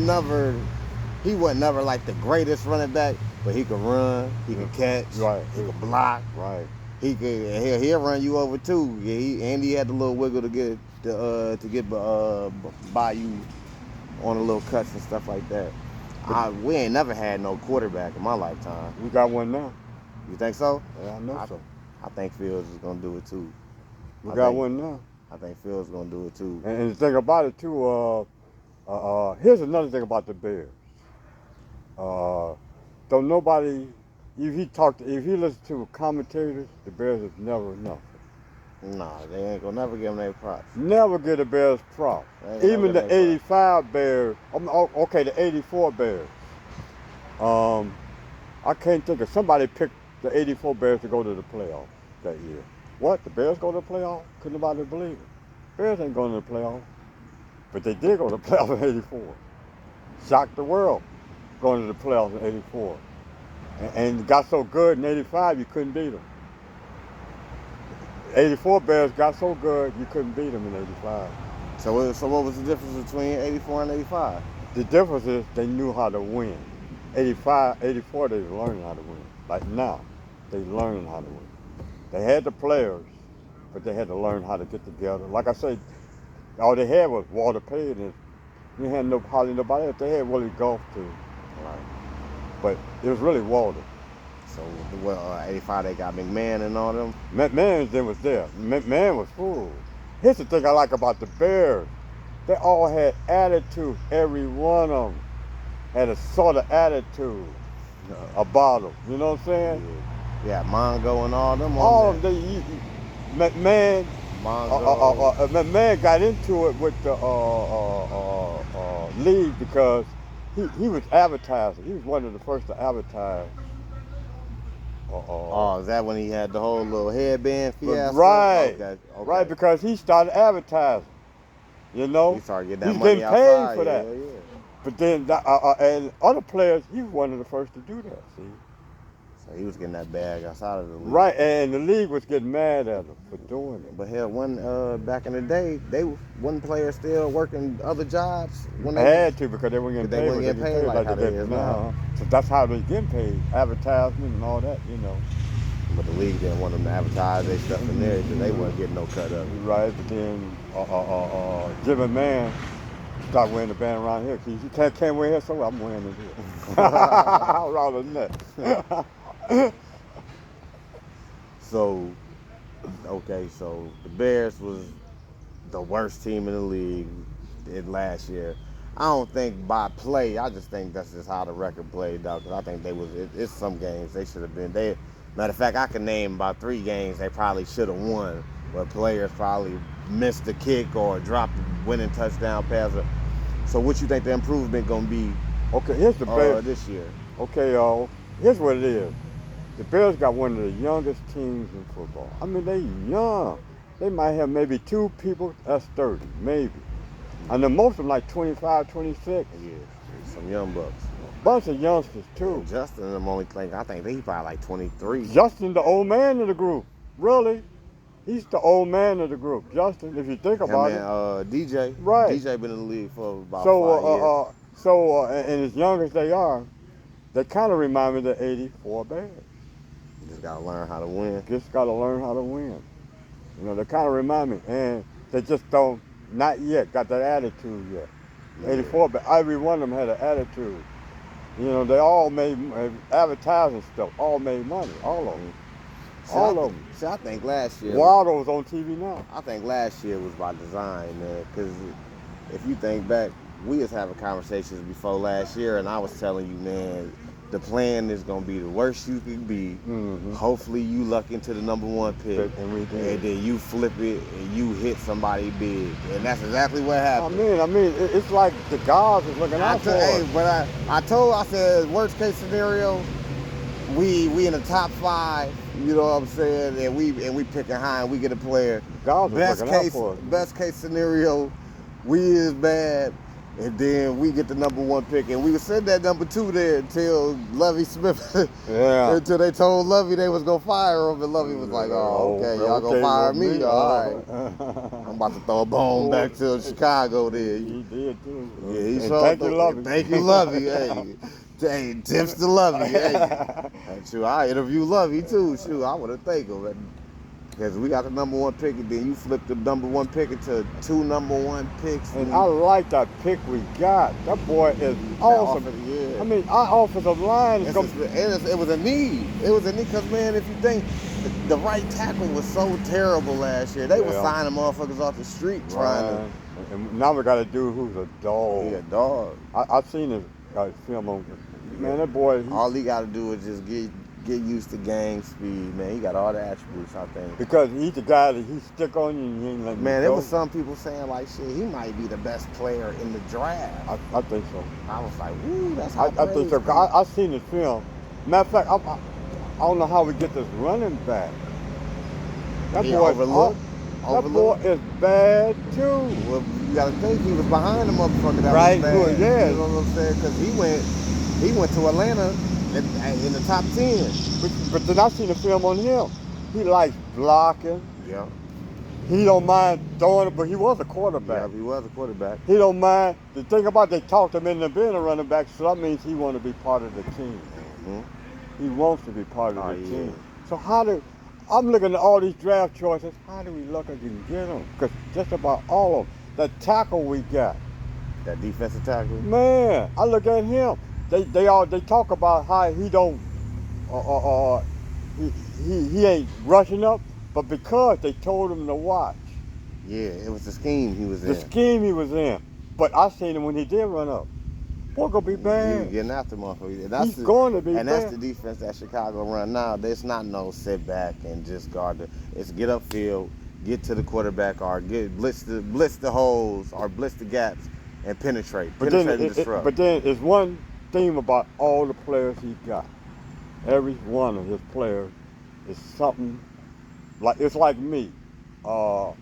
never like the greatest running back, but he could run, he could catch, right, he could block, right. He'll run you over too. Yeah, and he had the little wiggle to get by you on the little cuts and stuff like that. We ain't never had no quarterback in my lifetime. We got one now. You think so? Yeah, I know so. I think Fields is gonna do it too. We got one now. I think Fields is gonna do it too. And the thing about it too, here's another thing about the Bears. Don't nobody, if you listen to commentators, the Bears is never enough. Nah, they ain't gonna never give them their props. Never get the Bears props. Even the 85 Bears, okay, the 84 Bears. I can't think of, somebody picked the 84 Bears to go to the playoffs that year. What, the Bears go to the playoffs? Couldn't nobody believe it. Bears ain't going to the playoffs. But they did go to the playoffs in 84. Shocked the world going to the playoffs in 84. And got so good in 85 you couldn't beat them. 84 Bears got so good you couldn't beat them in 85. So what was the difference between 84 and 85? The difference is they knew how to win. 84 they was learning how to win. Like now, they learning how to win. They had the players, but they had to learn how to get together. Like I said, all they had was Walter Payton, and you had hardly nobody else. They had Willie Golf too. Right. But it was really Walter. So 85 they got McMahon and all them. McMahon then was there. McMahon was full. Here's the thing I like about the Bears. They all had attitude. Every one of them had a sort of attitude about them. You know what I'm saying? Yeah, Mongo and all them. All of them. McMahon. McMahon got into it with the league because he was advertising. He was one of the first to advertise. Is that when he had the whole little headband fiasco? Right. Okay. Right, because he started advertising. You know? He started getting that He's money getting outside. paid for that. Yeah. But then, and other players, he was one of the first to do that, see? So he was getting that bag outside of the league. Right, and the league was getting mad at him for doing it. But hell, back in the day, one player still working other jobs. They had to because they weren't getting paid like how they is now. So that's how they getting paid, advertisement and all that, you know. But the league didn't want them to advertise their stuff in there because they wasn't getting no cut of it. Right, but then Jimmy Man stopped wearing the band around here. He can't wear here, so I'm wearing it here. Rather than that. So the Bears was the worst team in the league last year. I don't think by play. I just think that's just how the record played out. Because I think it's some games they should have been. Matter of fact, I can name about 3 games they probably should have won, where players probably missed the kick or dropped the winning touchdown pass. So what you think the improvement gonna be? Okay, here's the Bears this year. Okay, y'all. Here's what it is. The Bears got one of the youngest teams in football. I mean, they young. They might have maybe 2 people that's 30, maybe. And then most of them like 25, 26. Yeah, some young bucks. Bunch of youngsters too. And Justin, I think he probably like 23. Justin, the old man of the group. Really? He's the old man of the group. Justin, if you think about it. DJ. Right. DJ been in the league for about 5 years. And as young as they are, they kind of remind me of the 84 Bears. You just gotta learn how to win. Just gotta learn how to win. You know, they kind of remind me, and they just don't not yet got that attitude yet. Yeah. 84, but every one of them had an attitude. You know, they all made advertising stuff, all made money, all of them. All of them. See, I think last year. Waldo's on TV now. I think last year was by design, man. Because if you think back, we was having conversations before last year, and I was telling you, man, the plan is gonna be the worst you can be. Mm-hmm. Hopefully, you luck into the number 1 pick, And we did. and then you flip it and you hit somebody big, and that's exactly what happened. I mean, it's like the gods is looking out for us. Hey, but I said worst case scenario, we in the top 5. You know what I'm saying? And we picking high and we get a player. God was looking out for us. Best case scenario, we is bad, and then we get the number 1 pick, and we would send that number 2 there until Lovey Smith. Yeah. Until they told Lovey they was gonna fire him, and Lovey was like, "Oh, okay, y'all gonna fire me? All right. I'm about to throw a bone back to Chicago there." He did too. Yeah, he And showed thank you, Lovey. Thank you, Lovey. Hey, tips to Lovey. Hey, shoot, I interview Lovey too. Shoot, I would have thanked him. Because we got the number 1 pick, and then you flip the number 1 pick into 2 number 1 picks. And I like that pick we got. That boy is awesome. Yeah. I mean, our offensive line is going it was a need. It was a need because, man, if you think the right tackle was so terrible last year, they were signing motherfuckers off the street trying to. And now we got a dude who's a dog. He a dog. I've seen his film on. Man, that boy. All he got to do is just get used to game speed, man. He got all the attributes, I think. Because he's the guy that he stick on you and he ain't letting Man, you there go. was some people saying like, shit, he might be the best player in the draft. I think so. I was like, woo, that's I how think so. I seen his film. Matter of fact, I don't know how we get this running back. That He boy overlooked. That boy is bad too. Well, you gotta think he was behind the motherfucker that Right, was bad. good, yeah. You know what I'm saying? Because he went to Atlanta in the top 10. But then I seen the film on him. He likes blocking. Yeah. He don't mind throwing it, but he was a quarterback. Yeah, he was a quarterback. He don't mind. The thing about they talked him into being a running back, so that means he want to be part of the team. Mm-hmm. He wants to be part of the yeah. team. So I'm looking at all these draft choices. How do we look at and get them? Because just about all of them. The tackle we got. That defensive tackle. Man, I look at him. They talk about how he don't he ain't rushing up, but because they told him to watch. Yeah, it was the scheme he was in. The scheme he was in. But I seen him when he did run up. Boy, gonna be bad. He was getting after motherfuckers. He's going to be bad. And that's the defense that Chicago run now. There's not no sit back and just guard the. It's get upfield, get to the quarterback, or blitz the holes, or blitz the gaps, and penetrate and disrupt. But then there's one theme about all the players he got. Every one of his players is something like it's like me. I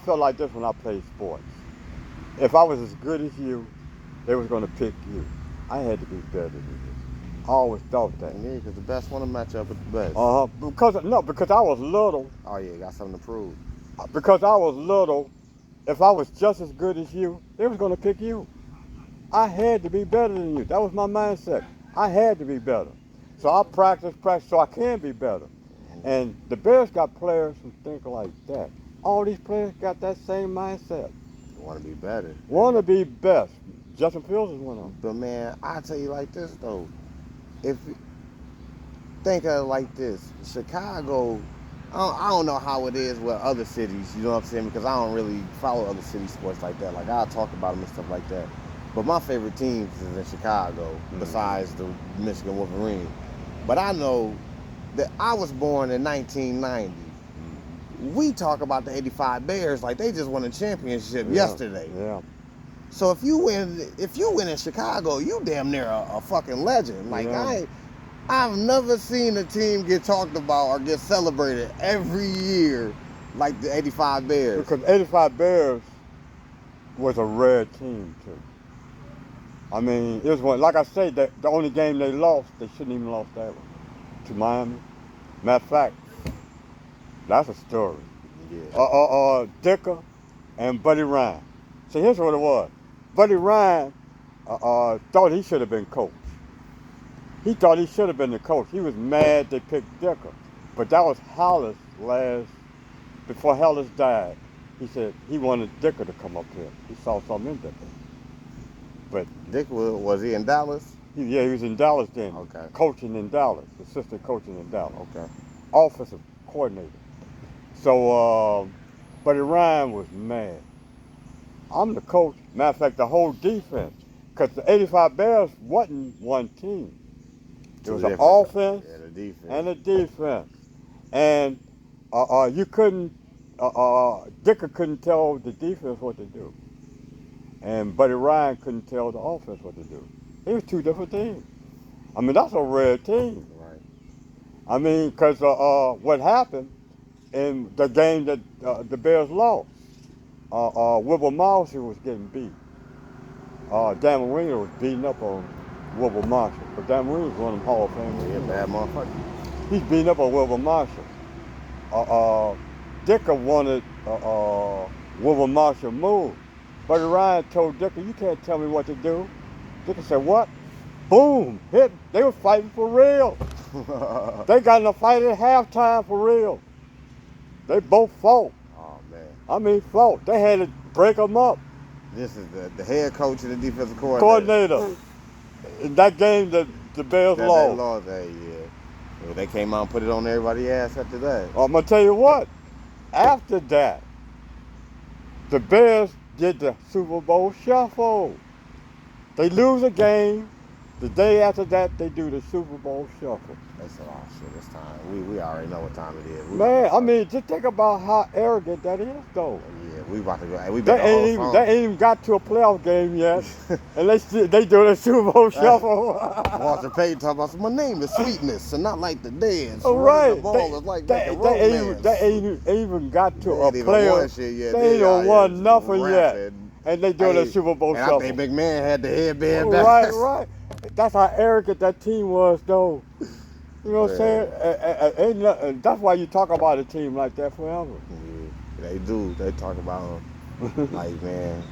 felt like this when I played sports. If I was as good as you, they was going to pick you. I had to be better than you. I always thought that. Yeah, because the best want to match up with the best. Because I was little. Oh yeah, got something to prove. Because I was little, if I was just as good as you, they was going to pick you. I had to be better than you. That was my mindset. I had to be better. So I practice so I can be better. And the Bears got players who think like that. All these players got that same mindset. Want to be better. Want to be best. Justin Fields is one of them. But man, I tell you like this though. If think of it like this, Chicago, I don't know how it is with other cities, you know what I'm saying? Because I don't really follow other city sports like that. Like I'll talk about them and stuff like that. But my favorite teams is in Chicago, besides the Michigan Wolverine. But I know that I was born in 1990. We talk about the 85 Bears like they just won a championship yesterday. Yeah. So if you win in Chicago, you damn near a fucking legend. Like I've never seen a team get talked about or get celebrated every year like the 85 Bears. Because 85 Bears was a rare team too. I mean, it was one. Like I say, the only game they lost, they shouldn't even lost that one to Miami. Matter of fact, that's a story. Yeah. Dicker and Buddy Ryan. So here's what it was. Buddy Ryan thought he should have been coach. He thought he should have been the coach. He was mad they picked Dicker. But that was Hollis' last before Hellis died, he said he wanted Dicker to come up here. He saw something in Dicker. But Dick was he in Dallas? he was in Dallas then, Okay. coaching in Dallas, assistant coaching in Dallas, Okay. offensive coordinator. So, Buddy Ryan was mad. I'm the coach. Matter of fact, the whole defense, because the '85 Bears wasn't one team. It was an offense Yeah, the defense. and a defense, and you couldn't. Dicker couldn't tell the defense what to do, and Buddy Ryan couldn't tell the offense what to do. It was two different teams. I mean, that's a rare team. Right. I mean, because what happened in the game that the Bears lost, Wilbur Marshall was getting beat. Dan Marino was beating up on Wilbur Marshall. But Dan Marino was one of them Hall of Famers. Yeah, bad motherfucker. He's beating up on Wilbur Marshall. Dicker wanted Wilbur Marshall moved. Buddy Ryan told Dicker, you can't tell me what to do. Dicker said, what? Boom, hit. They were fighting for real. They got in a fight at halftime for real. They both fought. Oh, man. I mean, fought. They had to break them up. This is the head coach and the defensive coordinator. In that game, the Bears They lost. lost. Hey, yeah. Well, they came out and put it on everybody's ass after that. I'm going to tell you what. After that, the Bears did the Super Bowl shuffle. They lose a game. The day after that, they do the Super Bowl shuffle. They said, oh, shit, it's time. We already know what time it is. Man, I mean, just think about how arrogant that is, though. Yeah, we about to go. Hey, we They ain't even got to a playoff game yet, and they do the Super Bowl shuffle. Walter Payton talking about, my name is Sweetness, and not like the dance. Oh, right. The ball is like They ain't even got to a They playoff. They ain't won nothing yet, and they do the Super Bowl and shuffle. I think McMahon had the headband back. Right. That's how arrogant that team was, though. You know what I'm saying? And that's why you talk about a team like that forever. Yeah, they do. They talk about them. Like, man.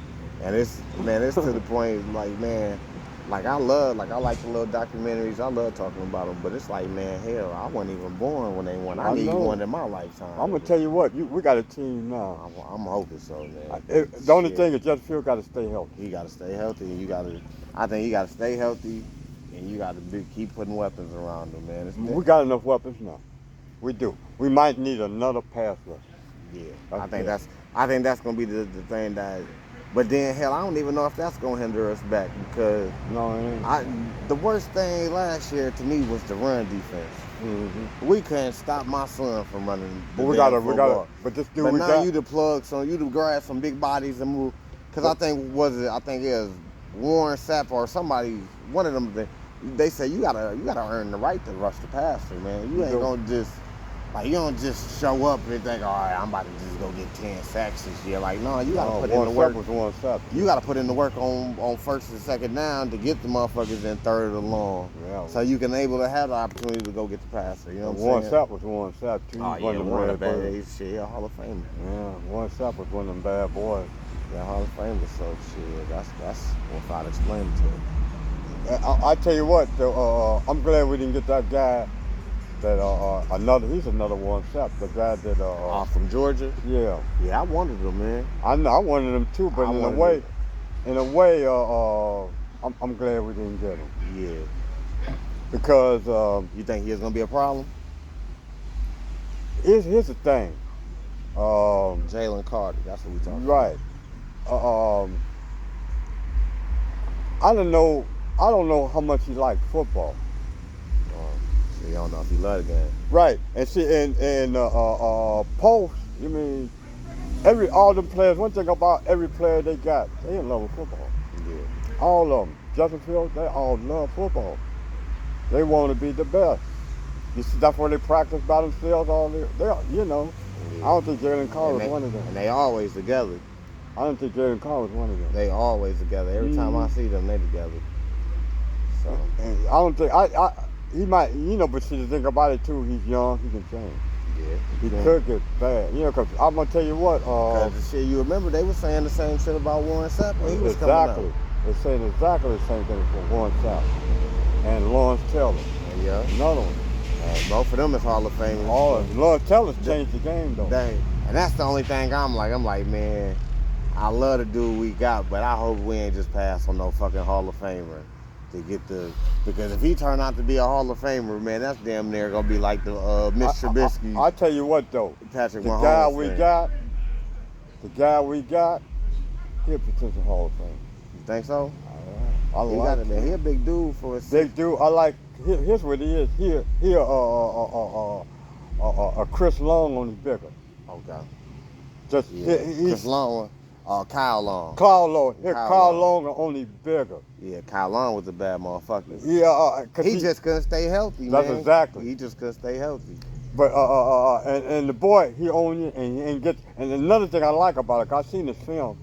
And it's to the point, like, man, like I like the little documentaries. I love talking about them. But it's like, man, hell, I wasn't even born when they won. I need one in my lifetime. I'm going to tell you what, we got a team now. I'm hoping so, man. The only thing is Justin Fields got to stay healthy. He got to stay healthy, and I think you got to stay healthy, and you got to keep putting weapons around him, man. We got enough weapons now. We do. We might need another pass rush. Yeah, I think that's gonna be the thing that. But then hell, I don't even know if that's gonna hinder us back because no, it ain't. The worst thing last year to me was the run defense. Mm-hmm. We couldn't stop my son from running. But we gotta. But this dude, but now you to plug some, you to grab some big bodies and move. Because I think it was Warren Sapp or somebody, one of them. They say you gotta earn the right to rush the passer, man. You ain't gonna just. Like, you don't just show up and think, all right, I'm about to just go get 10 sacks this year. Like, no, you got to put in the work. You got to put in the work on first and second down to get the motherfuckers in third and long. Yeah. So you can able to have the opportunity to go get the passer. You know what I'm saying? Warren Sapp was Warren Sapp, too. Oh, yeah, Warren bad. Shit, yeah, Hall of Famer. Yeah, Warren Sapp was one of them bad boys. Yeah, Hall of Famer. So, shit, that's what I'd explain it to him. I tell you what, I'm glad we didn't get that guy. He's another Warren Sapp, the guy that from Georgia. Yeah, I wanted him, man. I wanted him too, but in a way, I'm glad we didn't get him. Yeah, because you think he's gonna be a problem? Here's the thing. Jalen Carter, that's what we talking about. Right. I don't know how much he liked football. You don't know if he love the game. Right. And see, and post, you mean, all them players, one thing about every player they got, they in love with football. Yeah. All of them. Justin Fields, they all love football. They want to be the best. You see, that's where they practice by themselves all day. You know, yeah. I don't think Jalen Carter was one of them. And they always together. I don't think Jalen Carter was one of them. They always together. Every time I see them, they together. So. And I don't think, he might, but see, the thing about it too, he's young, he can change. Yeah. He could get bad. Because I'm going to tell you what. Because you remember they were saying the same shit about Warren Sapp when he was coming out. They're saying exactly the same thing for Warren Sapp and Lawrence Taylor. Yeah. Another one. And both of them is Hall of Fame. Lawrence Taylor's changed the game, though. And that's the only thing I'm like, man, I love the dude we got, but I hope we ain't just pass on no fucking Hall of Famer to get the, because if he turn out to be a Hall of Famer, man, that's damn near gonna be like the Mitch Trubisky. I tell you what though, Patrick the Mahomes guy we got, he a potential Hall of Fame. You think so? I He like got it, man. He a big dude for a big dude. I like. Here's what he is. He a Chris Long on his bigger. Okay. Just Yeah. he's Chris Long, Kyle Long. Kyle Long. Here, Kyle Kyle Long. Long are only bigger. Yeah, Kyle Long was a bad motherfucker. Yeah, cause He just couldn't stay healthy, that's man. exactly. He just couldn't stay healthy. But and the boy, he own you and get. And another thing I like about it, 'cause I seen this film.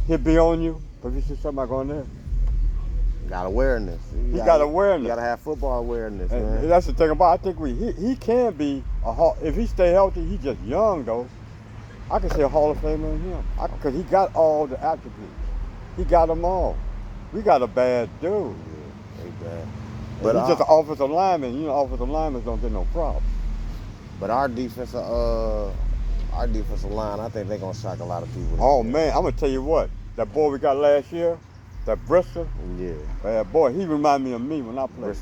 He'll be on you, but if you see somebody going there, Got awareness. he got awareness. You gotta have football awareness, And man. that's the thing about it. I think he can be if he stay healthy. He's just young though. I can say a Hall of Famer in him because he got all the attributes. He got them all. We got a bad dude. Yeah, they bad. But he's just an offensive lineman. You know, offensive linemen don't get no props. But our defensive line, I think they're gonna shock a lot of people. Oh man, I'm gonna tell you what. That boy we got last year, that Brisker. Yeah. Boy, he remind me of me when I played.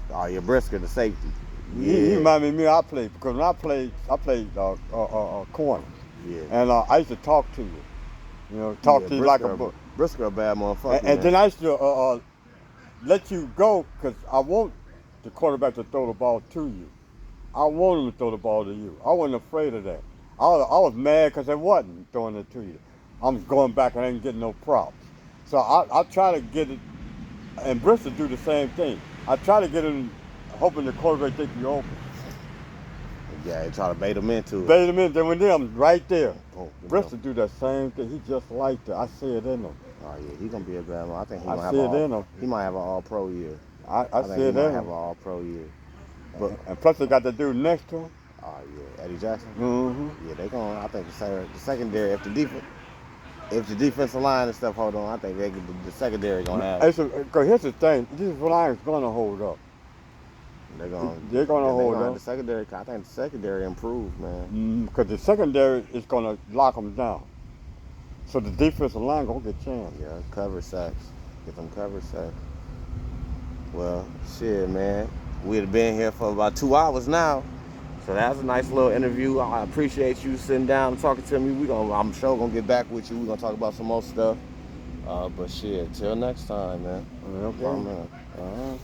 Brisker, the safety. Yeah. He remind me of me. I played because when I played corner. Yeah. And I used to talk to you. You know, talk to you like a book. Brisker a bad motherfucker. And then I used to let you go because I want the quarterback to throw the ball to you. I want him to throw the ball to you. I wasn't afraid of that. I was mad because they wasn't throwing it to you. I'm going back and I ain't getting no props. So I try to get it, and Bristol do the same thing. I try to get him hoping the quarterback think you open. Yeah, they try to bait him into it. Bait him in, then when I'm right there. Boom, Bristol do that same thing. He just like that. I see it in him. Oh yeah, he gonna be a bad one. I think he might have an all-pro year. I think see he it might in have him. an all-pro year. And plus they got the dude next to him. Oh yeah, Eddie Jackson. Mm-hmm. Yeah, they gonna. I think the secondary, if the defensive line and stuff hold on, I think the secondary gonna have. Because here's the thing, this line is gonna hold up. They're gonna hold up. The secondary, I think the secondary improved, man. Because the secondary is gonna lock them down. So the defensive line gonna get a chance. Yeah, cover sacks. Get them cover sacks. Well, shit, man. We'd have been here for about 2 hours now. So that was a nice little interview. I appreciate you sitting down and talking to me. I'm sure gonna get back with you. We're gonna talk about some more stuff. But shit, till next time, man. Okay. Man.